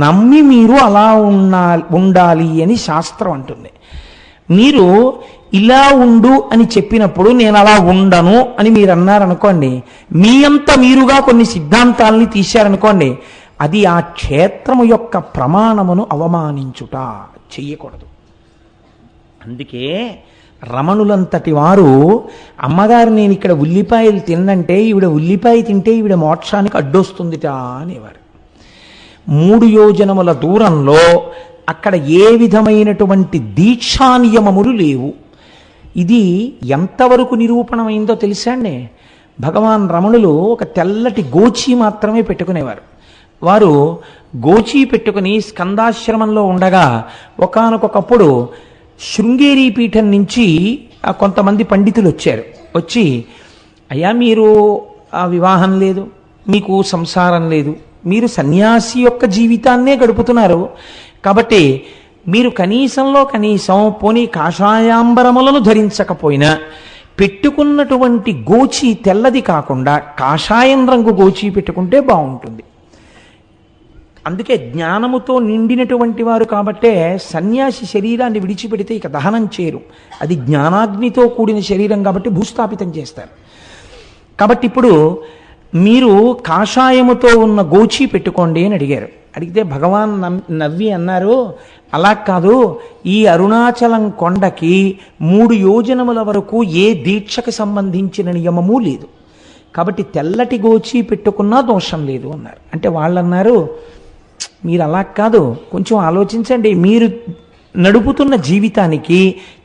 నమ్మి మీరు అలా ఉండాలి అని శాస్త్రం అంటుంది. మీరు ఇలా ఉండు అని చెప్పినప్పుడు నేను అలా ఉండను అని మీరు అన్నారనుకోండి, మీ అంత మీరుగా కొన్ని సిద్ధాంతాలని తీశారనుకోండి, అది ఆ క్షేత్రము యొక్క ప్రమాణమును అవమానించుట, చెయ్యకూడదు. అందుకే రమణులంతటి వారు అమ్మగారు నేను ఇక్కడ ఉల్లిపాయలు తిన్నంటే ఈవిడ ఉల్లిపాయ తింటే ఈవిడ మోక్షానికి అడ్డొస్తుందిట అనేవారు. 3 యోజనముల దూరంలో అక్కడ ఏ విధమైనటువంటి దీక్షా నియమములు లేవు. ఇది ఎంతవరకు నిరూపణమైందో తెలుసా అండి? భగవాన్ రమణులు ఒక తెల్లటి గోచి మాత్రమే పెట్టుకునేవారు. వారు గోచి పెట్టుకుని స్కందాశ్రమంలో ఉండగా ఒకానొకప్పుడు శృంగేరి పీఠం నుంచి కొంతమంది పండితులు వచ్చి అయ్యా మీరు వివాహం లేదు, మీకు సంసారం లేదు, మీరు సన్యాసి యొక్క జీవితాన్నే గడుపుతున్నారు, కాబట్టి మీరు కనీసంలో కనీసం పోనీ కాషాయాంబరములను ధరించకపోయినా పెట్టుకున్నటువంటి గోచి తెల్లది కాకుండా కాషాయం రంగు గోచి పెట్టుకుంటే బాగుంటుంది. అందుకే జ్ఞానముతో నిండినటువంటి వారు కాబట్టే సన్యాసి శరీరాన్ని విడిచిపెడితే ఇక దహనం చేయరు. అది జ్ఞానాగ్నితో కూడిన శరీరం కాబట్టి భూస్థాపితం చేస్తారు. కాబట్టి ఇప్పుడు మీరు కాషాయముతో ఉన్న గోచి పెట్టుకోండి అని అడిగారు. అడిగితే భగవాన్ నవ్వి అన్నారు, అలా కాదు, ఈ అరుణాచలం కొండకి 3 యోజనముల వరకు ఏ దీక్షకు సంబంధించిన నియమము లేదు, కాబట్టి తెల్లటి గోచి పెట్టుకున్నా దోషం లేదు అన్నారు. అంటే వాళ్ళు అన్నారు, మీరు అలా కాదు, కొంచెం ఆలోచించండి, మీరు నడుపుతున్న జీవితానికి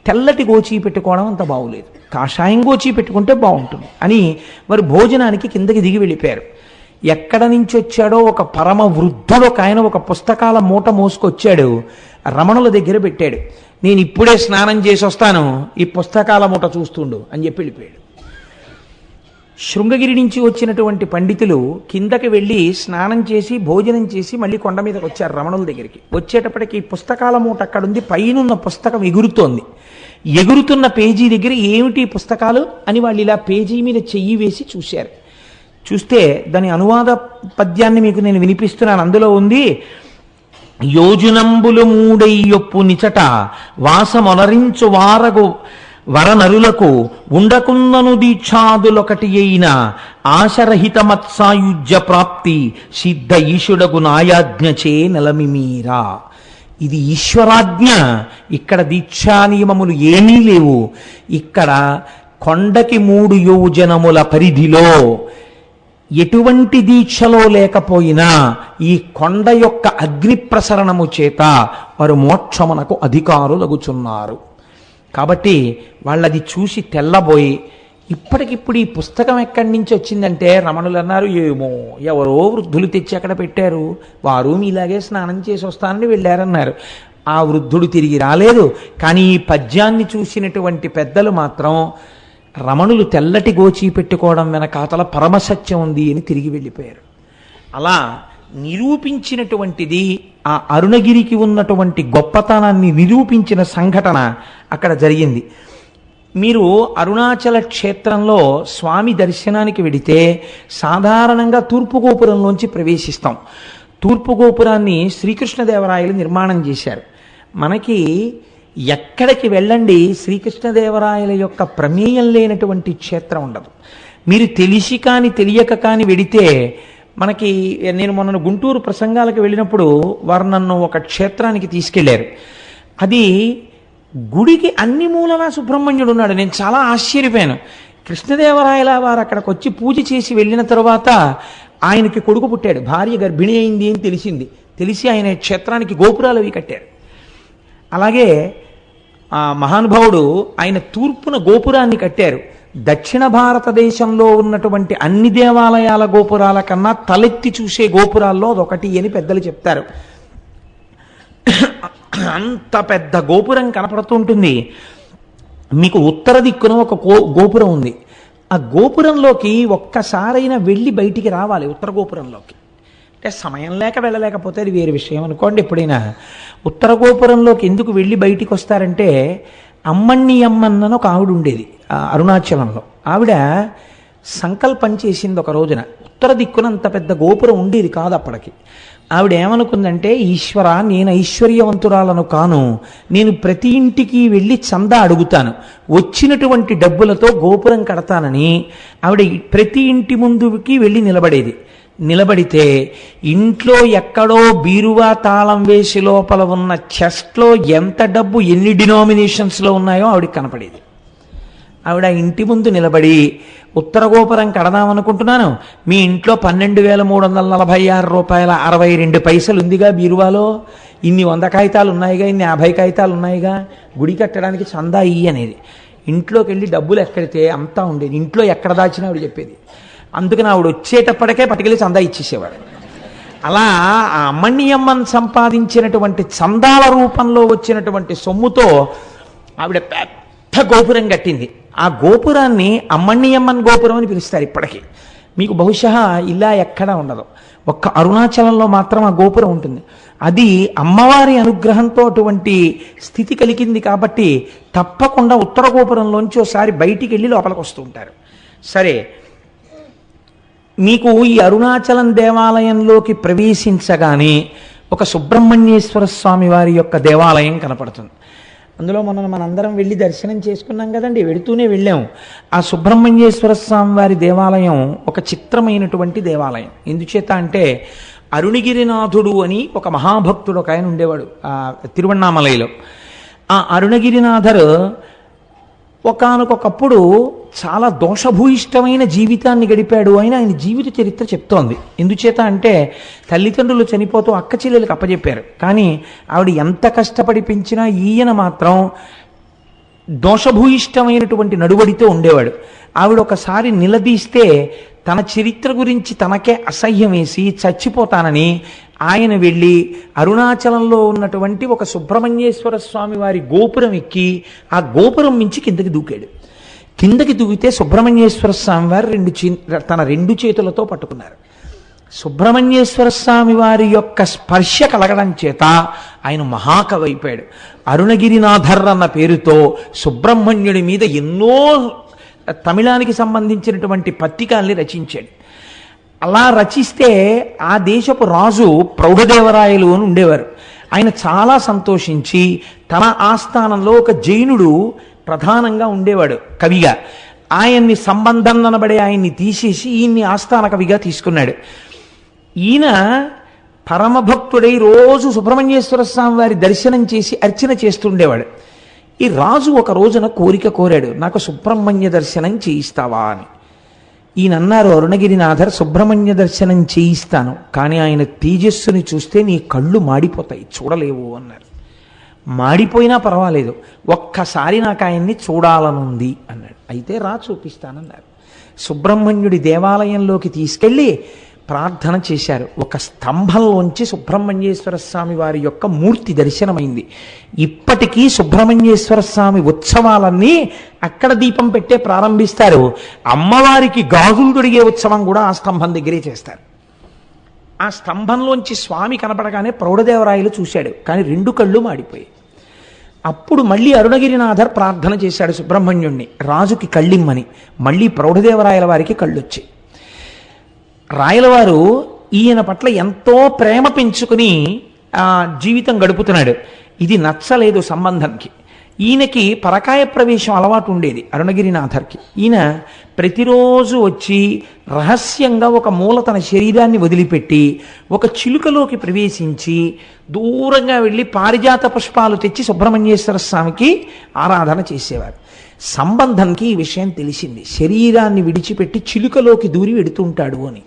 తెల్లటి గోచి పెట్టుకోవడం అంత బాగులేదు, కాషాయం గోచి పెట్టుకుంటే బాగుంటుంది అని వారు భోజనానికి కిందకి దిగి వెళ్ళిపోయారు. ఎక్కడ నుంచి వచ్చాడో ఒక పరమ వృద్ధుడు ఒక ఆయన ఒక పుస్తకాల మూట మోసుకొచ్చాడు, రమణుల దగ్గర పెట్టాడు. నేను ఇప్పుడే స్నానం చేసి వస్తాను, ఈ పుస్తకాల మూట చూస్తుండు అని చెప్పి వెళ్ళిపోయాడు. శృంగగిరి నుంచి వచ్చినటువంటి పండితులు కిందకి వెళ్ళి స్నానం చేసి భోజనం చేసి మళ్ళీ కొండ మీదకి వచ్చారు రమణుల దగ్గరికి. వచ్చేటప్పటికి పుస్తకాల మూట అక్కడుంది, పైనున్న పుస్తకం ఎగురుతోంది. ఎగురుతున్న పేజీ దగ్గర ఏమిటి పుస్తకాలు అని వాళ్ళు ఇలా పేజీ మీద చెయ్యి వేసి చూశారు. చూస్తే దాని అనువాద పద్యాన్ని మీకు నేను వినిపిస్తున్నాను. అందులో ఉంది, యోజనంబులు 3 నిచట వాసమొనరించు వారగు వరనరులకు ఉండకున్నను దీక్షాదులొకటి అయిన ఆశరహిత మత్సాయుజ్య ప్రాప్తి సిద్ధ ఈశుడగు నాయాజ్ఞచే నెలమిమీరా. ఇది ఈశ్వరాజ్ఞ. ఇక్కడ దీక్షా నియమములు ఏమీ లేవు. ఇక్కడ కొండకి 3 యోజనముల పరిధిలో ఎటువంటి దీక్షలో లేకపోయినా ఈ కొండ యొక్క అగ్ని ప్రసరణము చేత వారు మోక్షమునకు అధికారులగుచున్నారు. కాబట్టి వాళ్ళది చూసి తెల్లబోయి ఇప్పటికిప్పుడు ఈ పుస్తకం ఎక్కడి నుంచి వచ్చిందంటే రమణులు అన్నారు, ఏమో ఎవరో వృద్ధులు తెచ్చి అక్కడ పెట్టారు, వారు మీలాగే స్నానం చేసి వస్తానని వెళ్ళారన్నారు. ఆ వృద్ధుడు తిరిగి రాలేదు. కానీ ఈ పద్యాన్ని చూసినటువంటి పెద్దలు మాత్రం రమణులు తెల్లటి గోచి పెట్టుకోవడం వెనకాతల పరమసత్యం ఉంది అని తిరిగి వెళ్ళిపోయారు. అలా నిరూపించినటువంటిది ఆ అరుణగిరికి ఉన్నటువంటి గొప్పతనాన్ని నిరూపించిన సంఘటన అక్కడ జరిగింది. మీరు అరుణాచల క్షేత్రంలో స్వామి దర్శనానికి వెడితే సాధారణంగా తూర్పు గోపురంలోంచి ప్రవేశిస్తాం. తూర్పు గోపురాన్ని శ్రీకృష్ణదేవరాయలు నిర్మాణం చేశారు. మనకి ఎక్కడికి వెళ్ళండి శ్రీకృష్ణదేవరాయల యొక్క ప్రమేయం లేనటువంటి క్షేత్రం ఉండదు. మీరు తెలిసి కానీ తెలియక కానీ వెడితే మనకి, నేను మొన్న గుంటూరు ప్రసంగాలకు వెళ్ళినప్పుడు వారు నన్ను ఒక క్షేత్రానికి తీసుకెళ్లారు. అది గుడికి అన్ని మూలలా సుబ్రహ్మణ్యుడు ఉన్నాడు. నేను చాలా ఆశ్చర్యపోయాను. కృష్ణదేవరాయల వారు అక్కడికి వచ్చి పూజ చేసి వెళ్ళిన తర్వాత ఆయనకి కొడుకు పుట్టాడు, భార్య గర్భిణి అయింది అని తెలిసి ఆయన క్షేత్రానికి గోపురాలు అవి కట్టారు. అలాగే ఆ మహానుభావుడు ఆయన తూర్పున గోపురాన్ని కట్టారు. దక్షిణ భారతదేశంలో ఉన్నటువంటి అన్ని దేవాలయాల గోపురాల కన్నా తలెత్తి చూసే గోపురాల్లో అదొకటి అని పెద్దలు చెప్తారు. అంత పెద్ద గోపురం కనపడుతుంటుంది. మీకు ఉత్తర దిక్కున ఒక గోపురం ఉంది. ఆ గోపురంలోకి ఒక్కసారైనా వెళ్ళి బయటికి రావాలి. ఉత్తర గోపురంలోకి అంటే సమయం లేక వెళ్ళలేకపోతే అది వేరే విషయం అనుకోండి. ఎప్పుడైనా ఉత్తర గోపురంలోకి ఎందుకు వెళ్ళి బయటికి వస్తారంటే, అమ్మణ్ణి అమ్మన్నను ఒక ఆవిడ ఉండేది అరుణాచలంలో. ఆవిడ సంకల్పం చేసింది ఒక రోజున. ఉత్తర దిక్కున అంత పెద్ద గోపురం ఉండేది కాదు అప్పటికి. ఆవిడ ఏమనుకుందంటే, ఈశ్వర, నేను ఐశ్వర్యవంతురాలను కాను, నేను ప్రతి ఇంటికి వెళ్ళి చందా అడుగుతాను, వచ్చినటువంటి డబ్బులతో గోపురం కడతానని ఆవిడ ప్రతి ఇంటి ముందుకి వెళ్ళి నిలబడితే ఇంట్లో ఎక్కడో బీరువా తాళం వేసి లోపల ఉన్న చెస్ట్లో ఎంత డబ్బు ఎన్ని డినామినేషన్స్లో ఉన్నాయో ఆవిడకి కనపడేది. ఆవిడ ఇంటి ముందు నిలబడి, ఉత్తర గోపురం కడదామనుకుంటున్నాను, మీ ఇంట్లో 12,346 రూపాయల 62 పైసలు ఉందిగా బీరువాలో, ఇన్ని 100 కాగితాలు ఉన్నాయిగా, ఇన్ని 50 కాగితాలు ఉన్నాయిగా, గుడి కట్టడానికి చందా ఇయ్యి అనేది. ఇంట్లోకి వెళ్ళి డబ్బులు ఎక్కడితే అంతా ఉండేది. ఇంట్లో ఎక్కడ దాచినా ఆవిడ చెప్పేది. అందుకని ఆవిడ వచ్చేటప్పటికే పట్టుకెళ్ళి చందా ఇచ్చేసేవాడు. అలా ఆ అమ్మణ్యమ్మన్ సంపాదించినటువంటి చందాల రూపంలో వచ్చినటువంటి సొమ్ముతో ఆవిడ పెద్ద గోపురం కట్టింది. ఆ గోపురాన్ని అమ్మణ్యమ్మన్ గోపురం అని పిలుస్తారు ఇప్పటికీ. మీకు బహుశా ఇలా ఎక్కడా ఉండదు, ఒక్క అరుణాచలంలో మాత్రం ఆ గోపురం ఉంటుంది. అది అమ్మవారి అనుగ్రహంతో అటువంటి స్థితి కలిగింది కాబట్టి తప్పకుండా ఉత్తర గోపురంలోంచి ఒకసారి బయటికి వెళ్ళి లోపలికి వస్తూ ఉంటారు. సరే, మీకు ఈ అరుణాచలం దేవాలయంలోకి ప్రవేశించగానే ఒక సుబ్రహ్మణ్యేశ్వర స్వామి వారి యొక్క దేవాలయం కనపడుతుంది. అందులో మనందరం వెళ్ళి దర్శనం చేసుకున్నాం కదండి, వెడుతూనే వెళ్ళాం. ఆ సుబ్రహ్మణ్యేశ్వర స్వామి వారి దేవాలయం ఒక చిత్రమైనటువంటి దేవాలయం. ఎందుచేత అంటే, అరుణగిరినాథుడు అని ఒక మహాభక్తుడు ఒక ఆయన ఉండేవాడు ఆ తిరువణ్ణామలైలో. ఆ అరుణగిరినాథరు ఒకానొకప్పుడు చాలా దోషభూయిష్టమైన జీవితాన్ని గడిపాడు అని ఆయన జీవిత చరిత్ర చెప్తోంది. ఎందుచేత అంటే, తల్లిదండ్రులు చనిపోతూ అక్క చెల్లెలకు అప్పచెప్పారు. కానీ ఆవిడ ఎంత కష్టపడి పెంచినా ఈయన మాత్రం దోషభూయిష్టమైనటువంటి నడువడితో ఉండేవాడు. ఆవిడ ఒకసారి నిలదీస్తే తన చరిత్ర గురించి తనకే అసహ్యం వేసి చచ్చిపోతానని ఆయన వెళ్ళి అరుణాచలంలో ఉన్నటువంటి ఒక సుబ్రహ్మణ్యేశ్వర స్వామి వారి గోపురం ఎక్కి ఆ గోపురం మించి కిందకి దూకాడు. కిందకి దూకితే సుబ్రహ్మణ్యేశ్వర స్వామి వారు తన రెండు చేతులతో పట్టుకున్నారు. సుబ్రహ్మణ్యేశ్వర స్వామి వారి యొక్క స్పర్శ కలగడం చేత ఆయన మహాకవి అయిపోయాడు. అరుణగిరినాథర్ అన్న పేరుతో సుబ్రహ్మణ్యుడి మీద ఎన్నో తమిళానికి సంబంధించినటువంటి పత్రికల్ని రచించాడు. అలా రచిస్తే ఆ దేశపు రాజు ప్రౌఢదేవరాయలు అని ఉండేవారు. ఆయన చాలా సంతోషించి తన ఆస్థానంలో ఒక జైనుడు ప్రధానంగా ఉండేవాడు కవిగా. ఆయన్ని సంబంధం అనబడే ఆయన్ని తీసేసి ఈయన్ని ఆస్థాన కవిగా తీసుకున్నాడు. ఈయన పరమభక్తుడై రోజు సుబ్రహ్మణ్యేశ్వర స్వామి వారి దర్శనం చేసి అర్చన చేస్తుండేవాడు. ఈ రాజు ఒక రోజున కోరిక కోరాడు, నాకు సుబ్రహ్మణ్య దర్శనం చేయిస్తావా అని. ఈయన అన్నారు, అరుణగిరినాథర్, సుబ్రహ్మణ్య దర్శనం చేయిస్తాను, కానీ ఆయన తేజస్సుని చూస్తే నీ కళ్ళు మాడిపోతాయి, చూడలేవు అన్నారు. మాడిపోయినా పర్వాలేదు, ఒక్కసారి నాకు ఆయన్ని చూడాలనుంది అన్నాడు. అయితే రా చూపిస్తానన్నారు. సుబ్రహ్మణ్యుడి దేవాలయంలోకి తీసుకెళ్ళి ప్రార్థన చేశారు. ఒక స్తంభంలోంచి సుబ్రహ్మణ్యేశ్వర స్వామి వారి యొక్క మూర్తి దర్శనమైంది. ఇప్పటికీ సుబ్రహ్మణ్యేశ్వర స్వామి ఉత్సవాలన్నీ అక్కడ దీపం పెట్టే ప్రారంభిస్తారు. అమ్మవారికి గాజులు తొడిగే ఉత్సవం కూడా ఆ స్తంభం దగ్గరే చేస్తారు. ఆ స్తంభంలోంచి స్వామి కనపడగానే ప్రౌఢదేవరాయలు చూశాడు, కానీ 2 కళ్ళు మాడిపోయాయి. అప్పుడు మళ్ళీ అరుణగిరినాథర్ ప్రార్థన చేశాడు సుబ్రహ్మణ్యుణ్ణి, రాజుకి కళ్ళిమ్మని. మళ్ళీ ప్రౌఢదేవరాయల వారికి కళ్ళొచ్చాయి. రాయలవారు ఈయన పట్ల ఎంతో ప్రేమ పెంచుకుని జీవితం గడుపుతున్నాడు. ఇది నచ్చలేదు సంబంధానికి. ఈయనకి పరకాయ ప్రవేశం అలవాటు ఉండేది అరుణగిరినాథర్కి. ఈయన ప్రతిరోజు వచ్చి రహస్యంగా ఒక మూల తన శరీరాన్ని వదిలిపెట్టి ఒక చిలుకలోకి ప్రవేశించి దూరంగా వెళ్ళి పారిజాత పుష్పాలు తెచ్చి సుబ్రహ్మణ్యేశ్వర స్వామికి ఆరాధన చేసేవారు. సంబంధంకి ఈ విషయం తెలిసింది, శరీరాన్ని విడిచిపెట్టి చిలుకలోకి దూరి వెడుతుంటాడు అని.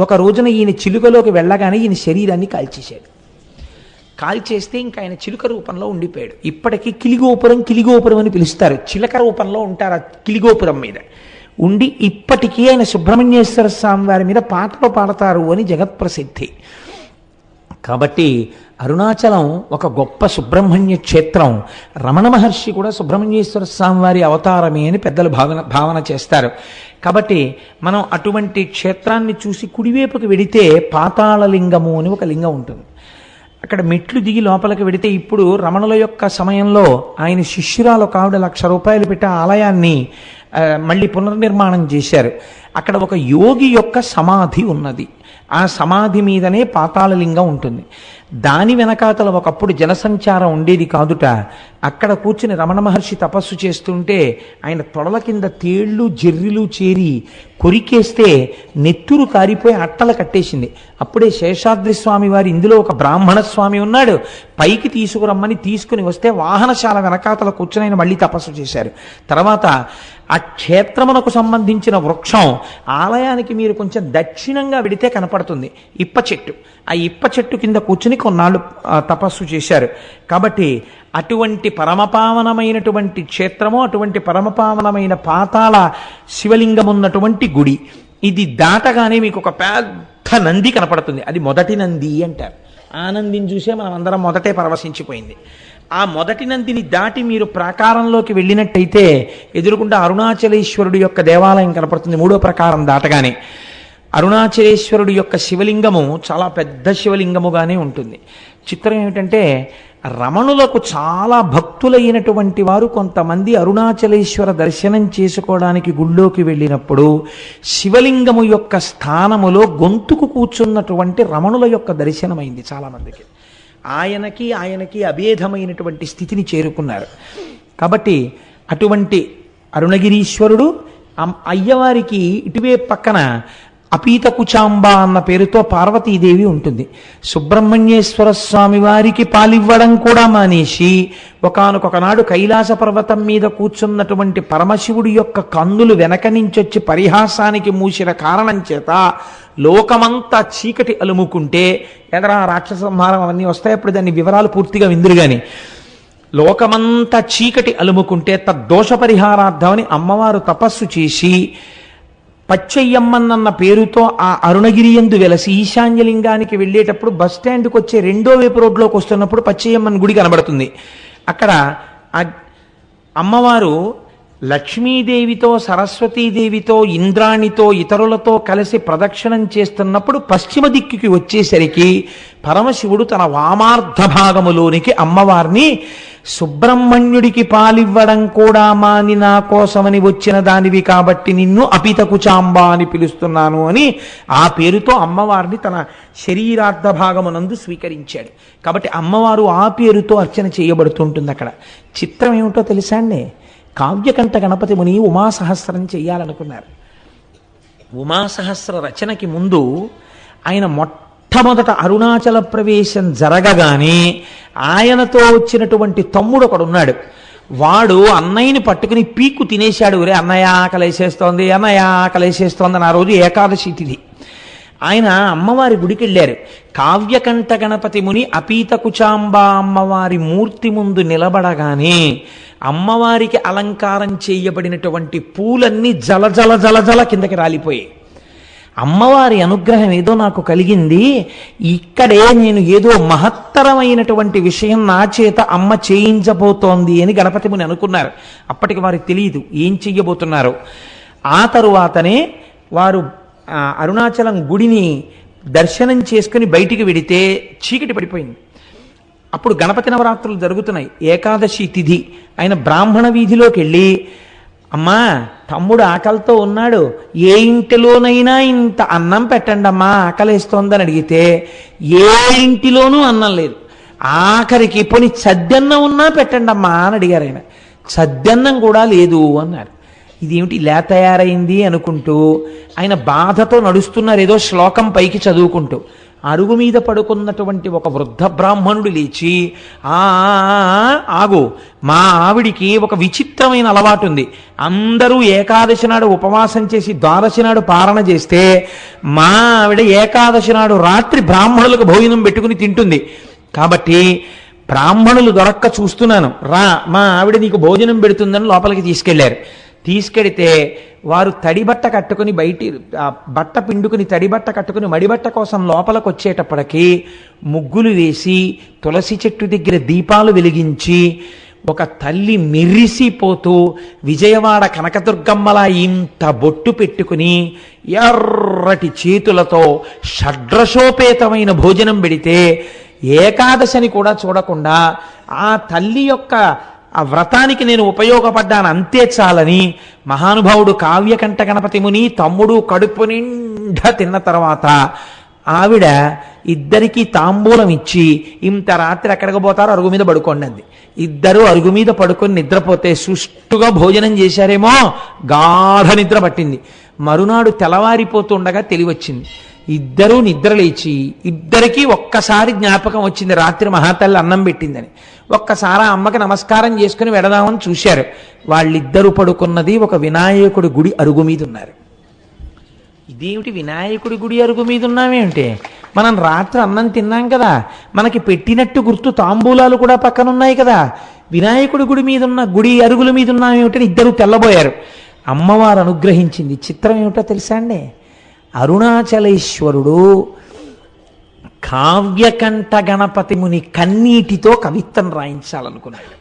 ఒక రోజున ఈయన చిలుకలోకి వెళ్ళగానే ఈయన శరీరాన్ని కాల్చేశాడు. కాల్చేస్తే ఇంకా ఆయన చిలుక రూపంలో ఉండిపోయాడు. ఇప్పటికీ కిలిగోపురం అని పిలుస్తారు. చిలక రూపంలో ఉంటారు ఆ కిలిగోపురం మీద ఉండి. ఇప్పటికీ ఆయన సుబ్రహ్మణ్యేశ్వర స్వామి వారి మీద పాటలు పాడతారు అని జగత్ప్రసిద్ధి. కాబట్టి అరుణాచలం ఒక గొప్ప సుబ్రహ్మణ్య క్షేత్రం. రమణ మహర్షి కూడా సుబ్రహ్మణ్యేశ్వర స్వామి వారి అవతారమే అని పెద్దలు భావన చేస్తారు. కాబట్టి మనం అటువంటి క్షేత్రాన్ని చూసి కుడివైపుకి వెడితే పాతాళలింగము అని ఒక లింగం ఉంటుంది. అక్కడ మెట్లు దిగి లోపలికి వెడితే, ఇప్పుడు రమణుల యొక్క సమయంలో ఆయన శిష్యురాలు ఒక ఆవిడ 1,00,000 రూపాయలు పెట్టి ఆ ఆలయాన్ని మళ్ళీ పునర్నిర్మాణం చేశారు. అక్కడ ఒక యోగి యొక్క సమాధి ఉన్నది. ఆ సమాధి మీదనే పాతాళలింగం ఉంటుంది. దాని వెనకాతల ఒకప్పుడు జనసంచారం ఉండేది కాదుట. అక్కడ కూర్చుని రమణ మహర్షి తపస్సు చేస్తుంటే ఆయన తొడల కింద తేళ్లు జెర్రిలు చేరి కొరికేస్తే నెత్తురు కారిపోయి అట్టలు కట్టేసింది. అప్పుడే శేషాద్రి స్వామి వారు, ఇందులో ఒక బ్రాహ్మణ స్వామి ఉన్నాడు, పైకి తీసుకురమ్మని తీసుకుని వస్తే వాహనశాల వెనకాతల కూర్చుని ఆయన మళ్ళీ తపస్సు చేశారు. తర్వాత ఆ క్షేత్రమునకు సంబంధించిన వృక్షం ఆలయానికి మీరు కొంచెం దక్షిణంగా వెడితే కనపడుతుంది, ఇప్ప చెట్టు. ఆ ఇప్ప చెట్టు కింద కూర్చుని కొన్నాళ్ళు తపస్సు చేశారు. కాబట్టి అటువంటి పరమపావనమైనటువంటి క్షేత్రము, అటువంటి పరమపావనమైన పాతాళ శివలింగం ఉన్నటువంటి గుడి. ఇది దాటగానే మీకు ఒక పెద్ద నంది కనపడుతుంది. అది మొదటి నంది అంటారు. ఆ నందిని చూసే మనం అందరం మొదటే పరవశించిపోయింది. ఆ మొదటి నందిని దాటి మీరు ప్రాకారంలోకి వెళ్ళినట్టయితే ఎదురుకుండా అరుణాచలేశ్వరుడు యొక్క దేవాలయం కనపడుతుంది. 3వ ప్రాకారం దాటగానే అరుణాచలేశ్వరుడు యొక్క శివలింగము చాలా పెద్ద శివలింగముగానే ఉంటుంది. చిత్రం ఏమిటంటే, రమణులకు చాలా భక్తులైనటువంటి వారు కొంతమంది అరుణాచలేశ్వర దర్శనం చేసుకోవడానికి గుళ్ళోకి వెళ్ళినప్పుడు శివలింగము యొక్క స్థానములో గొంతుకు కూర్చున్నటువంటి రమణుల యొక్క దర్శనమైంది చాలామందికి. ఆయనకి అభేదమైనటువంటి స్థితిని చేరుకున్నారు. కాబట్టి అటువంటి అరుణగిరీశ్వరుడు, అయ్యవారికి ఇటువే పక్కన అపీత కుచాంబ అన్న పేరుతో పార్వతీదేవి ఉంటుంది. సుబ్రహ్మణ్యేశ్వర స్వామి వారికి పాలివ్వడం కూడా మానేసి ఒకానొకనాడు కైలాస పర్వతం మీద కూర్చున్నటువంటి పరమశివుడి యొక్క కన్నులు వెనక నుంచొచ్చి పరిహాసానికి మూసిన కారణం చేత లోకమంతా చీకటి అలుముకుంటే, ఎదరా రాక్షస సంహారం అవన్నీ వస్తాయి, అప్పుడు దాన్ని వివరాలు పూర్తిగా విందురు గాని, లోకమంతా చీకటి అలుముకుంటే తద్దోష పరిహారార్థమని అమ్మవారు తపస్సు చేసి పచ్చయ్యమ్మన్న పేరుతో ఆ అరుణగిరియందు వెలసి ఈశాన్యలింగానికి వెళ్ళేటప్పుడు బస్ స్టాండ్కి వచ్చే 2వ వైపు రోడ్లోకి వస్తున్నప్పుడు పచ్చయ్యమ్మన్ గుడి కనబడుతుంది. అక్కడ అమ్మవారు లక్ష్మీదేవితో, సరస్వతీదేవితో, ఇంద్రాణితో, ఇతరులతో కలిసి ప్రదక్షిణం చేస్తున్నప్పుడు పశ్చిమ దిక్కుకి వచ్చేసరికి పరమశివుడు తన వామార్ధ భాగములోనికి అమ్మవారిని సుబ్రహ్మణ్యుడికి పాలివ్వడం కూడా మాని నా కోసమని వచ్చిన దానివి కాబట్టి నిన్ను అపిత కుచాంబ అని పిలుస్తున్నాను అని ఆ పేరుతో అమ్మవారిని తన శరీరార్థ భాగమునందు స్వీకరించాడు. కాబట్టి అమ్మవారు ఆ పేరుతో అర్చన చేయబడుతుంటుంది. అక్కడ చిత్రం ఏమిటో తెలుసా అండి? కావ్యకంఠ గణపతి ముని ఉమాసహస్రం చెయ్యాలనుకున్నారు. ఉమాసహస్ర రచనకి ముందు ఆయన మొట్టమొదట అరుణాచల ప్రవేశం జరగగానే ఆయనతో వచ్చినటువంటి తమ్ముడు ఒకడున్నాడు. వాడు అన్నయ్యని పట్టుకుని పీక్కు తినేశాడు. రే అన్నయ్య ఆకలేసేస్తోంది, అన్నయ్య ఆకలేసేస్తోంది అని. ఆ రోజు ఏకాదశి తిథి. ఆయన అమ్మవారి గుడికి వెళ్ళారు. కావ్యకంఠ గణపతి ముని అపీత కుచాంబ అమ్మవారి మూర్తి ముందు నిలబడగానే అమ్మవారికి అలంకారం చేయబడినటువంటి పూలన్నీ జల జల జల జల కిందకి రాలిపోయాయి. అమ్మవారి అనుగ్రహం ఏదో నాకు కలిగింది, ఇక్కడే నేను ఏదో మహత్తరమైనటువంటి విషయం నా చేత అమ్మ చేయించబోతోంది అని గణపతి ముని అనుకున్నారు. అప్పటికి వారికి తెలియదు ఏం చెయ్యబోతున్నారు. ఆ తరువాతనే వారు అరుణాచలం గుడిని దర్శనం చేసుకుని బయటికి వెడితే చీకటి పడిపోయింది. అప్పుడు గణపతి నవరాత్రులు జరుగుతున్నాయి, ఏకాదశి తిథి. ఆయన బ్రాహ్మణ వీధిలోకి వెళ్ళి, అమ్మా తమ్ముడు ఆకలితో ఉన్నాడు, ఏ ఇంటిలోనైనా ఇంత అన్నం పెట్టండి అమ్మా ఆకలేస్తోందని అడిగితే ఏ ఇంటిలోనూ అన్నం లేదు. ఆఖరికి పోని సద్దన్నం ఉన్నా పెట్టండి అమ్మా అని అడిగారు. ఆయన సద్దన్నం కూడా లేదు అన్నారు. ఇదేమిటి ఇలా తయారైంది అనుకుంటూ ఆయన బాధతో నడుస్తున్నారు, ఏదో శ్లోకం పైకి చదువుకుంటూ. అరుగు మీద పడుకున్నటువంటి ఒక వృద్ధ బ్రాహ్మణుడు లేచి, ఆగు, మా ఆవిడికి ఒక విచిత్రమైన అలవాటు ఉంది. అందరూ ఏకాదశి నాడు ఉపవాసం చేసి ద్వాదశి నాడు పారణ చేస్తే మా ఆవిడ ఏకాదశి నాడు రాత్రి బ్రాహ్మణులకు భోజనం పెట్టుకుని తింటుంది. కాబట్టి బ్రాహ్మణులు దొరక్క చూస్తున్నాను, రా మా ఆవిడ నీకు భోజనం పెడుతుందని లోపలికి తీసుకెళ్లారు. తీసుకెడితే వారు తడిబట్ట కట్టుకుని బట్ట పిండుకుని తడిబట్ట కట్టుకుని మడిబట్ట కోసం లోపలికి వచ్చేటప్పటికి ముగ్గులు వేసి తులసి చెట్టు దగ్గర దీపాలు వెలిగించి ఒక తల్లి మెరిసిపోతూ విజయవాడ కనకదుర్గమ్మలా ఇంత బొట్టు పెట్టుకుని ఎర్రటి చేతులతో షడ్రశోపేతమైన భోజనం పెడితే ఏకాదశని కూడా చూడకుండా ఆ తల్లి యొక్క ఆ వ్రతానికి నేను ఉపయోగపడ్డాను అంతే చాలని మహానుభావుడు కావ్యకంఠ గణపతి ముని తమ్ముడు కడుపు నిండా తిన్న తర్వాత ఆవిడ ఇద్దరికీ తాంబూలం ఇచ్చి, ఇంత రాత్రి ఎక్కడికి పోతారో అరుగు మీద పడుకోండి అంది. ఇద్దరు అరుగు మీద పడుకొని నిద్రపోతే సుష్టుగా భోజనం చేశారేమో, గాఢ నిద్ర పట్టింది. మరునాడు తెల్లవారిపోతుండగా తెలివచ్చింది. ఇద్దరూ నిద్రలేచి ఇద్దరికీ ఒక్కసారి జ్ఞాపకం వచ్చింది, రాత్రి మహాతల్లి అన్నం పెట్టిందని. ఒక్కసారి అమ్మకి నమస్కారం చేసుకుని వెడదామని చూశారు. వాళ్ళిద్దరూ పడుకున్నది ఒక వినాయకుడి గుడి అరుగు మీద ఉన్నారు. ఇదేమిటి వినాయకుడి గుడి అరుగు మీద ఉన్నామేమిటి? మనం రాత్రి అన్నం తిన్నాం కదా, మనకి పెట్టినట్టు గుర్తు తాంబూలాలు కూడా పక్కన ఉన్నాయి కదా, వినాయకుడి గుడి మీద ఉన్న గుడి అరుగుల మీద ఉన్నామేమిటని ఇద్దరు తెల్లబోయారు. అమ్మవారు అనుగ్రహించింది. చిత్రం ఏమిటో తెలుసా అండి? అరుణాచలేశ్వరుడు కావ్యకంఠ గణపతి ముని కన్నీటితో కవిత్వం రాయించాలనుకున్నాడు.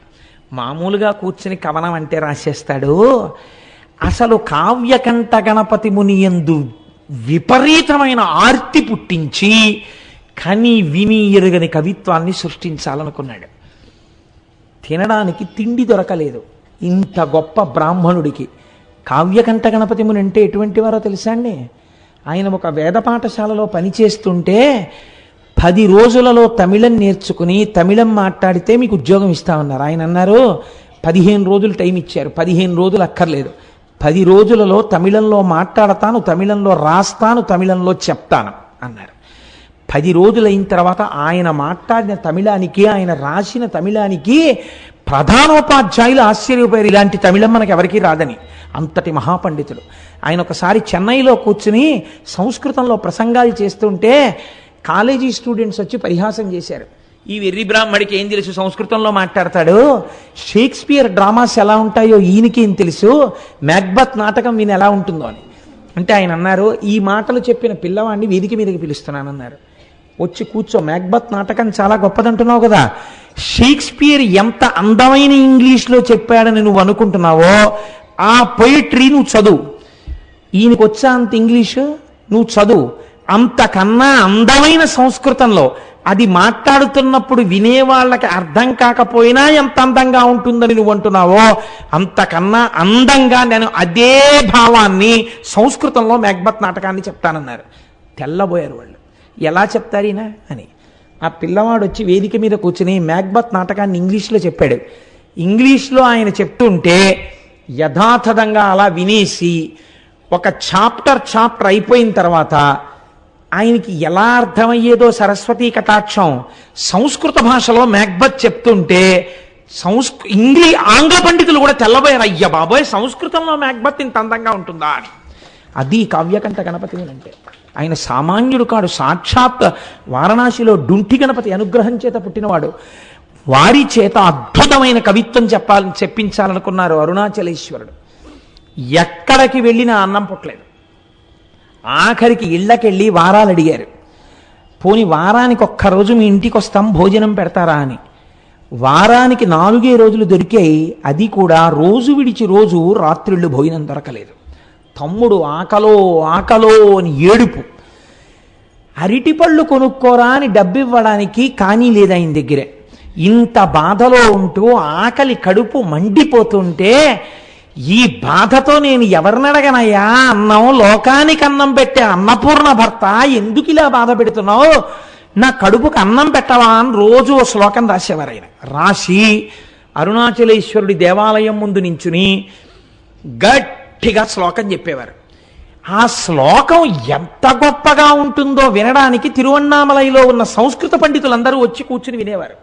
మామూలుగా కూర్చుని కవనం అంటే రాసేస్తాడు. అసలు కావ్యకంఠ గణపతి ముని యందు విపరీతమైన ఆర్తి పుట్టించి కని విని ఎరుగని కవిత్వాన్ని సృష్టించాలనుకున్నాడు. తినడానికి తిండి దొరకలేదు ఇంత గొప్ప బ్రాహ్మణుడికి. కావ్యకంఠ గణపతి ముని అంటే ఎటువంటి వారో తెలుసా అండి? ఆయన ఒక వేద పాఠశాలలో పనిచేస్తుంటే 10 రోజులలో తమిళం నేర్చుకుని తమిళం మాట్లాడితే మీకు ఉద్యోగం ఇస్తామన్నారు. ఆయన అన్నారు 15 రోజులు టైం ఇచ్చారు. 15 రోజులు అక్కర్లేదు, 10 రోజులలో తమిళంలో మాట్లాడతాను, తమిళంలో రాస్తాను, తమిళంలో చెప్తాను అన్నారు. 10 రోజులైన తర్వాత ఆయన మాట్లాడిన తమిళానికి ఆయన రాసిన తమిళానికి ప్రధానోపాధ్యాయులు ఆశ్చర్యపోయారు, ఇలాంటి తమిళం మనకి ఎవరికీ రాదని. అంతటి మహాపండితుడు ఆయన. ఒకసారి చెన్నైలో కూర్చుని సంస్కృతంలో ప్రసంగాలు చేస్తుంటే కాలేజీ స్టూడెంట్స్ వచ్చి పరిహాసం చేశారు. ఈ వెర్రి బ్రాహ్మడికి ఏం తెలుసు, సంస్కృతంలో మాట్లాడతాడు, షేక్స్పియర్ డ్రామాస్ ఎలా ఉంటాయో ఈయనకి ఏం తెలుసు, మ్యాక్బత్ నాటకం ఈయన ఎలా ఉంటుందో అని. అంటే ఆయన అన్నారు, ఈ మాటలు చెప్పిన పిల్లవాడిని వేదిక మీదకి పిలుస్తున్నానన్నారు. వచ్చి కూర్చో, మ్యాక్బత్ నాటకం చాలా గొప్పదంటున్నావు కదా, షేక్స్పియర్ ఎంత అందమైన ఇంగ్లీష్లో చెప్పాడని నువ్వు అనుకుంటున్నావో ఆ పొయిట్రీ నువ్వు చదువు. ఈయనకి వచ్చా అంత ఇంగ్లీషు, నువ్వు చదువు. అంతకన్నా అందమైన సంస్కృతంలో అది మాట్లాడుతున్నప్పుడు వినేవాళ్ళకి అర్థం కాకపోయినా ఎంత అందంగా ఉంటుందని నువ్వు అంటున్నావో అంతకన్నా అందంగా నేను అదే భావాన్ని సంస్కృతంలో మ్యాక్బత్ నాటకాన్ని చెప్తానన్నారు. తెల్లబోయారు వాళ్ళు, ఎలా చెప్తారీనా అని. ఆ పిల్లవాడు వచ్చి వేదిక మీద కూర్చుని మ్యాక్బత్ నాటకాన్ని ఇంగ్లీష్లో చెప్పాడు. ఇంగ్లీష్లో ఆయన చెప్తుంటే యథాతథంగా అలా వినేసి ఒక చాప్టర్ అయిపోయిన తర్వాత ఆయనకి ఎలా అర్థమయ్యేదో సరస్వతీ కటాక్షం సంస్కృత భాషలో మ్యాక్బత్ చెప్తుంటే ఆంగ్ల పండితులు కూడా తెల్లబోయారు, అయ్య బాబోయ్ సంస్కృతంలో మ్యాక్బత్ ఇంత అందంగా ఉంటుందా అని. అది కావ్యకంఠ గణపతి అంటే. ఆయన సామాన్యుడు కాడు, సాక్షాత్ వారణాసిలో డుంటి గణపతి అనుగ్రహం చేత పుట్టినవాడు. వారి చేత అద్భుతమైన కవిత్వం చెప్పించాలనుకున్నారు అరుణాచలేశ్వరుడు. ఎక్కడికి వెళ్ళినా అన్నం పుట్టలేదు. ఆఖరికి ఇళ్ళకెళ్ళి వారాలు అడిగారు, పోని వారానికి ఒక్కరోజు మీ ఇంటికి వస్తాం, భోజనం పెడతారా అని. వారానికి 4 రోజులు దొరికాయి, అది కూడా రోజు విడిచి రోజు రాత్రిళ్ళు భోజనం దొరకలేదు. తమ్ముడు ఆకలో ఆకలో అని ఏడుపు. అరటిపళ్ళు కొనుక్కోరా అని డబ్బివ్వడానికి కానీ లేదు ఆయన దగ్గరే. ఇంత బాధలో ఉంటూ ఆకలి కడుపు మండిపోతుంటే, ఈ బాధతో నేను ఎవరినడగనయ్యా, అన్నం లోకానికి అన్నం పెట్టే అన్నపూర్ణ భర్త, ఎందుకు ఇలా బాధ పెడుతున్నావు, నా కడుపుకు అన్నం పెట్టవా అని రోజు ఓ శ్లోకం రాసేవారు ఆయన. రాసి అరుణాచలేశ్వరుడి దేవాలయం ముందు నించుని గట్టిగా శ్లోకం చెప్పేవారు. ఆ శ్లోకం ఎంత గొప్పగా ఉంటుందో వినడానికి తిరువన్నామలైలో ఉన్న సంస్కృత పండితులందరూ వచ్చి కూర్చుని వినేవారు.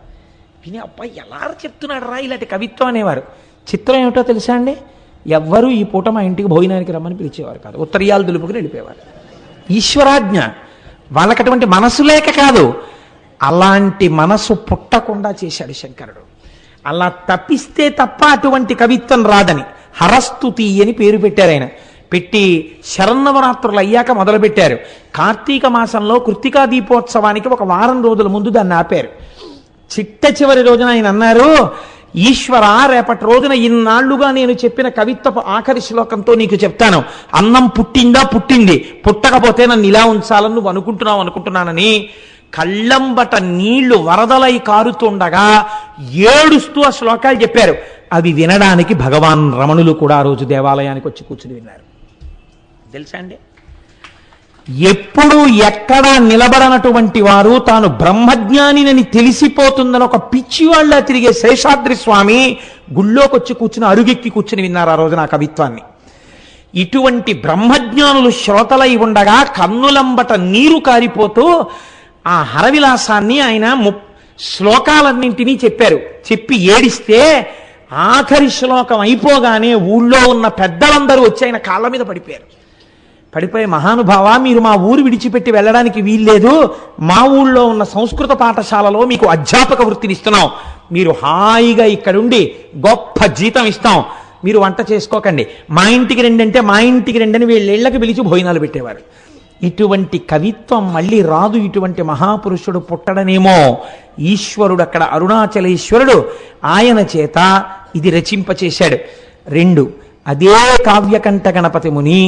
విని అబ్బాయి ఎలా చెప్తున్నాడు రా ఇలాంటి కవిత్వం అనేవారు. చిత్రం ఏమిటో తెలుసా అండి, ఎవ్వరూ ఈ పూట మా ఇంటికి భోజనానికి రమ్మని పిలిచేవారు కాదు, ఉత్తరీయాలు దులుపుకుని వెళ్ళిపోయేవారు. ఈశ్వరాజ్ఞ. వాళ్ళకి అటువంటి మనసు లేక కాదు, అలాంటి మనసు పుట్టకుండా చేశాడు శంకరుడు. అలా తప్పిస్తే తప్ప అటువంటి కవిత్వం రాదని హరస్తుతి అని పేరు పెట్టారు ఆయన. పెట్టి శరన్నవరాత్రులు అయ్యాక మొదలుపెట్టారు. కార్తీక మాసంలో కృత్తికా దీపోత్సవానికి ఒక వారం రోజుల ముందు దాన్ని ఆపారు. చిట్ట చివరి రోజున ఆయన అన్నారు, ఈశ్వర, రేపటి రోజున ఇన్నాళ్లుగా నేను చెప్పిన కవిత్వపు ఆఖరి శ్లోకంతో నీకు చెప్తాను. అన్నం పుట్టిందా? పుట్టింది. పుట్టకపోతే నన్ను ఇలా ఉంచాలని నువ్వు అనుకుంటున్నానని కళ్ళంబట నీళ్లు వరదలై కారుతుండగా ఏడుస్తూ ఆ శ్లోకాలు చెప్పారు. అవి వినడానికి భగవాన్ రమణులు కూడా ఆ రోజు దేవాలయానికి వచ్చి కూర్చుని విన్నారు. తెలుసా అండి, ఎప్పుడు ఎక్కడా నిలబడనటువంటి వారు తాను బ్రహ్మజ్ఞానినని తెలిసిపోతుందని ఒక పిచ్చివాళ్ళ తిరిగే శేషాద్రి స్వామి గుళ్ళోకి వచ్చి కూర్చుని అరుగెక్కి కూర్చుని విన్నారు ఆ రోజున ఆ కవిత్వాన్ని. ఇటువంటి బ్రహ్మజ్ఞానులు శ్రోతలై ఉండగా కన్నులంబట నీరు కారిపోతూ ఆ హరవిలాసాన్ని ఆయన శ్లోకాలన్నింటినీ చెప్పారు. చెప్పి ఏడిస్తే ఆఖరి శ్లోకం అయిపోగానే ఊళ్ళో ఉన్న పెద్దలందరూ వచ్చి ఆయన కాళ్ళ మీద పడిపోయారు. పడిపోయి, మహానుభావ, మీరు మా ఊరు విడిచిపెట్టి వెళ్ళడానికి వీల్లేదు, మా ఊళ్ళో ఉన్న సంస్కృత పాఠశాలలో మీకు అధ్యాపక వృత్తిని ఇస్తున్నాం, మీరు హాయిగా ఇక్కడుండి గొప్ప జీతం ఇస్తాం, మీరు వంట చేసుకోకండి, మా ఇంటికి రండి అంటే మా ఇంటికి రండి అని వీళ్ళకి పిలిచి భోజనాలు పెట్టేవారు. ఇటువంటి కవిత్వం మళ్ళీ రాదు, ఇటువంటి మహాపురుషుడు పుట్టడనేమో. ఈశ్వరుడు అక్కడ అరుణాచలేశ్వరుడు ఆయన చేత ఇది రచింపచేశాడు. 2, అదే కావ్యకంఠ గణపతి ముని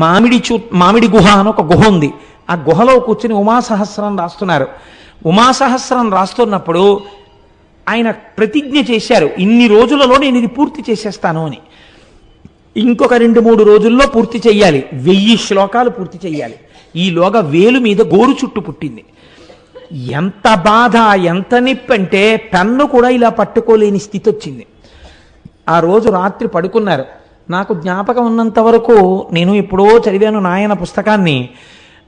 మామిడి గుహ అని ఒక గుహ ఉంది. ఆ గుహలో కూర్చుని ఉమాసహస్రం రాస్తున్నారు. ఉమాసహస్రం రాస్తున్నప్పుడు ఆయన ప్రతిజ్ఞ చేశారు, ఇన్ని రోజులలో నేను ఇది పూర్తి చేసేస్తాను అని. ఇంకొక 2-3 రోజుల్లో పూర్తి చెయ్యాలి, 1000 శ్లోకాలు పూర్తి చెయ్యాలి. ఈలోగా వేలు మీద గోరు చుట్టు పుట్టింది. ఎంత బాధ, ఎంత నొప్పి అంటే పెన్ను కూడా ఇలా పట్టుకోలేని స్థితి వచ్చింది. ఆ రోజు రాత్రి పడుకున్నారు. నాకు జ్ఞాపకం ఉన్నంత వరకు నేను ఎప్పుడో చదివాను నాయన పుస్తకాన్ని,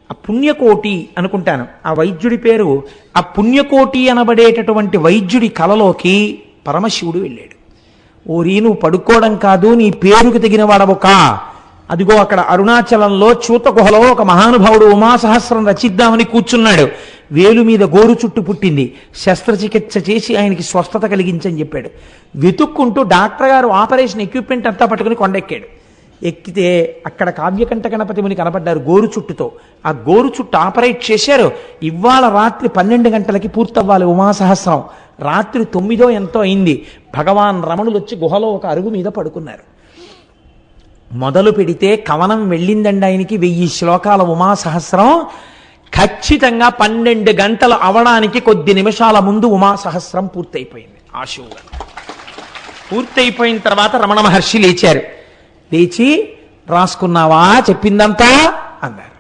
ఆ పుణ్యకోటి అనుకుంటాను ఆ వైద్యుడి పేరు. ఆ పుణ్యకోటి అనబడేటటువంటి వైద్యుడి కలలోకి పరమశివుడు వెళ్ళాడు. ఓరి, నువ్వు పడుకోవడం కాదు, నీ పేరుకు తగిన వాడవు కా, అదిగో అక్కడ అరుణాచలంలో చూత గుహలో ఒక మహానుభావుడు ఉమాసహస్రం రచిద్దామని కూర్చున్నాడు. వేలు మీద గోరు చుట్టు పుట్టింది, శస్త్రచికిత్స చేసి ఆయనకి స్వస్థత కలిగించని చెప్పాడు. వెతుక్కుంటూ డాక్టర్ గారు ఆపరేషన్ ఎక్విప్మెంట్ అంతా పట్టుకుని కొండెక్కాడు. ఎక్కితే అక్కడ కావ్యకంఠ గణపతి ముని కనపడ్డారు గోరు చుట్టుతో. ఆ గోరు చుట్టు ఆపరేట్ చేశారు. ఇవాళ రాత్రి 12 గంటలకి పూర్తవ్వాలి ఉమాసహస్రం. రాత్రి 9 ఎంతో అయింది. భగవాన్ రమణులు వచ్చి గుహలో ఒక అరుగు మీద పడుకున్నారు. మొదలు పెడితే కవనం వెళ్ళిందండి ఆయనకి 1000 శ్లోకాల ఉమాసహస్రం. ఖచ్చితంగా 12 గంటలు అవడానికి కొద్ది నిమిషాల ముందు ఉమాసహస్రం పూర్తయిపోయింది. ఆశువుగా పూర్తయిపోయిన తర్వాత రమణ మహర్షి లేచారు. లేచి, రాసుకున్నావా చెప్పిందంతా అన్నారు.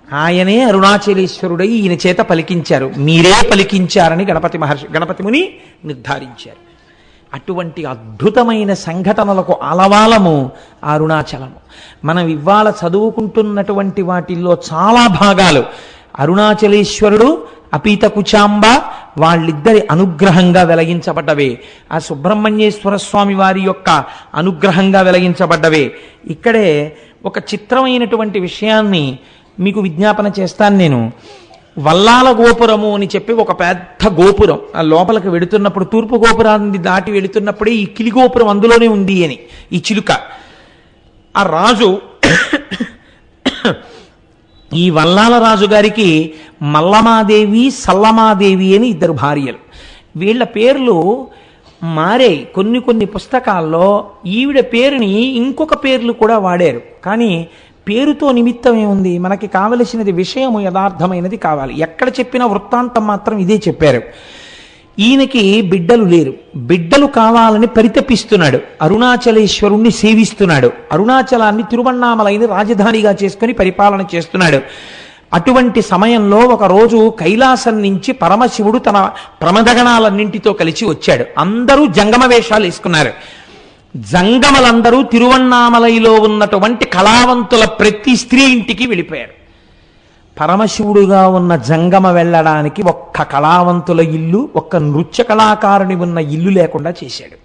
ఆయనే అరుణాచలేశ్వరుడై ఈయన చేత పలికించారు. మీరే పలికించారని గణపతి ముని నిర్ధారించారు. అటువంటి అద్భుతమైన సంఘటనలకు ఆలవాలము అరుణాచలము. మనం ఇవాళ చదువుకుంటున్నటువంటి వాటిల్లో చాలా భాగాలు అరుణాచలేశ్వరుడు, అపీత కుచాంబ వాళ్ళిద్దరి అనుగ్రహంగా వెలిగించబడ్డవే. ఆ సుబ్రహ్మణ్యేశ్వర స్వామి వారి యొక్క అనుగ్రహంగా వెలిగించబడ్డవే. ఇక్కడే ఒక చిత్రమైనటువంటి విషయాన్ని మీకు విజ్ఞాపన చేస్తాను నేను. వల్లాల గోపురము అని చెప్పి ఒక పెద్ద గోపురం, ఆ లోపలికి వెడుతున్నప్పుడు తూర్పు గోపురాన్ని దాటి వెళుతున్నప్పుడే ఈ కిలి గోపురం అందులోనే ఉంది అని ఈ చిలుక. ఆ రాజు ఈ వల్లాల రాజు గారికి మల్లమాదేవి సల్లమాదేవి అని ఇద్దరు భార్యలు. వీళ్ళ పేర్లు మారే. కొన్ని కొన్ని పుస్తకాల్లో ఈవిడ పేరుని ఇంకొక పేర్లు కూడా వాడారు. కానీ పేరుతో నిమిత్తం ఏముంది? మనకి కావలసినది విషయము యథార్థమైనది కావాలి. ఎక్కడ చెప్పిన వృత్తాంతం మాత్రం ఇదే చెప్పారు. ఈయనకి బిడ్డలు లేరు, బిడ్డలు కావాలని పరితపిస్తున్నాడు. అరుణాచలేశ్వరుణ్ణి సేవిస్తున్నాడు. అరుణాచలాన్ని తిరువన్నామలైని రాజధానిగా చేసుకుని పరిపాలన చేస్తున్నాడు. అటువంటి సమయంలో ఒకరోజు కైలాసం నుంచి పరమశివుడు తన ప్రమదగణాలన్నింటితో కలిసి వచ్చాడు. అందరూ జంగమ వేషాలు వేసుకున్నారు. జంగమలందరూ తిరువన్నామలైలో ఉన్నటువంటి కళావంతుల ప్రతి స్త్రీ ఇంటికి వెళ్ళిపోయారు. పరమశివుడుగా ఉన్న జంగమ వెళ్ళడానికి ఒక్క కళావంతుల ఇల్లు, ఒక్క నృత్య కళాకారుని ఉన్న ఇల్లు లేకుండా చేశాడు.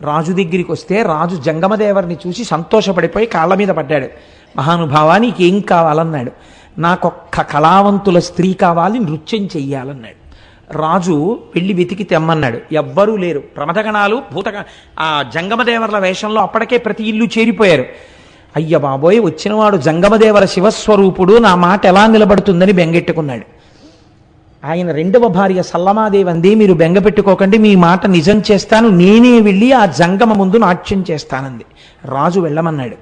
రాజు దగ్గరికి వస్తే రాజు జంగమదేవరిని చూసి సంతోషపడిపోయి కాళ్ళ మీద పడ్డాడు. మహానుభావా, నీకేం కావాలన్నాడు. నాకొక్క కళావంతుల స్త్రీ కావాలి, నృత్యం చెయ్యాలన్నాడు. రాజు వెళ్ళి వెతికి తెమ్మన్నాడు. ఎవ్వరూ లేరు. ప్రమథగణాలు ఆ జంగమదేవర్ల వేషంలో అప్పటికే ప్రతి ఇల్లు చేరిపోయారు. అయ్య బాబోయ్, వచ్చినవాడు జంగమదేవర శివస్వరూపుడు, నా మాట ఎలా నిలబడుతుందని బెంగెట్టుకున్నాడు. ఆయన రెండవ భార్య సల్లమాదేవి అంది, మీరు బెంగ పెట్టుకోకండి, మీ మాట నిజం చేస్తాను, నేనే వెళ్ళి ఆ జంగమ ముందు నాట్యం చేస్తానంది. రాజు వెళ్ళమన్నాడు.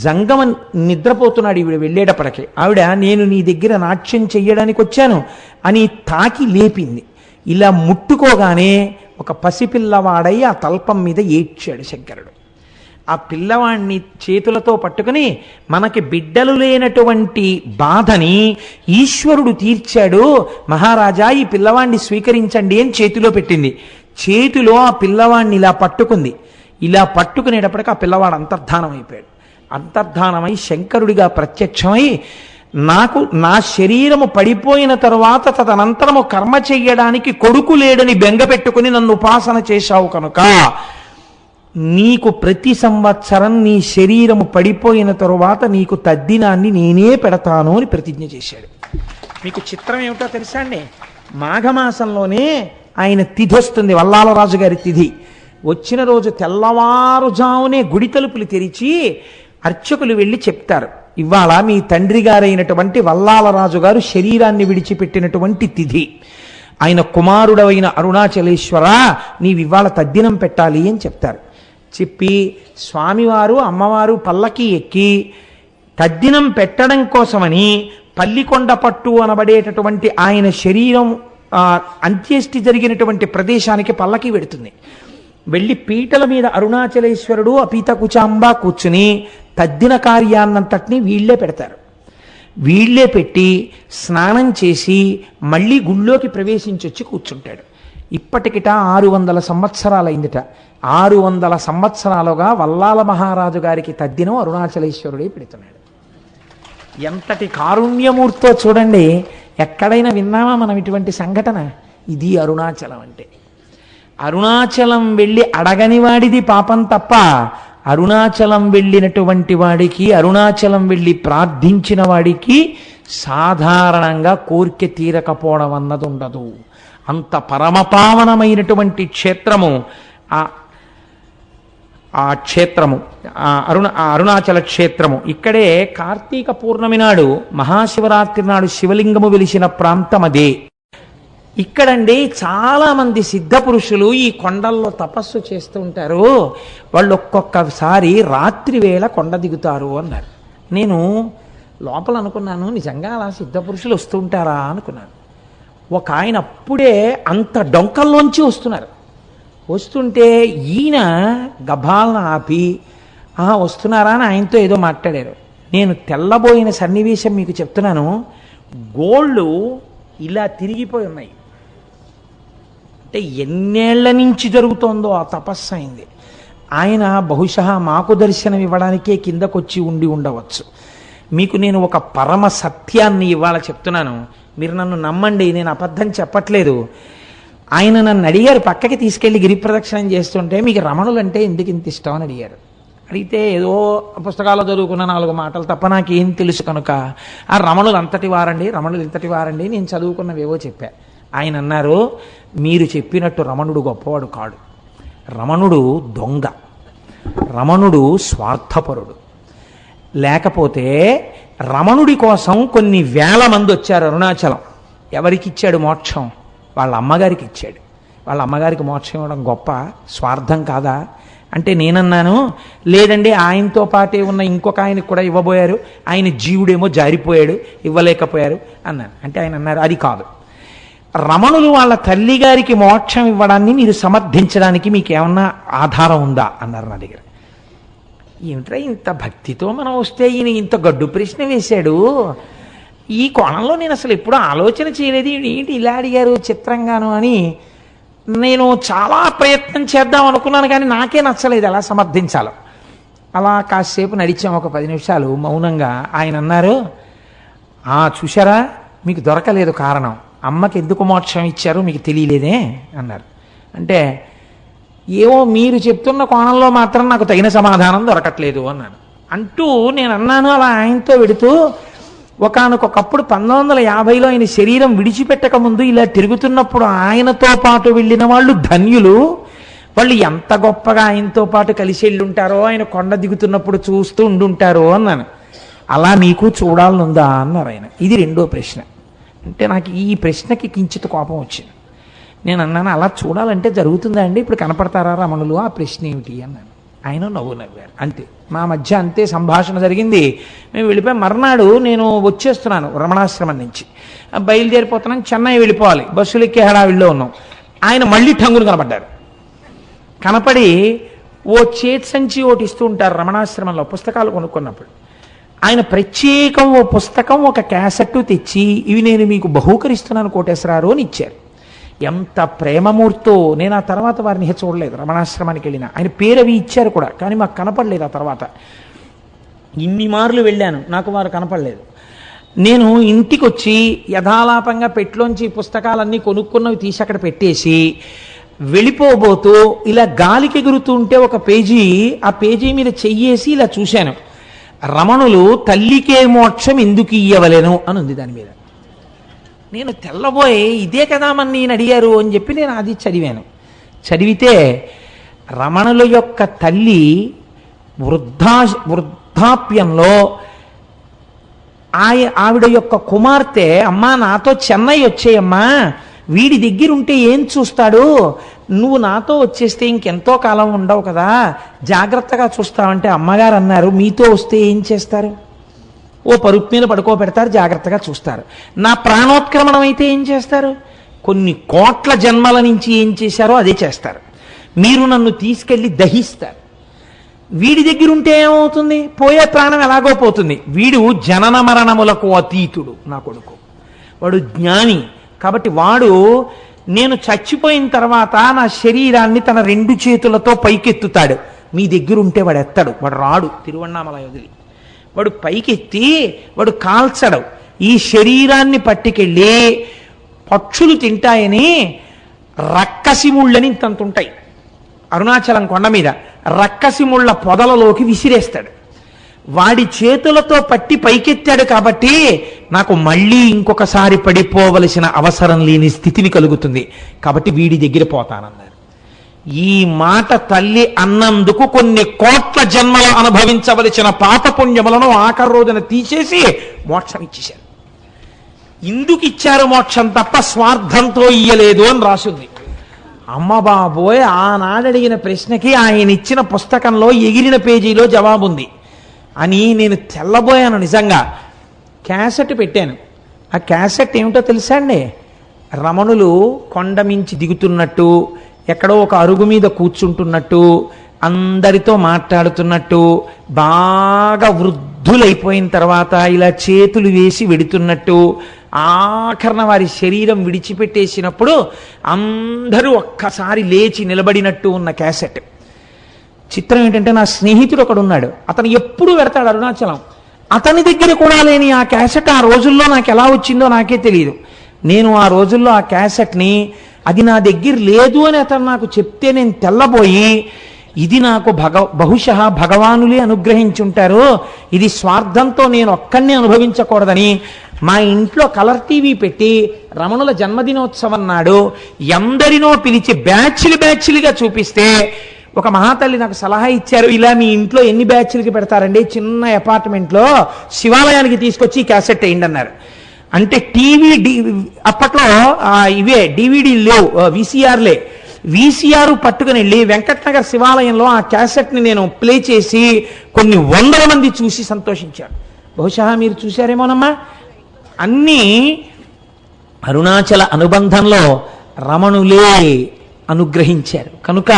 జంగమ నిద్రపోతున్నాడు. ఈవిడ వెళ్ళేటప్పటికి ఆవిడ, నేను నీ దగ్గర నాట్యం చెయ్యడానికి వచ్చాను అని తాకి లేపింది. ఇలా ముట్టుకోగానే ఒక పసిపిల్లవాడై ఆ తల్పం మీద ఏడ్చాడు శంకరుడు. ఆ పిల్లవాడిని చేతులతో పట్టుకుని, మనకి బిడ్డలు లేనటువంటి బాధని ఈశ్వరుడు తీర్చాడు మహారాజా, ఈ పిల్లవాడిని స్వీకరించండి అని చేతిలో పెట్టింది. చేతిలో ఆ పిల్లవాడిని ఇలా పట్టుకుంది. ఇలా పట్టుకునేటప్పటికి ఆ పిల్లవాడు అంతర్ధానం అయిపోయాడు. అంతర్ధానమై శంకరుడిగా ప్రత్యక్షమై, నాకు నా శరీరము పడిపోయిన తరువాత తదనంతరము కర్మ చెయ్యడానికి కొడుకు లేడని బెంగ పెట్టుకుని నన్ను ఉపాసన చేశావు కనుక నీకు ప్రతి సంవత్సరం నీ శరీరము పడిపోయిన తరువాత నీకు తద్దినాన్ని నేనే పెడతాను అని ప్రతిజ్ఞ చేశాడు. మీకు చిత్రం ఏమిటో తెలుసా అండి? మాఘమాసంలోనే ఆయన తిథి వస్తుంది, వల్లాల రాజు గారి తిథి. వచ్చిన రోజు తెల్లవారుజామునే గుడి తలుపులు తెరిచి అర్చకులు వెళ్ళి చెప్తారు, ఇవాళ మీ తండ్రి గారైనటువంటి వల్లాల రాజు గారు శరీరాన్ని విడిచిపెట్టినటువంటి తిథి. ఆయన కుమారుడైన అరుణాచలేశ్వర, నీవివాళ తద్దినం పెట్టాలి అని చెప్తారు. చెప్పి స్వామివారు అమ్మవారు పల్లకి ఎక్కి తద్దినం పెట్టడం కోసమని పల్లికొండ పట్టు అనబడేటటువంటి ఆయన శరీరం అంత్యేష్టి జరిగినటువంటి ప్రదేశానికి పల్లకి వెడుతుంది. వెళ్ళి పీటల మీద అరుణాచలేశ్వరుడు అపీత కుచాంబ కూర్చుని తద్దిన కార్యాన్నంతటినీ వీళ్లే పెడతారు. వీళ్లే పెట్టి స్నానం చేసి మళ్ళీ గుళ్ళోకి ప్రవేశించొచ్చి కూర్చుంటాడు. ఇప్పటికిట 600 సంవత్సరాలైందిట. 600 సంవత్సరాలుగా వల్లాల మహారాజు గారికి తద్దినం అరుణాచలేశ్వరుడే పెడుతున్నాడు. ఎంతటి కారుణ్యమూర్తో చూడండి. ఎక్కడైనా విన్నామా మనం ఇటువంటి సంఘటన? ఇది అరుణాచలం అంటే. అరుణాచలం వెళ్ళి అడగని వాడిది పాపం తప్ప, అరుణాచలం వెళ్ళినటువంటి వాడికి, అరుణాచలం వెళ్ళి ప్రార్థించిన వాడికి సాధారణంగా కోరిక తీరకపోవడం అన్నది ఉండదు. అంత పరమపావనమైనటువంటి క్షేత్రము ఆ క్షేత్రము, అరుణాచల క్షేత్రము. ఇక్కడే కార్తీక పూర్ణమి నాడు, మహాశివరాత్రి నాడు శివలింగము వెలిసిన ప్రాంతం అదే. ఇక్కడండి చాలా మంది సిద్ధ పురుషులు ఈ కొండల్లో తపస్సు చేస్తూ ఉంటారు. వాళ్ళు ఒక్కొక్కసారి రాత్రి వేళ కొండ దిగుతారు అన్నారు. నేను లోపల అనుకున్నాను, నిజంగా అలా సిద్ధ పురుషులు వస్తూ ఉంటారా అనుకున్నాను. ఒక ఆయన అప్పుడే అంత డొంకల్లోంచి వస్తున్నారు. వస్తుంటే ఈయన గభాలను ఆపి వస్తున్నారా అని ఆయనతో ఏదో మాట్లాడారు. నేను తెల్లబోయిన సన్నివేశం మీకు చెప్తున్నాను. గోళ్ళు ఇలా తిరిగిపోయి ఉన్నాయి. అంటే ఎన్నేళ్ల నుంచి జరుగుతోందో ఆ తపస్సు అయింది. ఆయన బహుశా మాకు దర్శనం ఇవ్వడానికే కిందకొచ్చి ఉండి ఉండవచ్చు. మీకు నేను ఒక పరమ సత్యాన్ని ఇవాళ చెప్తున్నాను, మీరు నన్ను నమ్మండి, నేను అబద్ధం చెప్పట్లేదు. ఆయన నన్ను అడిగారు, పక్కకి తీసుకెళ్లి గిరి ప్రదక్షిణం చేస్తుంటే మీకు రమణులంటే ఎందుకు ఇంత ఇష్టం అని అడిగారు. అడిగితే ఏదో పుస్తకాల్లో చదువుకున్న 4 మాటలు తప్ప నాకేం తెలుసు కనుక ఆ రమణులు అంతటి వారండి, రమణులు ఇంతటి వారండి, నేను చదువుకున్నవేవో చెప్పా. ఆయన అన్నారు, మీరు చెప్పినట్టు రమణుడు గొప్పవాడు కాడు, రమణుడు దొంగ, రమణుడు స్వార్థపరుడు. లేకపోతే రమణుడి కోసం కొన్ని వేల మంది వచ్చారు అరుణాచలం. ఎవరికి ఇచ్చాడు మోక్షం? వాళ్ళ అమ్మగారికి ఇచ్చాడు. వాళ్ళ అమ్మగారికి మోక్షం ఇవ్వడం గొప్ప, స్వార్థం కాదా అంటే నేనన్నాను, లేదండి ఆయనతో పాటే ఉన్న ఇంకొక ఆయనకు కూడా ఇవ్వబోయారు, ఆయన జీవుడేమో జారిపోయాడు, ఇవ్వలేకపోయారు అన్నాను. అంటే ఆయన అన్నారు, అది కాదు, రమణులు వాళ్ళ తల్లిగారికి మోక్షం ఇవ్వడాన్ని మీరు సమర్థించడానికి మీకు ఏమన్నా ఆధారం ఉందా అన్నారు నా దగ్గర. ఏమిట్రా ఇంత భక్తితో మనం వస్తే ఈయన ఇంత గడ్డు ప్రశ్న వేశాడు, ఈ కోణంలో నేను అసలు ఎప్పుడూ ఆలోచన చేయలేదు, ఏంటి ఇలా అడిగారు చిత్రంగాను అని నేను చాలా ప్రయత్నం చేద్దాం అనుకున్నాను, కానీ నాకే నచ్చలేదు ఎలా సమర్థించాలో. అలా కాసేపు నడిచాం, ఒక 10 నిమిషాలు మౌనంగా. ఆయన అన్నారు, చూశారా మీకు దొరకలేదు కారణం, అమ్మకి ఎందుకు మోక్షం ఇచ్చారో మీకు తెలియలేదే అన్నారు. అంటే ఏవో మీరు చెప్తున్న కోణంలో మాత్రం నాకు తగిన సమాధానం దొరకట్లేదు అన్నాను. అంటూ నేను అన్నాను అలా ఆయనతో వెడుతూ, ఒకానొకప్పుడు 1950లో ఆయన శరీరం విడిచిపెట్టక ముందు ఇలా తిరుగుతున్నప్పుడు ఆయనతో పాటు వెళ్ళిన వాళ్ళు ధన్యులు, వాళ్ళు ఎంత గొప్పగా ఆయనతో పాటు కలిసి వెళ్ళుంటారో, ఆయన కొండ దిగుతున్నప్పుడు చూస్తూ ఉండుంటారో అన్నాను. అలా మీకు చూడాలనుందా అన్నారు ఆయన. ఇది రెండో ప్రశ్న. అంటే నాకు ఈ ప్రశ్నకి కించిత్ కోపం వచ్చింది. నేను అన్నాను, అలా చూడాలంటే జరుగుతుందా అండి, ఇప్పుడు కనపడతారా రమణులు, ఆ ప్రశ్న ఏమిటి అన్నాను. ఆయన నవ్వారు. అంతే, మా మధ్య అంతే సంభాషణ జరిగింది. మేము వెళ్ళిపోయి మర్నాడు నేను వచ్చేస్తున్నాను రమణాశ్రమం నుంచి, బయలుదేరిపోతున్నాను, చెన్నై వెళ్ళిపోవాలి, బస్సులు ఎక్కే హడావిడిలో ఉన్నాం. ఆయన మళ్ళీ ఠంగులు కనపడ్డారు. కనపడి ఓ చేతి సంచి ఒకటి ఇస్తూ ఉంటారు రమణాశ్రమంలో పుస్తకాలు కొనుక్కున్నప్పుడు. ఆయన ప్రత్యేకం ఓ పుస్తకం ఒక క్యాసెట్ తెచ్చి, ఇవి నేను మీకు బహూకరిస్తున్నాను కోటేశ్వరరావు అని ఇచ్చారు. ఎంత ప్రేమమూర్తో. నేను ఆ తర్వాత వారిని చూడలేదు, రమణాశ్రమానికి వెళ్ళిన ఆయన పేరు అవి ఇచ్చారు కూడా, కానీ మాకు కనపడలేదు. ఆ తర్వాత ఇన్ని మార్లు వెళ్ళాను, నాకు వారు కనపడలేదు. నేను ఇంటికి వచ్చి యథాలాపంగా పెట్లోంచి పుస్తకాలన్నీ కొనుక్కున్నవి తీసి అక్కడ పెట్టేసి వెళ్ళిపోబోతూ ఇలా గాలికి ఎగురుతూ ఉంటే ఒక పేజీ, ఆ పేజీ మీద చెయ్యేసి ఇలా చూశాను, రమణులు తల్లికే మోక్షం ఎందుకు ఇయ్యవలెను అని ఉంది దాని మీద. నేను తెల్లబోయి ఇదే కదా మన నేను అడిగారు అని చెప్పి నేను అది చదివాను. చదివితే రమణుల యొక్క తల్లి వృద్ధాప్యంలో ఆవిడ యొక్క కుమార్తె, అమ్మా నాతో చెన్నై వచ్చేయమ్మా, వీడి దగ్గర ఉంటే ఏం చూస్తాడు, నువ్వు నాతో వచ్చేస్తే ఇంకెంతో కాలం ఉండవు కదా, జాగ్రత్తగా చూస్తావంటే అమ్మగారు అన్నారు, మీతో వస్తే ఏం చేస్తారు, ఓ పరుపు మీద పడుకోబెడతారు, జాగ్రత్తగా చూస్తారు. నా ప్రాణోత్క్రమణం అయితే ఏం చేస్తారు, కొన్ని కోట్ల జన్మల నుంచి ఏం చేశారో అదే చేస్తారు. మీరు నన్ను తీసుకెళ్ళి దహిస్తారు. వీడి దగ్గర ఉంటే ఏమవుతుంది, పోయే ప్రాణం ఎలాగో పోతుంది. వీడు జనన మరణములకు అతీతుడు, నా కొడుకు, వాడు జ్ఞాని. కాబట్టి వాడు నేను చచ్చిపోయిన తర్వాత నా శరీరాన్ని తన 2 చేతులతో పైకెత్తుతాడు. మీ దగ్గర ఉంటే వాడు ఎత్తాడు, వాడు రాడు తిరువణ్ణామల వదిలి, వాడు పైకెత్తి వాడు కాల్చడు. ఈ శరీరాన్ని పట్టుకెళ్ళి పక్షులు తింటాయని రక్కసిముళ్ళని ఇంతంత ఉంటాయి అరుణాచలం కొండ మీద, రక్కసిముళ్ళ పొదలలోకి విసిరేస్తాడు. వాడి చేతులతో పట్టి పైకెత్తాడు కాబట్టి నాకు మళ్ళీ ఇంకొకసారి పడిపోవలసిన అవసరం లేని స్థితిని కలుగుతుంది, కాబట్టి వీడి దగ్గర పోతానన్నారు. ఈ మాట తల్లి అన్నందుకు కొన్ని కోట్ల జన్మలు అనుభవించవలసిన పాపపుణ్యములను ఆఖరి రోజున తీసేసి మోక్షం ఇచ్చేశారు. ఇందుకు ఇచ్చారు మోక్షం తప్ప స్వార్థంతో ఇయ్యలేదు అని రాసింది. అమ్మ బాబోయ్, ఆనాడు అడిగిన ప్రశ్నకి ఆయన ఇచ్చిన పుస్తకంలో ఎగిరిన పేజీలో జవాబుంది అని నేను తెల్లబోయాను. నిజంగా క్యాసెట్ పెట్టాను. ఆ క్యాసెట్ ఏమిటో తెలుసా అండి, రమణులు కొండ మించి దిగుతున్నట్టు, ఎక్కడో ఒక అరుగు మీద కూర్చుంటున్నట్టు, అందరితో మాట్లాడుతున్నట్టు, బాగా వృద్ధులైపోయిన తర్వాత ఇలా చేతులు వేసి వెడుతున్నట్టు, ఆఖరణ వారి శరీరం విడిచిపెట్టేసినప్పుడు అందరూ ఒక్కసారి లేచి నిలబడినట్టు ఉన్న క్యాసెట్. చిత్రం ఏంటంటే, నా స్నేహితుడు ఒకడు ఉన్నాడు, అతను ఎప్పుడు పెడతాడు అరుణాచలం, అతని దగ్గర కూడా లేని ఆ క్యాసెట్ ఆ రోజుల్లో నాకు ఎలా వచ్చిందో నాకే తెలియదు. నేను ఆ రోజుల్లో ఆ క్యాసెట్ని, అది నా దగ్గర లేదు అని అతను నాకు చెప్తే నేను తెల్లబోయి ఇది నాకు బహుశः భగవానులే అనుగ్రహించుంటారు, ఇది స్వార్థంతో నేను ఒక్కడినే అనుభవించకూడదని మా ఇంట్లో కలర్ టీవీ పెట్టి రమణుల జన్మదినోత్సవం నాడు ఎందరినో పిలిచి బ్యాచ్లుగా చూపిస్తే ఒక మహాతల్లి నాకు సలహా ఇచ్చారు, ఇలా మీ ఇంట్లో ఎన్ని బ్యాచ్లకి పెడతారండి, చిన్న అపార్ట్మెంట్లో శివాలయానికి తీసుకొచ్చి ఈ క్యాసెట్ వేయండి అన్నారు. అంటే అప్పట్లో ఇవే డివిడీలు లేవు, వీసీఆర్లే. వీసీఆర్ పట్టుకుని వెళ్ళి వెంకటనగర్ శివాలయంలో ఆ క్యాసెట్ని నేను ప్లే చేసి కొన్ని వందల మంది చూసి సంతోషించారు. బహుశా మీరు చూశారేమోనమ్మా. అన్నీ అరుణాచల అనుబంధంలో రమణులే అనుగ్రహించారు కనుక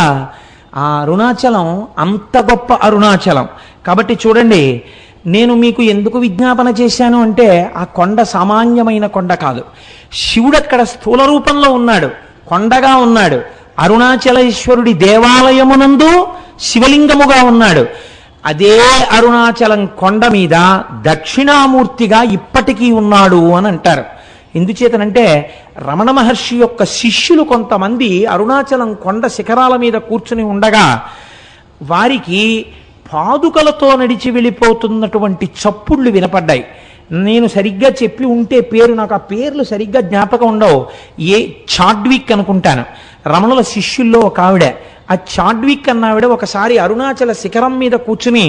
ఆ అరుణాచలం అంత గొప్ప అరుణాచలం. కాబట్టి చూడండి, నేను మీకు ఎందుకు విజ్ఞాపన చేశాను అంటే ఆ కొండ సామాన్యమైన కొండ కాదు. శివుడు అక్కడ స్థూల రూపంలో ఉన్నాడు, కొండగా ఉన్నాడు. అరుణాచలేశ్వరుడి దేవాలయమునందు శివలింగముగా ఉన్నాడు. అదే అరుణాచలం కొండ మీద దక్షిణామూర్తిగా ఇప్పటికీ ఉన్నాడు అని అంటారు. ఎందుచేతనంటే రమణ మహర్షి యొక్క శిష్యులు కొంతమంది అరుణాచలం కొండ శిఖరాల మీద కూర్చుని ఉండగా వారికి పాదుకలతో నడిచి వెళ్ళిపోతున్నటువంటి చప్పుళ్ళు వినపడ్డాయి. నేను సరిగ్గా చెప్పి ఉంటే పేరు, నాకు ఆ పేర్లు సరిగ్గా జ్ఞాపకం ఉండవు. చాడ్విక్ అనుకుంటాను, రమణుల శిష్యుల్లో ఒక ఆవిడ. ఆ చాడ్విక్ అన్నావిడ ఒకసారి అరుణాచల శిఖరం మీద కూర్చుని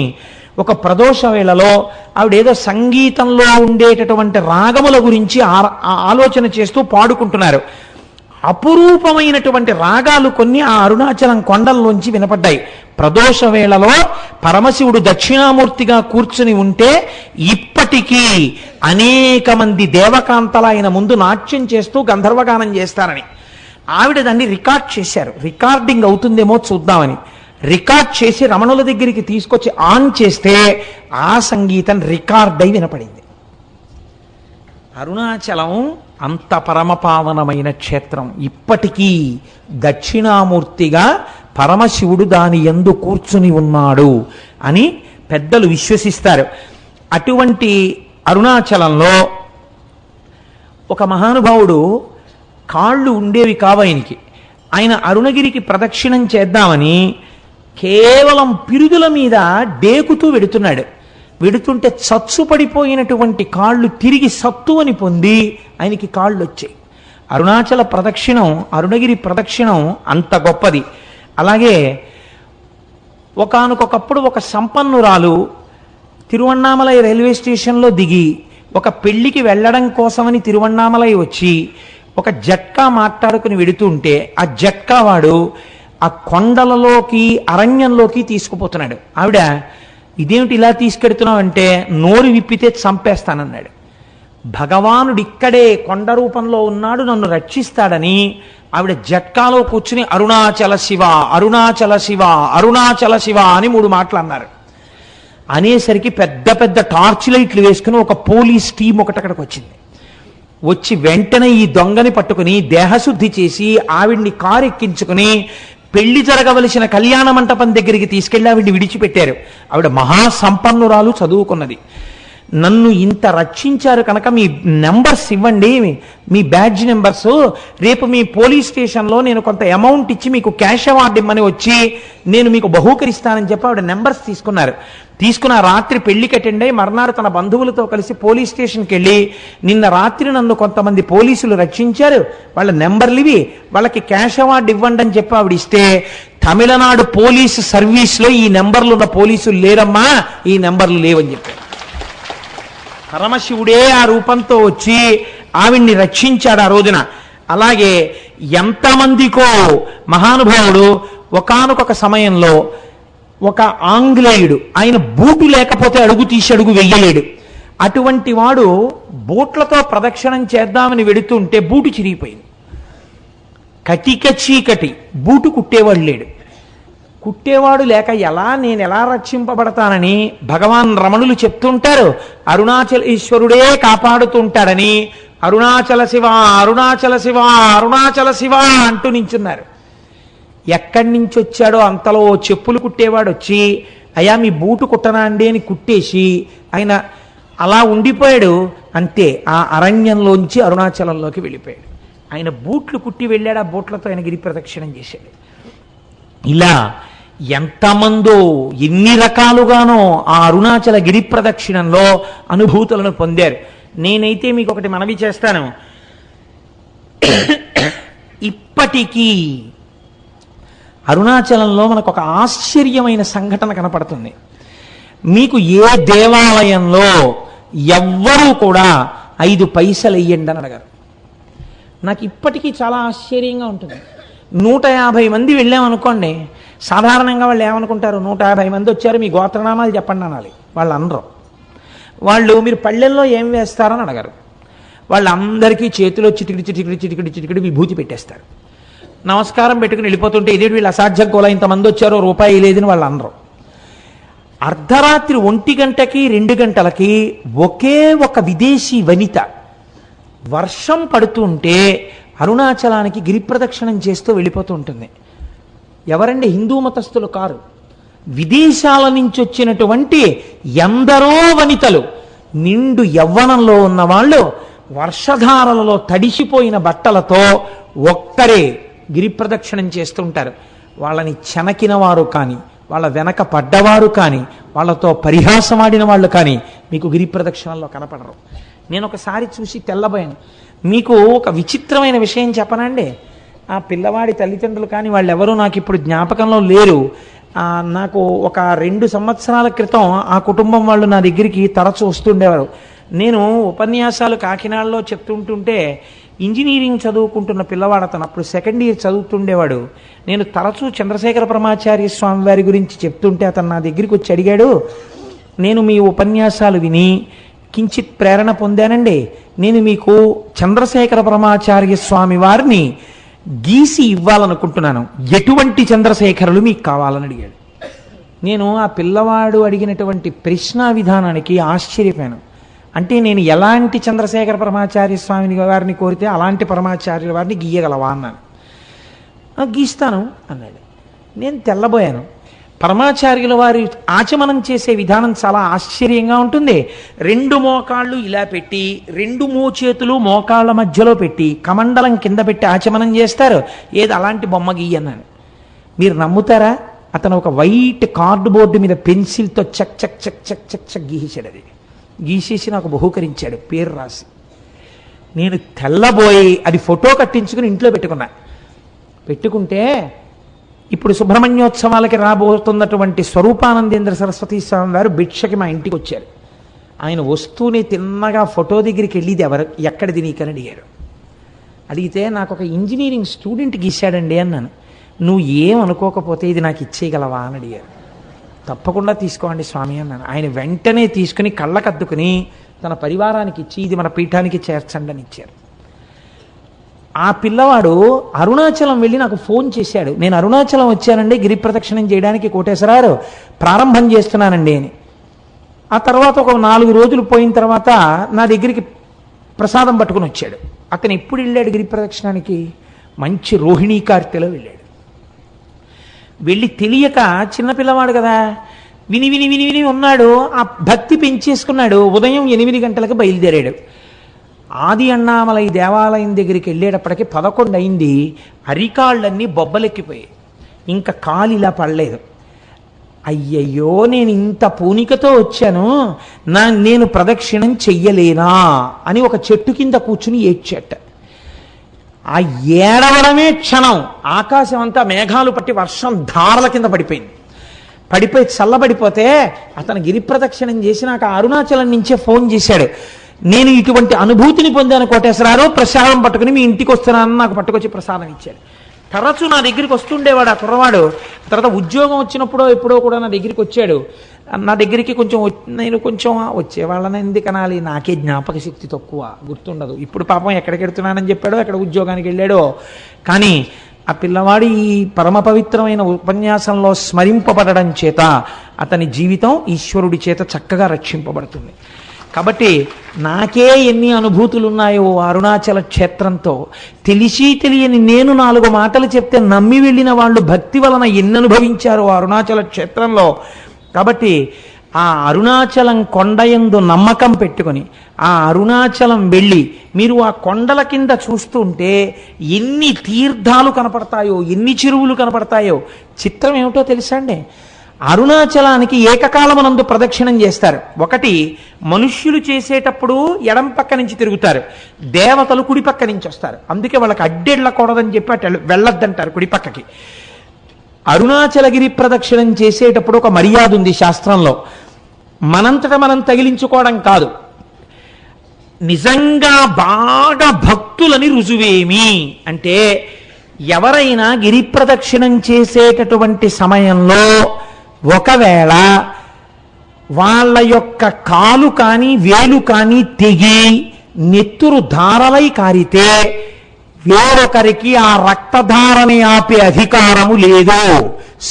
ఒక ప్రదోష వేళలో ఆవిడేదో సంగీతంలో ఉండేటటువంటి రాగముల గురించి ఆలోచన చేస్తూ పాడుకుంటున్నారు. అపురూపమైనటువంటి రాగాలు కొన్ని ఆ అరుణాచలం కొండల్లోంచి వినపడ్డాయి. ప్రదోష వేళలో పరమశివుడు దక్షిణామూర్తిగా కూర్చుని ఉంటే ఇప్పటికీ అనేక మంది దేవకాంతల ఆయన ముందు నాట్యం చేస్తూ గంధర్వగానం చేస్తారని ఆవిడ దాన్ని రికార్డ్ చేశారు. రికార్డింగ్ అవుతుందేమో చూద్దామని రికార్డ్ చేసి రమణుల దగ్గరికి తీసుకొచ్చి ఆన్ చేస్తే ఆ సంగీతం రికార్డ్ అయి వినపడింది. అరుణాచలం అంత పరమపావనమైన క్షేత్రం. ఇప్పటికీ దక్షిణామూర్తిగా పరమశివుడు దాని యందు కూర్చుని ఉన్నాడు అని పెద్దలు విశ్వసిస్తారు. అటువంటి అరుణాచలంలో ఒక మహానుభావుడు కాళ్ళు ఉండేవి కావు ఆయనకి. ఆయన అరుణగిరికి ప్రదక్షిణం చేద్దామని కేవలం పిరుదుల మీద డేకుతూ వెడుతున్నాడు. వెడుతుంటే చచ్చు పడిపోయినటువంటి కాళ్ళు తిరిగి సత్తువని పొంది ఆయనకి కాళ్ళు వచ్చాయి. అరుణాచల ప్రదక్షిణం, అరుణగిరి ప్రదక్షిణం అంత గొప్పది. అలాగే ఒకానొకప్పుడు ఒక సంపన్నురాలు తిరువణ్ణామలై రైల్వే స్టేషన్లో దిగి ఒక పెళ్లికి వెళ్ళడం కోసమని తిరువణ్ణామలై వచ్చి ఒక జట్కా మాట్లాడుకుని వెడుతుంటే ఆ జట్కా వాడు ఆ కొండలలోకి అరణ్యంలోకి తీసుకుపోతున్నాడు. ఆవిడ, ఇదేమిటి ఇలా తీసుకెడుతున్నావు అంటే, నోరు విప్పితే చంపేస్తానన్నాడు. భగవానుడు ఇక్కడే కొండ రూపంలో ఉన్నాడు, నన్ను రక్షిస్తాడని ఆవిడ జట్కాలో కూర్చుని అరుణాచల శివ, అరుణాచల శివ, అరుణాచల శివ అని 3 మాటలు అన్నారు. అనేసరికి పెద్ద పెద్ద టార్చ్ లైట్లు వేసుకుని ఒక పోలీస్ టీం ఒకటి అక్కడికి వచ్చింది. వచ్చి వెంటనే ఈ దొంగని పట్టుకుని దేహశుద్ధి చేసి ఆవిడ్ని కారు ఎక్కించుకుని పెళ్లి జరగవలసిన కళ్యాణ మంటపం దగ్గరికి తీసుకెళ్లి ఆవిడ్ని విడిచిపెట్టారు. ఆవిడ మహాసంపన్నురాలు, చదువుకున్నది. నన్ను ఇంత రక్షించారు కనుక మీ నెంబర్స్ ఇవ్వండి, మీ బ్యాడ్జ్ నెంబర్స్, రేపు మీ పోలీస్ స్టేషన్లో నేను కొంత అమౌంట్ ఇచ్చి మీకు క్యాష్ అవార్డు ఇమ్మని వచ్చి నేను మీకు బహూకరిస్తానని చెప్పి ఆవిడ నెంబర్స్ తీసుకున్నారు. తీసుకున్న రాత్రి పెళ్లికి అటెండ్ అయ్యి మర్నాడు తన బంధువులతో కలిసి పోలీస్ స్టేషన్కి వెళ్ళి, నిన్న రాత్రి నన్ను కొంతమంది పోలీసులు రక్షించారు, వాళ్ళ నెంబర్లు ఇవి, వాళ్ళకి క్యాష్ అవార్డు ఇవ్వండి అని చెప్పి ఆవిడ ఇస్తే, తమిళనాడు పోలీసు సర్వీస్లో ఈ నెంబర్లు ఉన్న పోలీసులు లేరమ్మా, ఈ నెంబర్లు లేవని చెప్పారు. పరమశివుడే ఆ రూపంతో వచ్చి ఆవిడ్ని రక్షించాడు ఆ రోజున. అలాగే ఎంతమందికో మహానుభావుడు ఒకానొక సమయంలో ఒక ఆంగ్లేయుడు, ఆయన బూటు లేకపోతే అడుగు తీసి అడుగు వెయ్యలేడు. అటువంటి వాడు బూట్లతో ప్రదక్షిణం చేద్దామని వెడుతుంటే బూటు చిరిగిపోయింది. కటిక చీకటి, బూటు కుట్టేవాడు లేడు. కుట్టేవాడు లేక నేను ఎలా రక్షింపబడతానని భగవాన్ రమణులు చెప్తుంటారు. అరుణాచలేశ్వరుడే కాపాడుతుంటాడని అరుణాచల శివ, అరుణాచల శివ, అరుణాచల శివ అంటూ నించున్నారు. ఎక్కడి నుంచి వచ్చాడో అంతలో చెప్పులు కుట్టేవాడు వచ్చి, అయ్యా మీ బూటు కుట్టనా అండి అని కుట్టేసి ఆయన అలా ఉండిపోయాడు. అంతే, ఆ అరణ్యంలోంచి అరుణాచలంలోకి వెళ్ళిపోయాడు. ఆయన బూట్లు కుట్టి వెళ్ళాడు, ఆ బూట్లతో ఆయన గిరి ప్రదక్షిణం చేశాడు. ఇలా ఎంతమందో ఎన్ని రకాలుగానో ఆ అరుణాచల గిరి ప్రదక్షిణంలో అనుభూతులను పొందారు. నేనైతే మీకు ఒకటి మనవి చేస్తాను. ఇప్పటికీ అరుణాచలంలో మనకు ఒక ఆశ్చర్యమైన సంఘటన కనపడుతుంది. మీకు ఏ దేవాలయంలో ఎవ్వరూ కూడా 5 పైసలు వెయ్యండి అని అడగారు. నాకు ఇప్పటికీ చాలా ఆశ్చర్యంగా ఉంటుంది. 150 మంది వెళ్ళామనుకోండి, సాధారణంగా వాళ్ళు ఏమనుకుంటారు, 150 మంది వచ్చారు, మీ గోత్రనామాలు చెప్పండి అనాలి. వాళ్ళు అనరు. వాళ్ళు మీరు పళ్ళెల్లో ఏం వేస్తారని అడగరు. వాళ్ళందరికీ చేతిలో చిటికిడి చిటికిడి చిటికిడి చిటికిడి విభూతి పెట్టేస్తారు. నమస్కారం పెట్టుకుని వెళ్ళిపోతుంటే ఇదేంటి వీళ్ళు అసాధ్యం కోలా ఇంతమంది వచ్చారో రూపాయి లేదని వాళ్ళు అనరు. అర్ధరాత్రి 1 గంటకి 2 గంటలకి ఒకే ఒక విదేశీ వనిత వర్షం పడుతుంటే అరుణాచలానికి గిరి ప్రదక్షిణం చేస్తూ వెళ్ళిపోతూ ఉంటుంది. ఎవరండి? హిందూ మతస్థులు కారు, విదేశాల నుంచి వచ్చినటువంటి ఎందరో వనితలు, నిండు యవ్వనంలో ఉన్న వాళ్ళు వర్షధారలలో తడిసిపోయిన బట్టలతో ఒక్కరే గిరి ప్రదక్షిణం చేస్తుంటారు. వాళ్ళని చెనకిన వారు కానీ, వాళ్ళ వెనక పడ్డవారు కానీ, వాళ్ళతో పరిహాసమాడిన వాళ్ళు కానీ మీకు గిరి ప్రదక్షిణంలో కనపడరు. నేను ఒకసారి చూసి తెల్లబోయాను. మీకు ఒక విచిత్రమైన విషయం చెప్పనండి. ఆ పిల్లవాడి తల్లిదండ్రులు కానీ వాళ్ళెవరూ నాకు ఇప్పుడు జ్ఞాపకంలో లేరు. నాకు ఒక 2 సంవత్సరాల క్రితం ఆ కుటుంబం వాళ్ళు నా దగ్గరికి తరచూ వస్తుండేవారు. నేను ఉపన్యాసాలు కాకినాడలో చెప్తుంటుంటే ఇంజనీరింగ్ చదువుకుంటున్న పిల్లవాడు అతను, అప్పుడు 2nd ఇయర్ చదువుతుండేవాడు. నేను తరచూ చంద్రశేఖర పరమాచార్య స్వామి వారి గురించి చెప్తుంటే అతను నా దగ్గరికి వచ్చి అడిగాడు, నేను మీ ఉపన్యాసాలు విని కించిత్ ప్రేరణ పొందానండి, నేను మీకు చంద్రశేఖర పరమాచార్య స్వామి వారిని గీసి ఇవ్వాలనుకుంటున్నాను, ఎటువంటి చంద్రశేఖరులు మీకు కావాలని అడిగాడు. నేను ఆ పిల్లవాడు అడిగినటువంటి ప్రశ్న విధానానికి ఆశ్చర్యపోయాను. అంటే నేను ఎలాంటి చంద్రశేఖర పరమాచార్య స్వామిని వారిని కోరితే అలాంటి పరమాచార్యుల వారిని గీయగలవా అన్నాను. గీస్తాను అన్నాడు. నేను తెల్లబోయాను. పరమాచార్యుల వారి ఆచమనం చేసే విధానం చాలా ఆశ్చర్యంగా ఉంటుంది. 2 మోకాళ్ళు ఇలా పెట్టి 2 మోచేతులు మోకాళ్ళ మధ్యలో పెట్టి కమండలం కింద పెట్టి ఆచమనం చేస్తారు. ఏది అలాంటి బొమ్మ గీయన్నాను. మీరు నమ్ముతారా? అతను ఒక వైట్ కార్డుబోర్డు మీద పెన్సిల్తో చక్ చక్ చక్ చక్ చక్ చక్ గీసాడు. అది గీసేసి నాకు బహూకరించాడు, పేరు రాసి. నేను తెల్లబోయి అది ఫోటో కట్టించుకుని ఇంట్లో పెట్టుకుంటే ఇప్పుడు సుబ్రహ్మణ్యోత్సవాలకి రాబోతున్నటువంటి స్వరూపానందేంద్ర సరస్వతి స్వామి వారు భిక్షకి మా ఇంటికి వచ్చారు. ఆయన వస్తూనే తిన్నగా ఫోటో దగ్గరికి వెళ్ళిది ఎక్కడిది నీకని అడిగారు. అడిగితే నాకు ఒక ఇంజనీరింగ్ స్టూడెంట్ గీశాడండి అన్నాను. నువ్వు ఏం అనుకోకపోతే ఇది నాకు ఇచ్చేయగలవా అని అడిగారు. తప్పకుండా తీసుకోండి స్వామి అన్నాను. ఆయన వెంటనే తీసుకుని కళ్ళకద్దుకుని తన పరివారానికి ఇచ్చి ఇది మన పీఠానికి చేర్చండి అని ఇచ్చారు. ఆ పిల్లవాడు అరుణాచలం వెళ్ళి నాకు ఫోన్ చేశాడు, నేను అరుణాచలం వచ్చానండి గిరి ప్రదక్షిణం చేయడానికి కోటేశ్వరారు, ప్రారంభం చేస్తున్నానండి అని. ఆ తర్వాత ఒక 4 రోజులు పోయిన తర్వాత నా దగ్గరికి ప్రసాదం పట్టుకుని వచ్చాడు. అతను ఎప్పుడు వెళ్ళాడు గిరి ప్రదక్షిణానికి? మంచి రోహిణీ కార్తెలో వెళ్ళాడు. వెళ్ళి తెలియక చిన్నపిల్లవాడు కదా, విని విని విని విని ఉన్నాడు. ఆ భక్తి పెంచేసుకున్నాడు. ఉదయం 8 గంటలకు బయలుదేరాడు. ఆది అన్నామలై దేవాలయం దగ్గరికి వెళ్ళేటప్పటికి 11 అయింది. అరికాళ్ళన్నీ బొబ్బలెక్కిపోయాయి, ఇంకా కాలు ఇలా పడలేదు. అయ్యయ్యో, నేను ఇంత పూనికతో వచ్చాను, నేను ప్రదక్షిణం చెయ్యలేనా అని ఒక చెట్టు కింద కూర్చుని ఏడ్చేట. ఆ ఏడవడమే క్షణం ఆకాశం అంతా మేఘాలు పట్టి వర్షం ధారల కింద పడిపోయి చల్లబడిపోతే అతను గిరి ప్రదక్షిణం చేసి నాకు అరుణాచలం నుంచే ఫోన్ చేశాడు, నేను ఇటువంటి అనుభూతిని పొందాను కోటేశ్వరారు, ప్రసాదం పట్టుకుని మీ ఇంటికి వస్తున్నానని నాకు పట్టుకొచ్చి ప్రసాదం ఇచ్చాడు. తరచూ నా దగ్గరికి వస్తుండేవాడు ఆ కుర్రవాడు. తర్వాత ఉద్యోగం వచ్చినప్పుడో ఎప్పుడో కూడా నా దగ్గరికి వచ్చాడు. నా దగ్గరికి నేను కొంచెం వచ్చేవాళ్ళని ఎందుకు అనాలి, నాకే జ్ఞాపక శక్తి తక్కువ, గుర్తుండదు. ఇప్పుడు పాపం ఎక్కడికి వెళ్తున్నానని చెప్పాడో, ఎక్కడ ఉద్యోగానికి వెళ్ళాడో. కానీ ఆ పిల్లవాడు ఈ పరమ పవిత్రమైన ఉపన్యాసంలో స్మరింపబడడం చేత అతని జీవితం ఈశ్వరుడి చేత చక్కగా రక్షింపబడుతుంది. కాబట్టి నాకే ఎన్ని అనుభూతులు ఉన్నాయో అరుణాచల క్షేత్రంతో, తెలిసి తెలియని నేను 4 మాటలు చెప్తే నమ్మి వెళ్ళిన వాళ్ళు భక్తి వలన ఎన్ని అనుభవించారో అరుణాచల క్షేత్రంలో. కాబట్టి ఆ అరుణాచలం కొండయందు నమ్మకం పెట్టుకొని ఆ అరుణాచలం వెళ్ళి మీరు ఆ కొండల కింద చూస్తుంటే ఎన్ని తీర్థాలు కనపడతాయో, ఎన్ని చెరువులు కనపడతాయో. చిత్రం ఏమిటో తెలుసా అండి? అరుణాచలానికి ఏకకాలమునందు ప్రదక్షిణం చేస్తారు. ఒకటి మనుష్యులు చేసేటప్పుడు ఎడం పక్క నుంచి తిరుగుతారు, దేవతలు కుడి పక్క నుంచి వస్తారు. అందుకే వాళ్ళకి అడ్డెళ్ళకూడదని చెప్పి అటు వెళ్ళొద్దంటారు కుడి పక్కకి. అరుణాచలగిరి ప్రదక్షిణం చేసేటప్పుడు ఒక మర్యాద ఉంది శాస్త్రంలో. మనంతట మనం తగిలించుకోవడం కాదు, నిజంగా బాగా భక్తులని రుజువేమి అంటే ఎవరైనా గిరి ప్రదక్షిణం చేసేటటువంటి సమయంలో ఒకవేళ వాళ్ళ యొక్క కాలు కానీ వేలు కానీ తెగి నెత్తురు ధారలై కారితే వేరొకరికి ఆ రక్తధారని ఆపే అధికారము లేదు.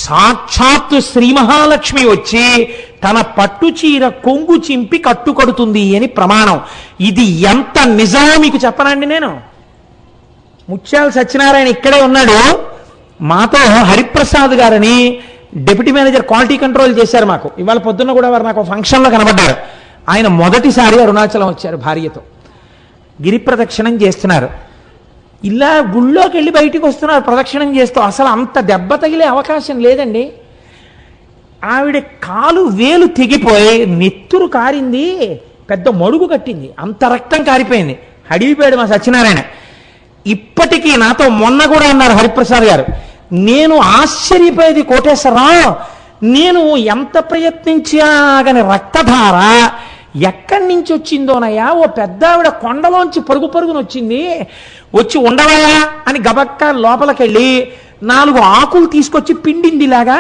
సాక్షాత్తు శ్రీ మహాలక్ష్మి వచ్చి తన పట్టుచీర కొంగు చింపి కట్టుకడుతుంది అని ప్రమాణం. ఇది ఎంత నిజమో మీకు చెప్పనండి. నేను ముత్యాల సత్యనారాయణ ఇక్కడే ఉన్నాడు, మాతో హరిప్రసాద్ గారని డిప్యూటీ మేనేజర్ క్వాలిటీ కంట్రోల్ చేశారు మాకు. ఇవాళ పొద్దున్న కూడా వారు నాకు ఫంక్షన్లో కనబడ్డారు. ఆయన మొదటిసారి అరుణాచలం వచ్చారు భార్యతో, గిరి ప్రదక్షిణం చేస్తున్నారు. ఇలా గుళ్ళోకి వెళ్ళి బయటికి వస్తున్నారు ప్రదక్షిణం చేస్తూ. అసలు అంత దెబ్బ తగిలే అవకాశం లేదండి. ఆవిడ కాలు వేలు తెగిపోయి నెత్తురు కారింది, పెద్ద మడుగు కట్టింది, అంత రక్తం కారిపోయింది. అడిగిపోయాడు మా సత్యనారాయణ. ఇప్పటికీ నాతో మొన్న కూడా అన్నారు హరిప్రసాద్ గారు, నేను ఆశ్చర్యపోయేది కోటేశ్వరరావు, నేను ఎంత ప్రయత్నించాగని రక్తధార ఎక్కడి నుంచి వచ్చిందోనయ్యా. ఓ పెద్ద ఆవిడ కొండలోంచి పరుగు పరుగున వచ్చింది, వచ్చి ఉండవయా అని గబక్క లోపలికెళ్ళి 4 ఆకులు తీసుకొచ్చి పిండిందిలాగా,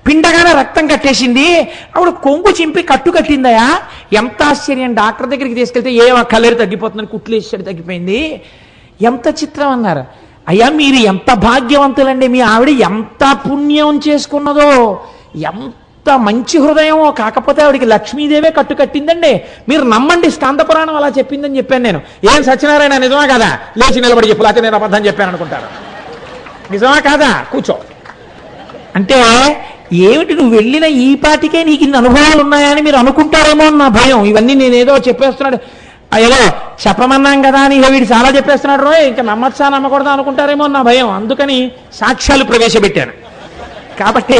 పిండగానే రక్తం కట్టేసింది. ఆవిడ కొంగు చింపి కట్టు కట్టిందయా. ఎంత ఆశ్చర్యం. డాక్టర్ దగ్గరికి తీసుకెళ్తే కలేరు తగ్గిపోతుందని కుట్లేసాడు, తగ్గిపోయింది. ఎంత చిత్రం అన్నారు. అయ్యా మీరు ఎంత భాగ్యవంతులండి, మీ ఆవిడ ఎంత పుణ్యం చేసుకున్నదో, ఎంత మంచి హృదయమో. కాకపోతే ఆవిడికి లక్ష్మీదేవే కట్టు కట్టిందండి. మీరు నమ్మండి, స్కాంద పురాణం అలా చెప్పిందని చెప్పాను నేను. ఏం సత్యనారాయణ నిజమా కదా? లేచి నిలబడి చెప్పు, లేకపోతే నేను అబద్ధం చెప్పాను అనుకుంటారు. నిజమా కాదా? కూర్చో అంటే ఏమిటి, నువ్వు వెళ్ళిన ఈ పాటికే నీకు ఇన్ని అనుభవాలు ఉన్నాయని మీరు అనుకుంటారేమో అని నా భయం. ఇవన్నీ నేనేదో చెప్పేస్తున్నాడు, ఏదో చెప్పమన్నాం కదా అని వీడు చాలా చెప్పేస్తున్నాడు రో, ఇంకా నమ్మచ్చా నమ్మకూడదా అనుకుంటారేమో నా భయం. అందుకని సాక్ష్యాలు ప్రవేశపెట్టాను. కాబట్టి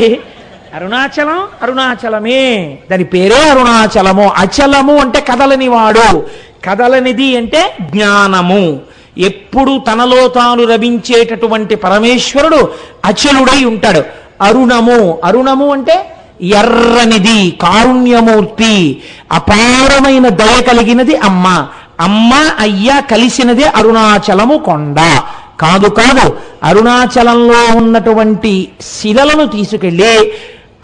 అరుణాచలం అరుణాచలమే, దాని పేరే అరుణాచలము. అచలము అంటే కదలని వాడు, కదలనిది అంటే జ్ఞానము. ఎప్పుడు తనలో తాను రవించేటటువంటి పరమేశ్వరుడు అచలుడై ఉంటాడు. అరుణము, అరుణము అంటే ఎర్రనిది, కారుణ్యమూర్తి, అపారమైన దయ కలిగినది అమ్మ. అమ్మ అయ్య కలిసినదే అరుణాచలము కొండ. కాదు కాదు, అరుణాచలంలో ఉన్నటువంటి శిలలను తీసుకెళ్ళి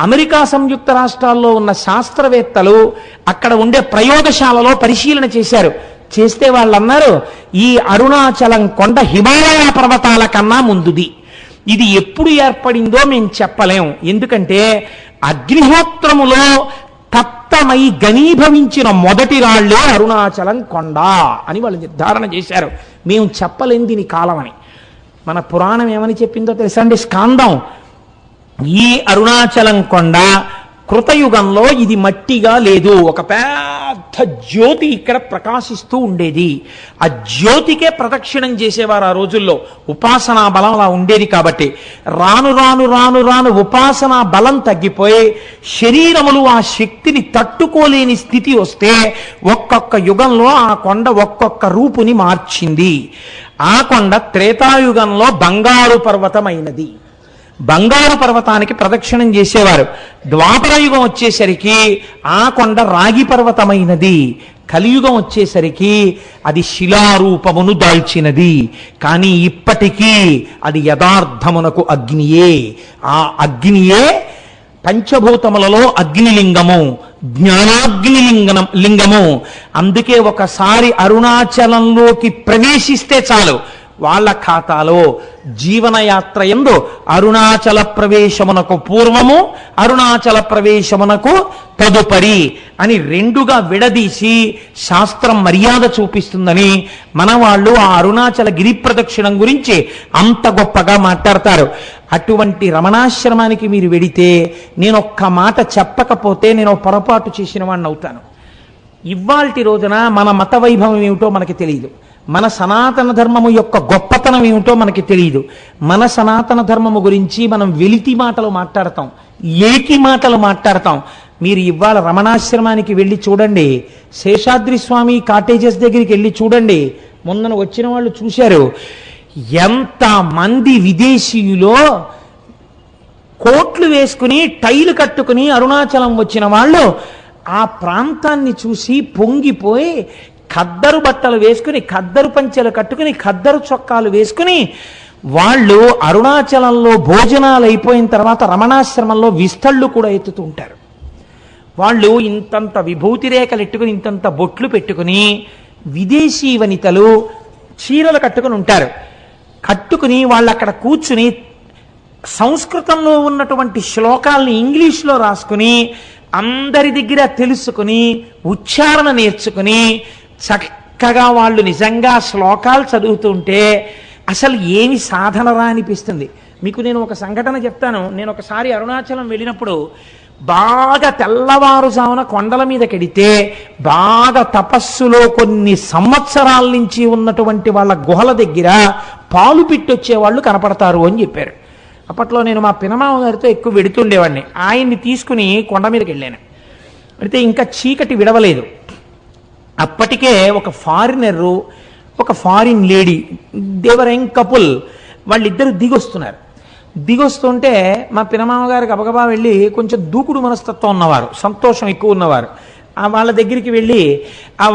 అమెరికా సంయుక్త రాష్ట్రాల్లో ఉన్న శాస్త్రవేత్తలు అక్కడ ఉండే ప్రయోగశాలలో పరిశీలన చేశారు. చేస్తే వాళ్ళు అన్నారు, ఈ అరుణాచలం కొండ హిమాలయ పర్వతాల కన్నా ముందుది. ఇది ఎప్పుడు ఏర్పడిందో మేము చెప్పలేం. ఎందుకంటే అగ్నిహోత్రములో తప్తమై ఘనీభవించిన మొదటి రాళ్లే అరుణాచలం కొండ అని వాళ్ళు నిర్ధారణ చేశారు. మేము చెప్పలేం దీని కాలమని. మన పురాణం ఏమని చెప్పిందో తెలుసా అండి? స్కాందం, ఈ అరుణాచలం కొండ కృతయుగంలో ఇది మట్టిగా లేదు, ఒక పెద్ద జ్యోతి ఇక్కడ ప్రకాశిస్తూ ఉండేది. ఆ జ్యోతికే ప్రదక్షిణం చేసేవారు ఆ రోజుల్లో. ఉపాసనా బలం అలా ఉండేది. కాబట్టి రాను రాను రాను రాను ఉపాసనా బలం తగ్గిపోయి శరీరములు ఆ శక్తిని తట్టుకోలేని స్థితి వస్తే ఒక్కొక్క యుగంలో ఆ కొండ ఒక్కొక్క రూపుని మార్చింది. ఆ కొండ త్రేతాయుగంలో బంగారు పర్వతమైనది. బంగారు పర్వతానికి ప్రదక్షిణం చేసేవారు. ద్వాపర యుగం వచ్చేసరికి ఆ కొండ రాగి పర్వతమైనది. కలియుగం వచ్చేసరికి అది శిలారూపమును దాల్చినది. కానీ ఇప్పటికీ అది యథార్థమునకు అగ్నియే. ఆ అగ్నియే పంచభూతములలో అగ్నిలింగము, లింగము. అందుకే ఒకసారి అరుణాచలంలోకి ప్రవేశిస్తే చాలు, వాళ్ళ ఖాతాలో జీవనయాత్ర యందు అరుణాచల ప్రవేశమునకు పూర్వము, అరుణాచల ప్రవేశమునకు తదుపరి అని రెండుగా విడదీసి శాస్త్రం మర్యాద చూపిస్తుందని మన వాళ్ళు ఆ అరుణాచల గిరి ప్రదక్షిణం గురించి అంత గొప్పగా మాట్లాడతారు. అటువంటి రమణాశ్రమానికి మీరు వెడితే నేను ఒక్క మాట చెప్పకపోతే నేను పొరపాటు చేసిన వాడిని అవుతాను. ఇవాల్టి రోజున మన మత వైభవం ఏమిటో మనకి తెలియదు, మన సనాతన ధర్మము యొక్క గొప్పతనం ఏమిటో మనకి తెలియదు. మన సనాతన ధర్మము గురించి మనం వెలితి మాటలు మాట్లాడతాం, ఏకి మాటలు మాట్లాడతాం. మీరు ఇవాళ రమణాశ్రమానికి వెళ్ళి చూడండి, శేషాద్రి స్వామి కాటేజెస్ దగ్గరికి వెళ్ళి చూడండి. మొన్న వచ్చిన వాళ్ళు చూశారు, ఎంతమంది విదేశీయులో కోట్లు వేసుకుని టైలు కట్టుకుని అరుణాచలం వచ్చిన వాళ్ళు ఆ ప్రాంతాన్ని చూసి పొంగిపోయి ఖద్దరు బట్టలు వేసుకుని, ఖద్దరు పంచెలు కట్టుకుని, ఖద్దరు చొక్కాలు వేసుకుని వాళ్ళు అరుణాచలంలో భోజనాలు అయిపోయిన తర్వాత రమణాశ్రమంలో విస్తళ్ళు కూడా ఎత్తుతూ ఉంటారు. వాళ్ళు ఇంతంత విభూతి రేఖలు ఎట్టుకుని, ఇంతంత బొట్లు పెట్టుకుని, విదేశీ వనితలు చీరలు కట్టుకుని ఉంటారు. కట్టుకుని వాళ్ళు అక్కడ కూర్చుని సంస్కృతంలో ఉన్నటువంటి శ్లోకాల్ని ఇంగ్లీష్లో రాసుకుని అందరి దగ్గర తెలుసుకుని ఉచ్చారణ నేర్చుకుని చక్కగా వాళ్ళు నిజంగా శ్లోకాలు చదువుతుంటే అసలు ఏమి సాధనరా అనిపిస్తుంది. మీకు నేను ఒక సంఘటన చెప్తాను. నేను ఒకసారి అరుణాచలం వెళ్ళినప్పుడు బాగా తెల్లవారుజామున కొండల మీద కెడితే బాగా తపస్సులో కొన్ని సంవత్సరాల నుంచి ఉన్నటువంటి వాళ్ళ గుహల దగ్గర పాలు పిట్టొచ్చే వాళ్ళు కనపడతారు అని చెప్పారు. అప్పట్లో నేను మా పినమామ గారితో ఎక్కువ వెడుతుండేవాడిని. ఆయన్ని తీసుకుని కొండ మీదకి వెళ్ళాను. అయితే ఇంకా చీకటి విడవలేదు. అప్పటికే ఒక ఫారినరు, ఒక ఫారిన్ లేడీ, దేవర్ యంగ్ కపుల్, వాళ్ళిద్దరు దిగొస్తున్నారు. దిగొస్తుంటే మా పినమామ గారికి గబగబా వెళ్ళి, కొంచెం దూకుడు మనస్తత్వం ఉన్నవారు, సంతోషం ఎక్కువ ఉన్నవారు, వాళ్ళ దగ్గరికి వెళ్ళి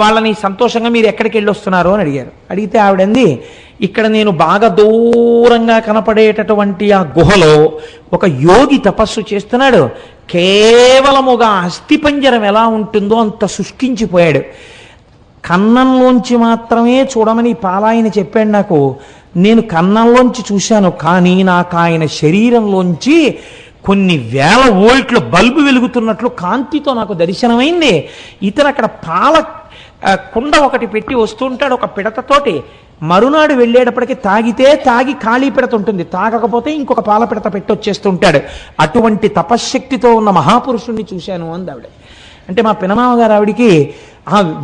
వాళ్ళని సంతోషంగా మీరు ఎక్కడికి వెళ్ళి వస్తున్నారు అని అడిగారు. అడిగితే ఆవిడంది, ఇక్కడ నేను బాగా దూరంగా కనపడేటటువంటి ఆ గుహలో ఒక యోగి తపస్సు చేస్తున్నాడు, కేవలముగా అస్థిపంజరం ఎలా ఉంటుందో అంత శుష్కించిపోయాడు. కన్నంలోంచి మాత్రమే చూడమని పాలాయన చెప్పాడు నాకు. నేను కన్నంలోంచి చూశాను, కానీ నాకు ఆయన శరీరంలోంచి కొన్ని వేల వోల్ట్ల బల్బు వెలుగుతున్నట్లు కాంతితో నాకు దర్శనమైంది. ఇతను అక్కడ పాల కుండ ఒకటి పెట్టి వస్తుంటాడు ఒక పిడతతోటి. మరునాడు వెళ్ళేటప్పటికి తాగి ఖాళీ పిడత ఉంటుంది, తాగకపోతే ఇంకొక పాల పిడత పెట్టి వచ్చేస్తుంటాడు. అటువంటి తపశ్శక్తితో ఉన్న మహాపురుషుణ్ణి చూశాను అంది ఆవిడ. అంటే మా పినమామ గారు ఆవిడికి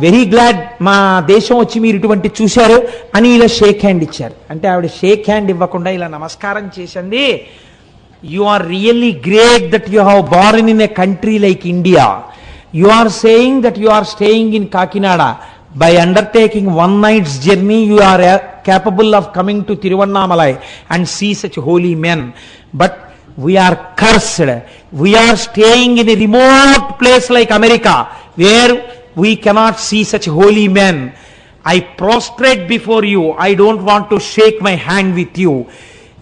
వెరీ గ్లాడ్ మా దేశం వచ్చి మీరు ఇటువంటి చూశారు అని ఇలా షేక్ హ్యాండ్ ఇచ్చారు. అంటే ఆవిడ షేక్ హ్యాండ్ ఇవ్వకుండా ఇలా నమస్కారం చేసింది. You are really great that you have born in a country like India. You are saying that you are staying in Kakinada. By undertaking one night's journey, you are capable of coming to Tiruvannamalai and see such holy men. But we are cursed. We are staying in a remote place like America, where we cannot see such holy men. I prostrate before you. I don't want to shake my hand with you.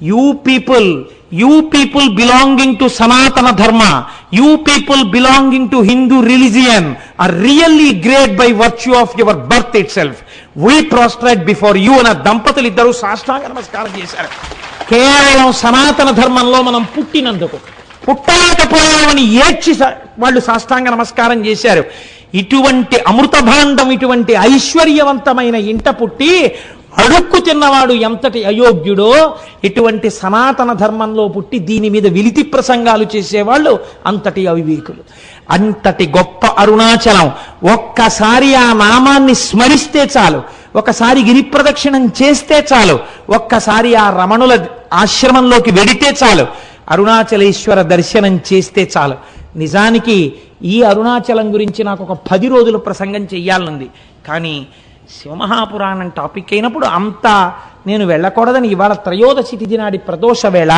You people belonging to Sanatana Dharma, you people belonging to Hindu religion are really great by virtue of your birth itself. We prostrate before you. అన్న దంపతులు ఇద్దరు సాష్టాంగ నమస్కారం చేశారు. కేవలం సనాతన ధర్మంలో మనం పుట్టినందుకు, పుట్టలేకపోయామని ఏడ్చి వాళ్ళు సాష్టాంగ నమస్కారం చేశారు. ఇటువంటి అమృత భాండం, ఇటువంటి ఐశ్వర్యవంతమైన ఇంట పుట్టి అడుక్కు తిన్నవాడు ఎంతటి అయోగ్యుడో, ఇటువంటి సనాతన ధర్మంలో పుట్టి దీని మీద విలితి ప్రసంగాలు చేసేవాళ్ళు అంతటి అవివేకులు. అంతటి గొప్ప అరుణాచలం. ఒక్కసారి ఆ నామాన్ని స్మరిస్తే చాలు, ఒకసారి గిరి ప్రదక్షిణం చేస్తే చాలు, ఒక్కసారి ఆ రమణుల ఆశ్రమంలోకి వెడితే చాలు, అరుణాచలేశ్వర దర్శనం చేస్తే చాలు. నిజానికి ఈ అరుణాచలం గురించి నాకు ఒక 10 రోజుల ప్రసంగం చెయ్యాలనుంది. కానీ శివమహాపురాణం టాపిక్ అయినప్పుడు అంతా నేను వెళ్ళకూడదని ఇవాళ త్రయోదశి తిథి నాడి ప్రదోష వేళ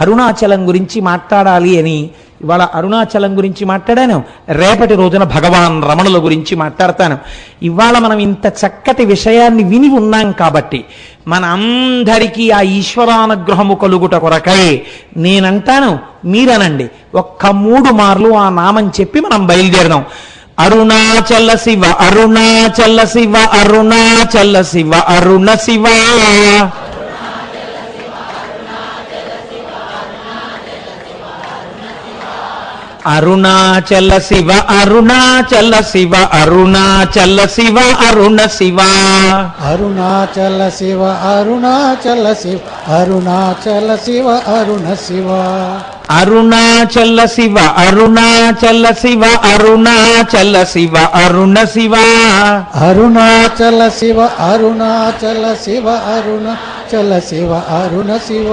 అరుణాచలం గురించి మాట్లాడాలి అని ఇవాళ అరుణాచలం గురించి మాట్లాడాను. రేపటి రోజున భగవాన్ రమణుల గురించి మాట్లాడతాను. ఇవాళ మనం ఇంత చక్కటి విషయాన్ని విని ఉన్నాం కాబట్టి మన అందరికీ ఆ ఈశ్వరానుగ్రహము కలుగుట కొరకై నేనంటాను, మీరనండి, ఒక్క 3 మార్లు ఆ నామం చెప్పి మనం బయలుదేరదాం. అరుణాచల శివ, అరుణాచల శివ, అరుణాచల శివ, అరుణ శివ. అరుణాచల శివ అరుణాచల శివ అరుణాచల శివ అరుణ శివ అరుణాచల శివ అరుణాచల శివ అరుణాచల శివ అరుణ శివ అరుణాచల శివ అరుణాచల శివ అరుణాచల శివ అరుణ శివ అరుణాచల శివ అరుణాచల శివ అరుణాచల శివ అరుణ శివ